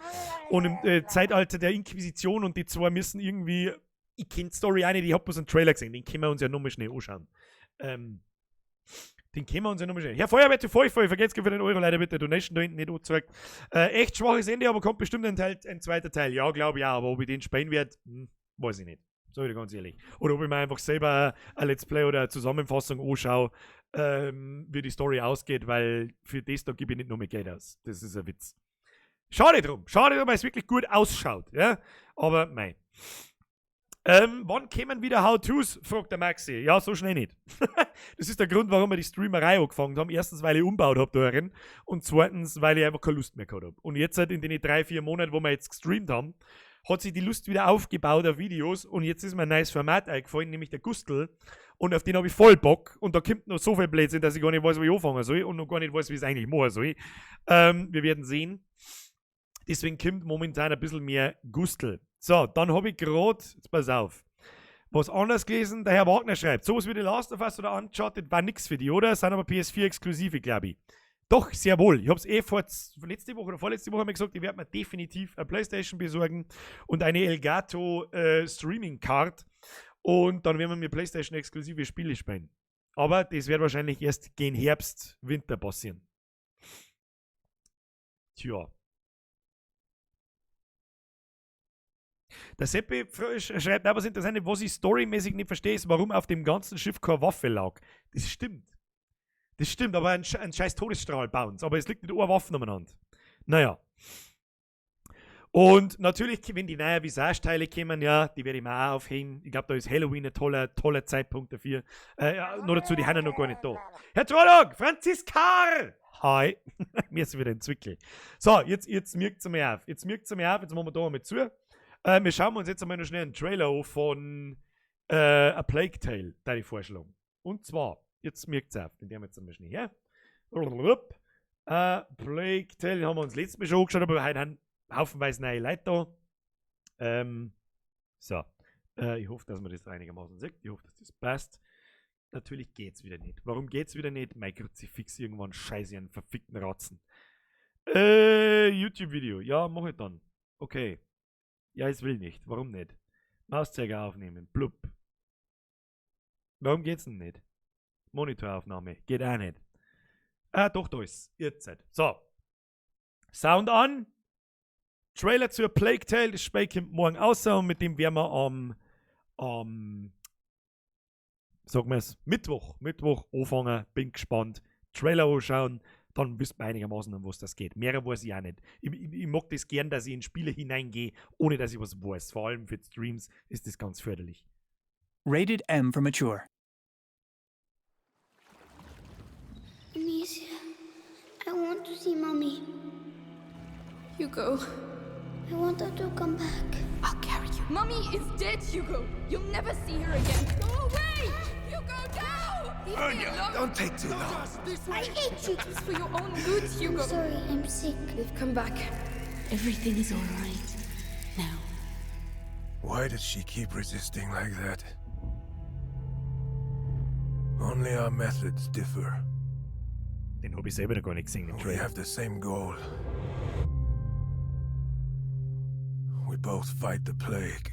und im Zeitalter der Inquisition und die 2 müssen irgendwie, ich kenne die Story auch nicht, ich hab bloß einen Trailer gesehen, den können wir uns ja nochmal schnell anschauen. Herr Feuerwehr zu voll, vergesst für den Euro leider bitte Donation da hinten nicht angezeigt. Echt schwaches Ende, aber kommt bestimmt ein zweiter Teil. Ja, glaube ich auch, aber ob ich den spielen werde, weiß ich nicht. Sag ich dir ganz ehrlich. Oder ob ich mir einfach selber ein Let's Play oder eine Zusammenfassung anschaue, wie die Story ausgeht, weil für das da gebe ich nicht nur mehr Geld aus. Das ist ein Witz. Schade drum, weil es wirklich gut ausschaut. Ja? Aber mei. Wann kämen wieder How-Tos? Fragt der Maxi. Ja, so schnell nicht. Das ist der Grund, warum wir die Streamerei angefangen haben. Erstens, weil ich umgebaut habe darin und zweitens, weil ich einfach keine Lust mehr gehabt habe. Und jetzt halt in den 3-4 Monaten, wo wir jetzt gestreamt haben, hat sich die Lust wieder aufgebaut auf Videos und jetzt ist mir ein neues Format eingefallen, nämlich der Gustl. Und auf den habe ich voll Bock und da kommt noch so viel Blödsinn, dass ich gar nicht weiß, wo ich anfangen soll und noch gar nicht weiß, wie ich es eigentlich machen soll. Wir werden sehen. Deswegen kommt momentan ein bisschen mehr Gustl. So, dann habe ich gerade, jetzt pass auf, was anderes gelesen, der Herr Wagner schreibt, sowas wie The Last of Us oder Uncharted war nix für die, oder? Das sind aber PS4-Exklusive, glaube ich. Doch, sehr wohl. Ich habe es letzte Woche oder vorletzte Woche gesagt, ich werde mir definitiv eine Playstation besorgen und eine Elgato Streaming Card und dann werden wir mir Playstation-exklusive Spiele spielen. Aber das wird wahrscheinlich erst gegen Herbst, Winter passieren. Tja. Der Seppi schreibt auch was Interessantes, was ich storymäßig nicht verstehe, ist, warum auf dem ganzen Schiff keine Waffe lag. Das stimmt. Das stimmt, aber ein scheiß Todesstrahl bauen. Aber es liegt nicht eine Waffe umeinander. Naja. Und natürlich, wenn die neuen Visage-Teile kommen, ja, die werde ich mir auch aufhängen. Ich glaube, da ist Halloween ein toller Zeitpunkt dafür. Nur dazu, die haben ja noch gar nicht da. Herr Trollock, Franziskar! Hi. Mir ist wieder ein Zwickel. So, jetzt mirkt es mir auf. Jetzt machen wir da einmal zu. Wir schauen uns jetzt einmal noch schnell einen Trailer an von A Plague Tale, deine Vorstellung. Und zwar, jetzt mirkt es auf, den nehmen wir jetzt einmal schnell her. Plague Tale haben wir uns letztes Mal schon angeschaut, aber heute haben haufenweise neue Leute da. So. Ich hoffe, dass man das einigermaßen sieht. Ich hoffe, dass das passt. Natürlich geht's wieder nicht. Warum geht's wieder nicht? Mein Kruzifix irgendwann scheiße einen verfickten Ratzen. YouTube-Video. Ja, mach ich dann. Okay. Ja, es will nicht. Warum nicht? Mauszeiger aufnehmen. Blub. Warum geht's denn nicht? Monitoraufnahme. Geht auch nicht. Doch, da ist. Jetzt. So. Sound an. Trailer zur Plague Tale. Das Spiel kommt morgen raus und mit dem werden wir sagen wir es, Mittwoch anfangen. Bin gespannt. Trailer anschauen. Dann wisst man einigermaßen, um was das geht. Mehr weiß ich auch nicht. Ich mag das gern, dass ich in Spiele hineingehe, ohne dass ich was weiß. Vor allem für Streams ist das ganz förderlich. Rated M for mature. Amicia, I want to see Mommy. Hugo, I want her to come back. I'll carry you. Mommy is dead, Hugo. You'll never see her again. Go away! Hugo, no! Leave me alone. Don't take too long. I hate you. It's for your own good, Hugo. I'm sorry, I'm sick. They've come back. Everything is all right now. Why does she keep resisting like that? Only our methods differ. Den habe ich selber noch gar nicht gesehen, den We Trailer. have the same goal. We both fight the plague.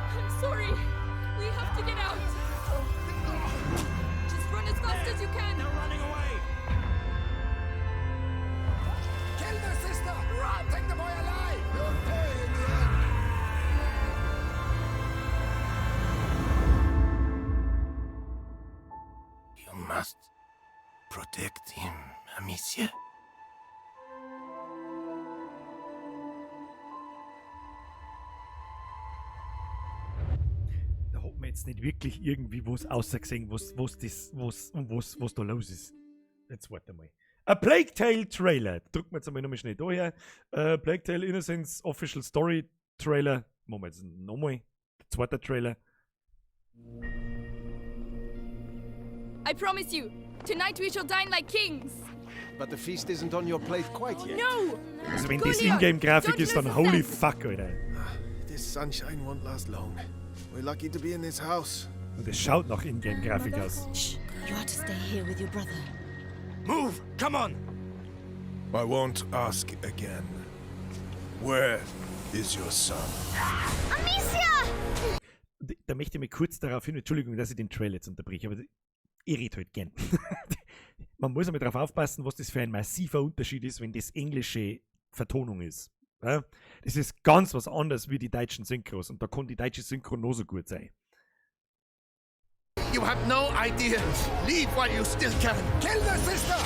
I'm sorry. We have to get out. Just run as fast as you can. They're running away. Kill their sister! Run! Take the boy alive! You'll pay in the end! You must protect him, Amicia. Da hat man jetzt nicht wirklich irgendwie was ausgesehen, was da los ist. Jetzt warte mal. A Plague Tale Trailer. Drücken wir jetzt einmal nochmal schnell da her. Plague Tale Innocence Official Story Trailer. Machen wir jetzt nochmal. Der zweite Trailer. I promise you, tonight we shall dine like kings. But the feast isn't on your plate quite yet. No! Also wenn das Goliath, Ingame-Grafik don't ist, dann lose holy sense. fuck, Alter. This sunshine won't last long. We're lucky to be in this house. Und das schaut nach Ingame-Grafik aus. Shh. You are to stay here with your brother. Move! Come on! I won't ask again. Where is your son? Amicia! Da möchte ich mich kurz darauf hin, Entschuldigung, dass ich den Trailer jetzt unterbreche, aber ich rede halt gern. Man muss einmal darauf aufpassen, was das für ein massiver Unterschied ist, wenn das englische Vertonung ist. Ja? Das ist ganz was anderes wie die deutschen Synchros und da kann die deutsche Synchro noch so gut sein. You have no idea. Leave while you still can. Kill the sister!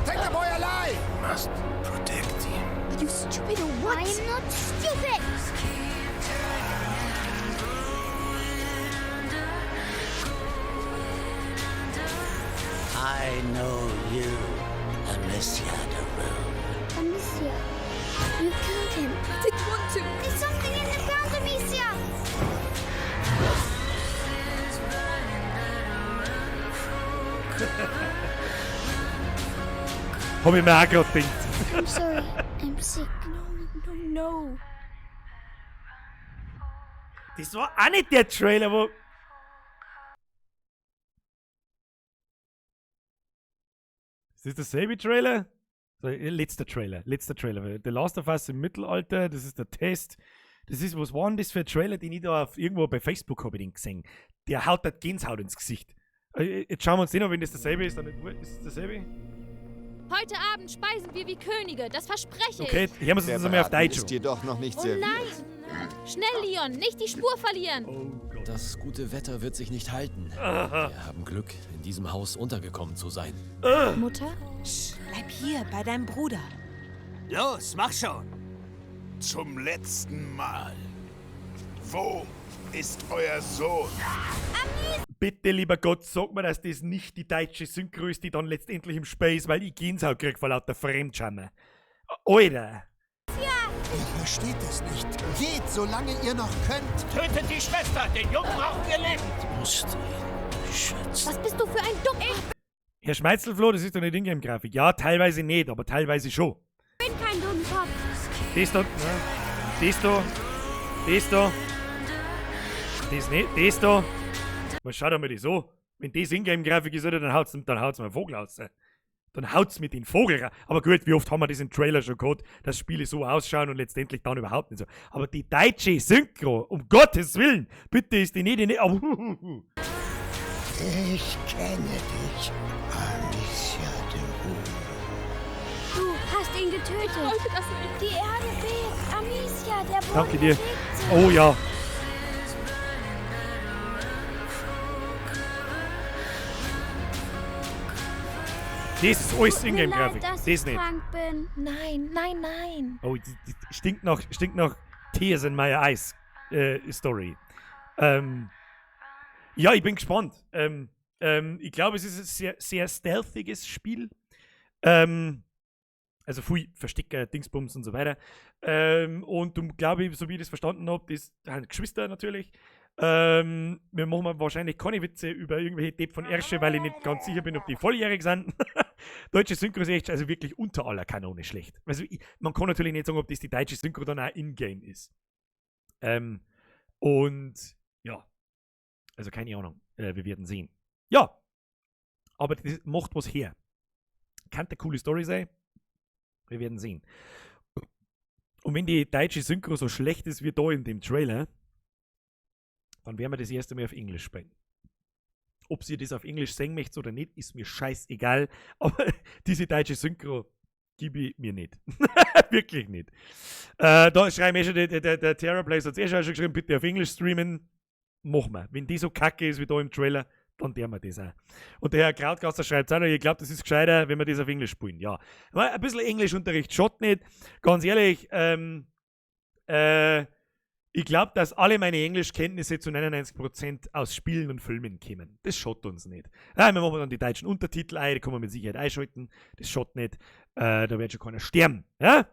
Take the boy alive! You must protect him. Are you stupid or what? I'm not stupid! I know you, Amicia DeRue. Amicia, you killed him. I didn't want to. There's something in the ground, Amicia! Hab ich mir auch gerade gedacht. I'm sorry, I'm sick. No. Das war auch nicht der Trailer, wo... Ist das derselbe Trailer? So, letzter Trailer. The Last of Us im Mittelalter, das ist der Test. Das ist, was war denn das für ein Trailer, den ich da irgendwo bei Facebook habe ich den gesehen. Der haut da Gänsehaut ins Gesicht. Jetzt schauen wir uns den an, wenn das dasselbe ist. Dann ist es dasselbe? Heute Abend speisen wir wie Könige, das verspreche ich. Okay, hier muss es einmal auf Deutsch. ist jedoch noch nicht Oh serviert. nein! Schnell, Leon, nicht die Spur verlieren. Das gute Wetter wird sich nicht halten. Aha. Wir haben Glück, in diesem Haus untergekommen zu sein. Mutter? Bleib hier, bei deinem Bruder. Los, mach schon. Zum letzten Mal. Wo ist euer Sohn? Bitte, lieber Gott, sag mir, dass das nicht die deutsche Synchro ist, die dann letztendlich im Space, weil ich Gänsehaut krieg vor lauter Fremdschammer. Alter. Ihr versteht es nicht. Geht, solange ihr noch könnt. Tötet die Schwester, den Jungen brauchen wir lebend. Was bist du für ein Dumm? Herr Schmeitzelfloh, das ist doch eine Ingame-Grafik. Ja, teilweise nicht, aber teilweise schon. Ich bin kein Dummkopf. Das da, das da, das da, das nicht, das da. Was schaut doch mal das so? Wenn das Ingame-Grafik ist, oder, dann haut's mir einen Vogel aus. Dann haut's mit den Vogel raus. Aber gut, wie oft haben wir das im Trailer schon gehabt, dass Spiele so ausschauen und letztendlich dann überhaupt nicht so. Aber die deutsche Synchro, um Gottes Willen, bitte ist die nicht in die... Oh. Ich kenne dich, Alicia de Rue. Du hast ihn getötet. Ich wollte das nicht. Die Erde bebt. Amicia, der Boden Danke dir. bewegt sich. Oh ja. Das ist alles Tut mir Ingame-Grafik. leid, Das dass ich nicht. krank bin. Nein, nein, nein. Oh, die stinkt nach Tears in my eyes Story. Ja, ich bin gespannt. Ich glaube, es ist ein sehr, sehr stealthiges Spiel. Also viel Verstecker, Dingsbums und so weiter. Und du, glaube ich, so wie ich das verstanden habe, das sind Geschwister natürlich. Wir machen wahrscheinlich keine Witze über irgendwelche Depp von Ersche, weil ich nicht ganz sicher bin, ob die volljährig sind. Deutsche Synchro ist echt also wirklich unter aller Kanone schlecht. Also man kann natürlich nicht sagen, ob das die deutsche Synchro dann auch in-game ist. Und ja, also keine Ahnung. Wir werden sehen. Ja, aber das macht was her. Kann eine coole Story sein. Wir werden sehen. Und wenn die deutsche Synchro so schlecht ist wie da in dem Trailer, dann werden wir das erste Mal auf Englisch spielen. Ob ihr das auf Englisch singen möchtet oder nicht, ist mir scheißegal. Aber diese deutsche Synchro gebe ich mir nicht. Wirklich nicht. Da schreiben schon, der TerraPlace hat es schon geschrieben, bitte auf Englisch streamen. Machen wir. Wenn die so kacke ist wie da im Trailer, dann der wir das auch. Und der Herr Krautgaster schreibt auch noch, ich glaube, das ist gescheiter, wenn wir das auf Englisch spielen. Ja. Aber ein bisschen Englischunterricht schaut nicht. Ganz ehrlich, ich glaube, dass alle meine Englischkenntnisse zu 99% aus Spielen und Filmen kommen. Das schaut uns nicht. Nein, wir machen dann die deutschen Untertitel ein, die kann man mit Sicherheit einschalten. Das schaut nicht. Da wird schon keiner sterben. Ja?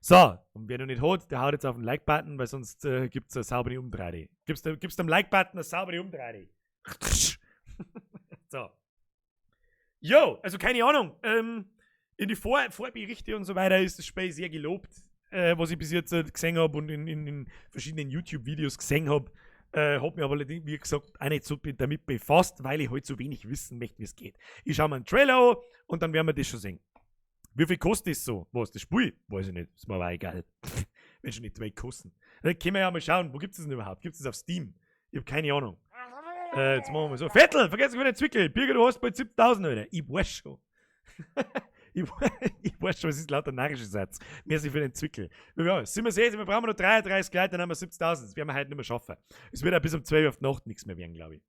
So, und wer noch nicht hat, der haut jetzt auf den Like-Button, weil sonst gibt es eine saubere Umdrehung. Gibst dem Like-Button eine saubere Umdrehung. So. Jo, also keine Ahnung. In die Vorberichte und so weiter ist das Spiel sehr gelobt. Was ich bis jetzt gesehen habe und in verschiedenen YouTube-Videos gesehen habe, habe mich aber, wie gesagt, auch nicht so damit befasst, weil ich halt so wenig wissen möchte, wie es geht. Ich schaue mir einen Trailer an und dann werden wir das schon sehen. Wie viel kostet das so? Was, das Spiel? Weiß ich nicht, ist mir aber egal. Wenn schon nicht 2 kosten. Dann können wir ja mal schauen, wo gibt es das denn überhaupt? Gibt es das auf Steam? Ich habe keine Ahnung. Jetzt machen wir mal so. Vettel, vergiss nicht den Zwickel. Birger, du hast bald 70.000, Alter. Ich weiß schon. Ich weiß schon, was ist lauter narischer Satz. Merci für den Zwickel. Ja, sind wir sehen, wir brauchen noch 33 Leute, dann haben wir 70.000. Das werden wir heute nicht mehr schaffen. Es wird auch bis um 12 Uhr auf die Nacht nichts mehr werden, glaube ich.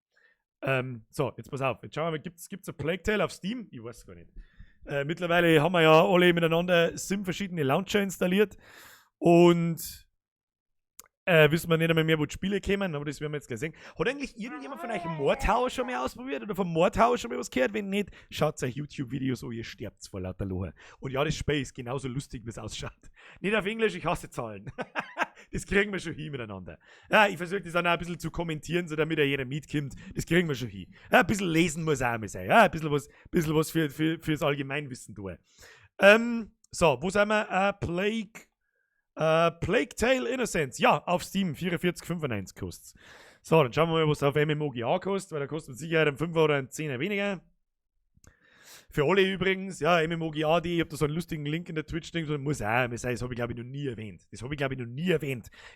So, jetzt pass auf. Jetzt schauen wir mal, gibt's ein Plague Tale auf Steam? Ich weiß es gar nicht. Mittlerweile haben wir ja alle miteinander 7 verschiedene Launcher installiert. Und wissen wir nicht einmal mehr, wo die Spiele kommen, aber das werden wir jetzt gleich sehen. Hat eigentlich irgendjemand von euch Mordhauer schon mal ausprobiert oder von Mordhauer schon mal was gehört? Wenn nicht, schaut euch YouTube-Videos an, ihr sterbt vor lauter Lohe. Und ja, das Spiel ist genauso lustig, wie es ausschaut. Nicht auf Englisch, ich hasse Zahlen. Das kriegen wir schon hin miteinander. Ja, ich versuche das dann auch ein bisschen zu kommentieren, so damit jeder mitkommt. Das kriegen wir schon hin. Ja, ein bisschen lesen muss auch mal sein. Ja, ein bisschen was fürs Allgemeinwissen tun. So, wo sind wir? Plague Tale Innocence. Ja, auf Steam. 44,95 kostet. So, dann schauen wir mal, was auf MMOGA kostet, weil da kostet mit Sicherheit ein 5er oder ein 10er weniger. Für alle übrigens, ja, MMOGA, ich habe da so einen lustigen Link in der Twitch-Ding, so muss auch mal sein, das habe ich glaube ich noch nie erwähnt.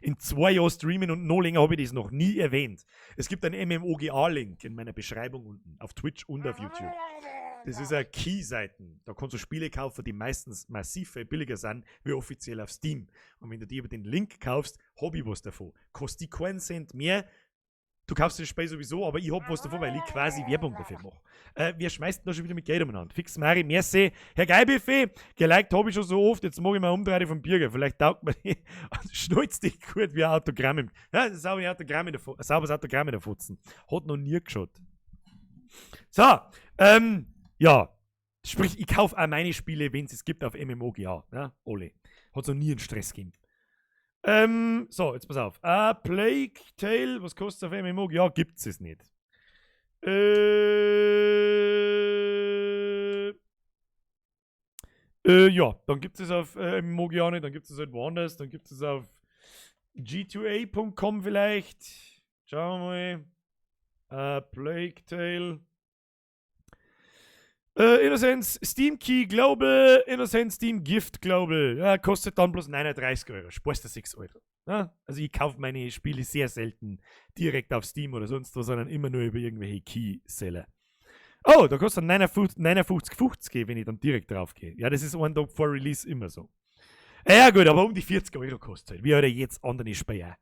In 2 Jahren Streamen und noch länger habe ich das noch nie erwähnt. Es gibt einen MMOGA-Link in meiner Beschreibung unten, auf Twitch und auf YouTube. Das ist eine Key-Seiten. Da kannst du Spiele kaufen, die meistens massiv viel billiger sind, wie offiziell auf Steam. Und wenn du die über den Link kaufst, habe ich was davon. Kostet die keinen Cent mehr. Du kaufst das Spiel sowieso, aber ich habe was davon, weil ich quasi Werbung dafür mache. Wir schmeißen da schon wieder mit Geld umeinander. Fix Mari, merci. Herr Geilbuffet, geliked habe ich schon so oft, jetzt mag ich mal umdrehen vom Bürger. Vielleicht taugt mir die. Schnalzt dich gut wie ein Autogramm. Ja, das ist ein sauberes Autogramm in der Futzen. Hat noch nie geschaut. So, ja. Sprich, ich kaufe auch meine Spiele, wenn es es gibt, auf MMOGA. Ja, alle. Hat so nie einen Stress gegeben. So, jetzt pass auf. Plague Tale, was kostet auf MMO? Ja, gibt's es nicht. Ja, dann gibt es auf MMO ja nicht, dann gibt es halt woanders, dann gibt es auf g2a.com vielleicht. Schauen wir mal. Plague Tale. Innocence Steam Key Global, Innocence Steam Gift Global. Ja, kostet dann bloß 39 €. Sparst du 6 €. Ja, also ich kaufe meine Spiele sehr selten direkt auf Steam oder sonst was, sondern immer nur über irgendwelche Key-Seller. Oh, da kostet 59,50, wenn ich dann direkt drauf gehe. Ja, das ist ein Tag vor Release immer so. Ja gut, aber um die 40 € kostet halt. Wie hat er jetzt andere Spiele?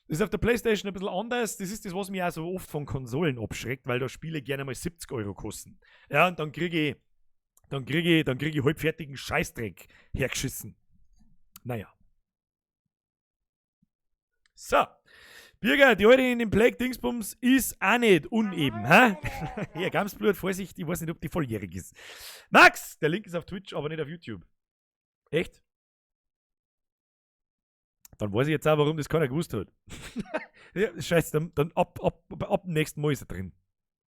Das ist auf der PlayStation ein bisschen anders. Das ist das, was mich auch so oft von Konsolen abschreckt, weil da Spiele gerne mal 70 € kosten. Ja, und dann kriege ich halbfertigen Scheißdreck hergeschissen. Naja. So. Bürger, die heute in den Plague-Dingsbums ist auch nicht uneben, hä? Hier, Gamsblut, Vorsicht, ich weiß nicht, ob die volljährig ist. Max, der Link ist auf Twitch, aber nicht auf YouTube. Echt? Dann weiß ich jetzt auch, warum das keiner gewusst hat. Ja, scheiße, dann ab dem nächsten Mal ist er drin.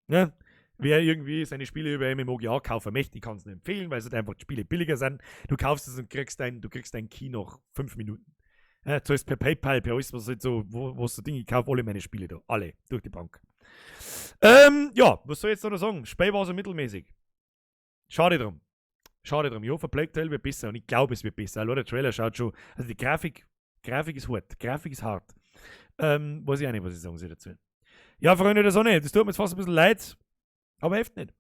Ja? Wer irgendwie seine Spiele über MMOGA kaufen möchte, ich kann es nicht empfehlen, weil es halt einfach die Spiele billiger sind. Du kaufst es und kriegst dein Key nach 5 Minuten. Ja, zahlst per PayPal, per alles, was halt so, was so Dinge, ich kaufe alle meine Spiele da. Alle, durch die Bank. Ja, was soll ich jetzt noch sagen? Spiel war so mittelmäßig. Schade drum. Ich hoffe, Plague Tale wird besser und ich glaube, es wird besser. Allein der Trailer schaut schon, also die Grafik ist hart. Grafik ist hart. Weiß ich auch nicht, was ich sagen soll dazu. Ja, Freunde der Sonne, das tut mir jetzt fast ein bisschen leid, aber hilft nicht.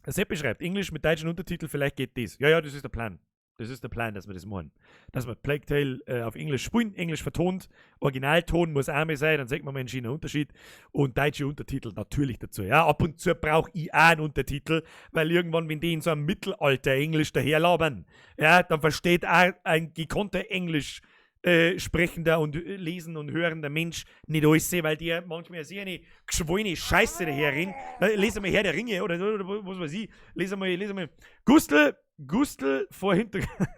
Der Seppi schreibt, Englisch mit deutschen Untertiteln, vielleicht geht das. Ja, das ist der Plan. Das ist der Plan, dass wir das machen. Dass wir Plague Tale auf Englisch spielen, Englisch vertont, Originalton muss einmal sein, dann sieht man mal einen Unterschied. Und deutsche Untertitel natürlich dazu. Ja, ab und zu brauche ich auch einen Untertitel, weil irgendwann, wenn die in so einem Mittelalter-Englisch daherlabern, ja, dann versteht auch ein gekonnter Englisch sprechender und lesen und hörender Mensch nicht alles, weil die manchmal sehr eine geschwollene Scheiße daherreden. Lesen wir Herr der Ringe oder was weiß ich. Lesen wir Gustl vor Hintergrund.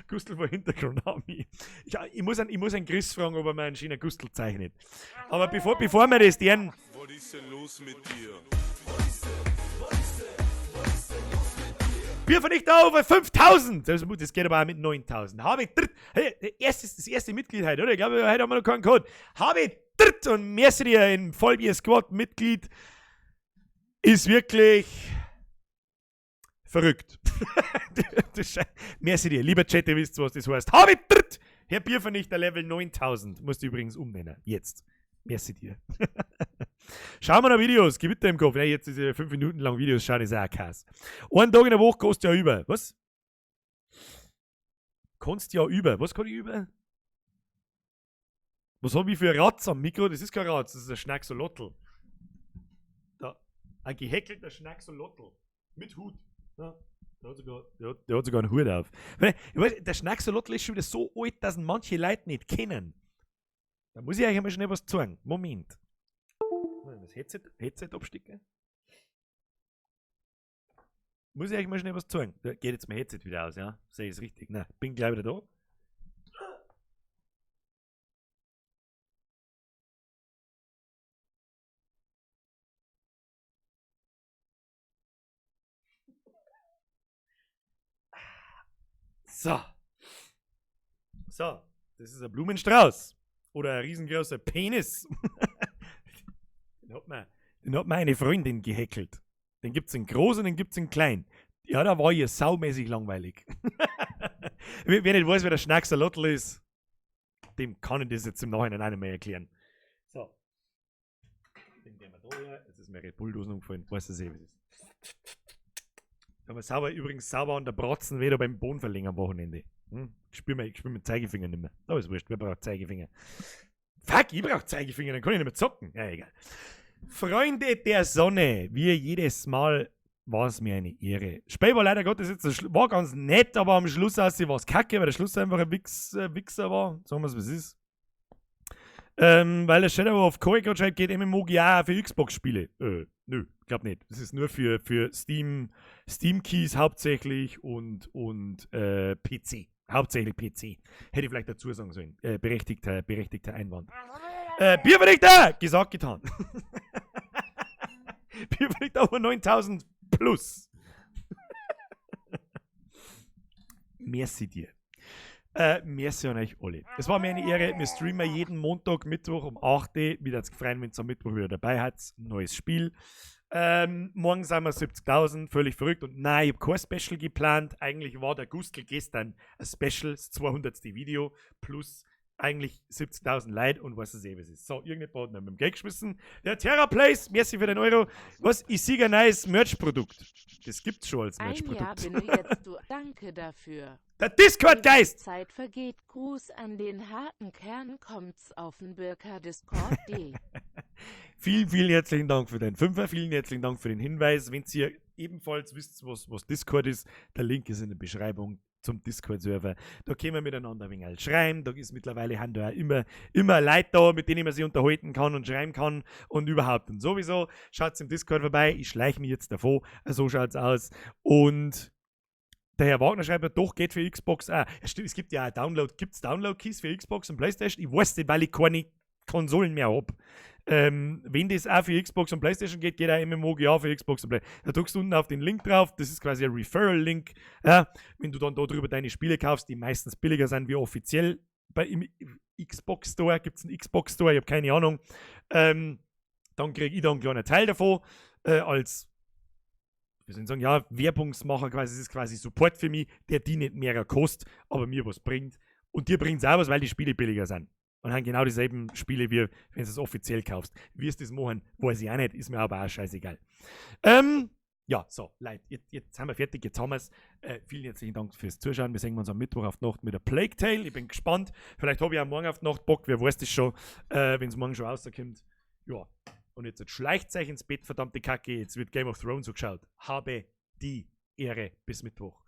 Gustl vor Hintergrund haben ich. Ich muss einen Chris fragen, ob er mir einen schönen Gustl zeichnet. Aber bevor wir das deren. Was ist denn los mit dir? Wir vernichten auf 5000! Das geht aber auch mit 9000. Habe ich dritt. Hey, das erste Mitglied heute, oder? Ich glaube, heute haben wir noch keinen Code. Habe ich dritt und merci dir, ein Vollbier-Squad-Mitglied ist wirklich verrückt. Merci dir, lieber Chat, ihr wisst, was das heißt. Habe ich dritt! Herr Biervernichter, Level 9000. Musst du übrigens umnennen. Jetzt. Merci dir. Schauen wir noch Videos. Gewitter im Kopf. Ja, jetzt diese 5 Minuten lang Videos schauen, ist auch ein Kass. Einen Tag in der Woche kostet ja über. Was? Kannst ja über. Was kann ich über? Was habe ich für ein Ratz am Mikro? Das ist kein Ratz, das ist ein Schnacksolotl. Da. Ein gehäkelter Schnacksolotl. Mit Hut. Ja. Der hat sogar einen Hut auf. Ich weiß, der Schnacksolotl ist schon wieder so alt, dass ihn manche Leute nicht kennen. Da muss ich euch einmal schnell was zeigen. Moment. Das Headset abstecken. Muss ich euch mal schnell was zeigen. Da geht jetzt mein Headset wieder aus, ja? Sehe ich es richtig? Nein, bin gleich wieder da. So. So. Das ist ein Blumenstrauß. Oder ein riesengroßer Penis. Den hat meine Freundin gehäkelt. Den gibt es in groß und den gibt es in klein. Ja, da war ich saumäßig langweilig. Wer nicht weiß, wer der Schnacksalotl ist, dem kann ich das jetzt im Nachhinein auch nicht mehr erklären. So. Den gehen wir da her. Jetzt ist mir Red Bull-Dosen umgefallen. Weißt du, was es ist? Aber übrigens sauber an der Bratzen wieder beim Bodenverlängen am Wochenende. Ich spür mit Zeigefinger nicht mehr. Aber ist wurscht, wer braucht Zeigefinger? Fuck, ich brauch Zeigefinger, dann kann ich nicht mehr zocken. Ja, egal. Freunde der Sonne, wie jedes Mal war es mir eine Ehre. Spiel war leider Gottes jetzt, war ganz nett, aber am Schluss war es kacke, weil der Schluss einfach ein Wichser war. Sagen wir es, was ist. Weil der Shadow of Koiko schreibt, geht MMO ja für Xbox-Spiele. Nö, glaub nicht. Das ist nur für Steam-Keys hauptsächlich und PC. Hauptsächlich PC. Hätte ich vielleicht dazu sagen sollen. Berechtigter Einwand. Bierverdichter! Gesagt, getan. Bierverdichter aber 9000 plus. Merci dir. Merci an euch alle. Es war mir eine Ehre. Wir streamen jeden Montag, Mittwoch um 8 Uhr. Wieder hat's gefreut, wenn ihr am Mittwoch wieder dabei habt. Neues Spiel. Morgen sind wir 70.000. Völlig verrückt. Und nein, ich habe kein Special geplant. Eigentlich war der Gustl gestern ein Special, das 200. Video. Plus eigentlich 70.000 Leute und was es ist. So, irgendjemand hat mit dem Geld geschmissen. Der TerraPlace, merci für den Euro. Was? Ich sehe ein neues Merch-Produkt. Das gibt's schon als Merch-Produkt. Ein Jahr bin ich jetzt du. Danke dafür. Der Discord-Geist! Zeit vergeht. Gruß an den harten Kern. Kommt's auf den Birker Discord. Vielen, vielen herzlichen Dank für den Fünfer. Vielen herzlichen Dank für den Hinweis. Wenn ihr ebenfalls wisst, was Discord ist, der Link ist in der Beschreibung zum Discord-Server. Da können wir miteinander ein wenig schreiben. Da ist mittlerweile haben da immer Leute da, mit denen man sich unterhalten kann und schreiben kann und überhaupt. Und sowieso, schaut im Discord vorbei. Ich schleiche mich jetzt davor. So schaut's aus. Und der Herr Wagner schreibt, doch, geht für Xbox. Es gibt ja gibt's Download-Keys für Xbox und PlayStation? Ich weiß nicht, weil ich keine Konsolen mehr habe. Wenn das auch für Xbox und PlayStation geht, geht auch MMO ja für Xbox und PlayStation. Da drückst du unten auf den Link drauf, das ist quasi ein Referral-Link. Ja, wenn du dann darüber deine Spiele kaufst, die meistens billiger sind wie offiziell im Xbox Store, gibt es einen Xbox Store, ich habe keine Ahnung. Dann kriege ich da einen kleinen Teil davon als wir sollen sagen, ja, Werbungsmacher quasi, das ist quasi Support für mich, der die nicht mehr kostet, aber mir was bringt. Und dir bringt es auch was, weil die Spiele billiger sind. Und haben genau dieselben Spiele, wie wenn du es offiziell kaufst. Wie es das machen, weiß ich auch nicht, ist mir aber auch scheißegal. Ja, so, Leute, jetzt sind wir fertig, jetzt haben wir es. Vielen herzlichen Dank fürs Zuschauen. Wir sehen uns am Mittwoch auf die Nacht mit der Plague Tale. Ich bin gespannt. Vielleicht habe ich auch morgen auf die Nacht Bock, wer weiß das schon, wenn es morgen schon rauskommt. Ja, und jetzt schleicht euch ins Bett, verdammte Kacke. Jetzt wird Game of Thrones so geschaut. Habe die Ehre. Bis Mittwoch.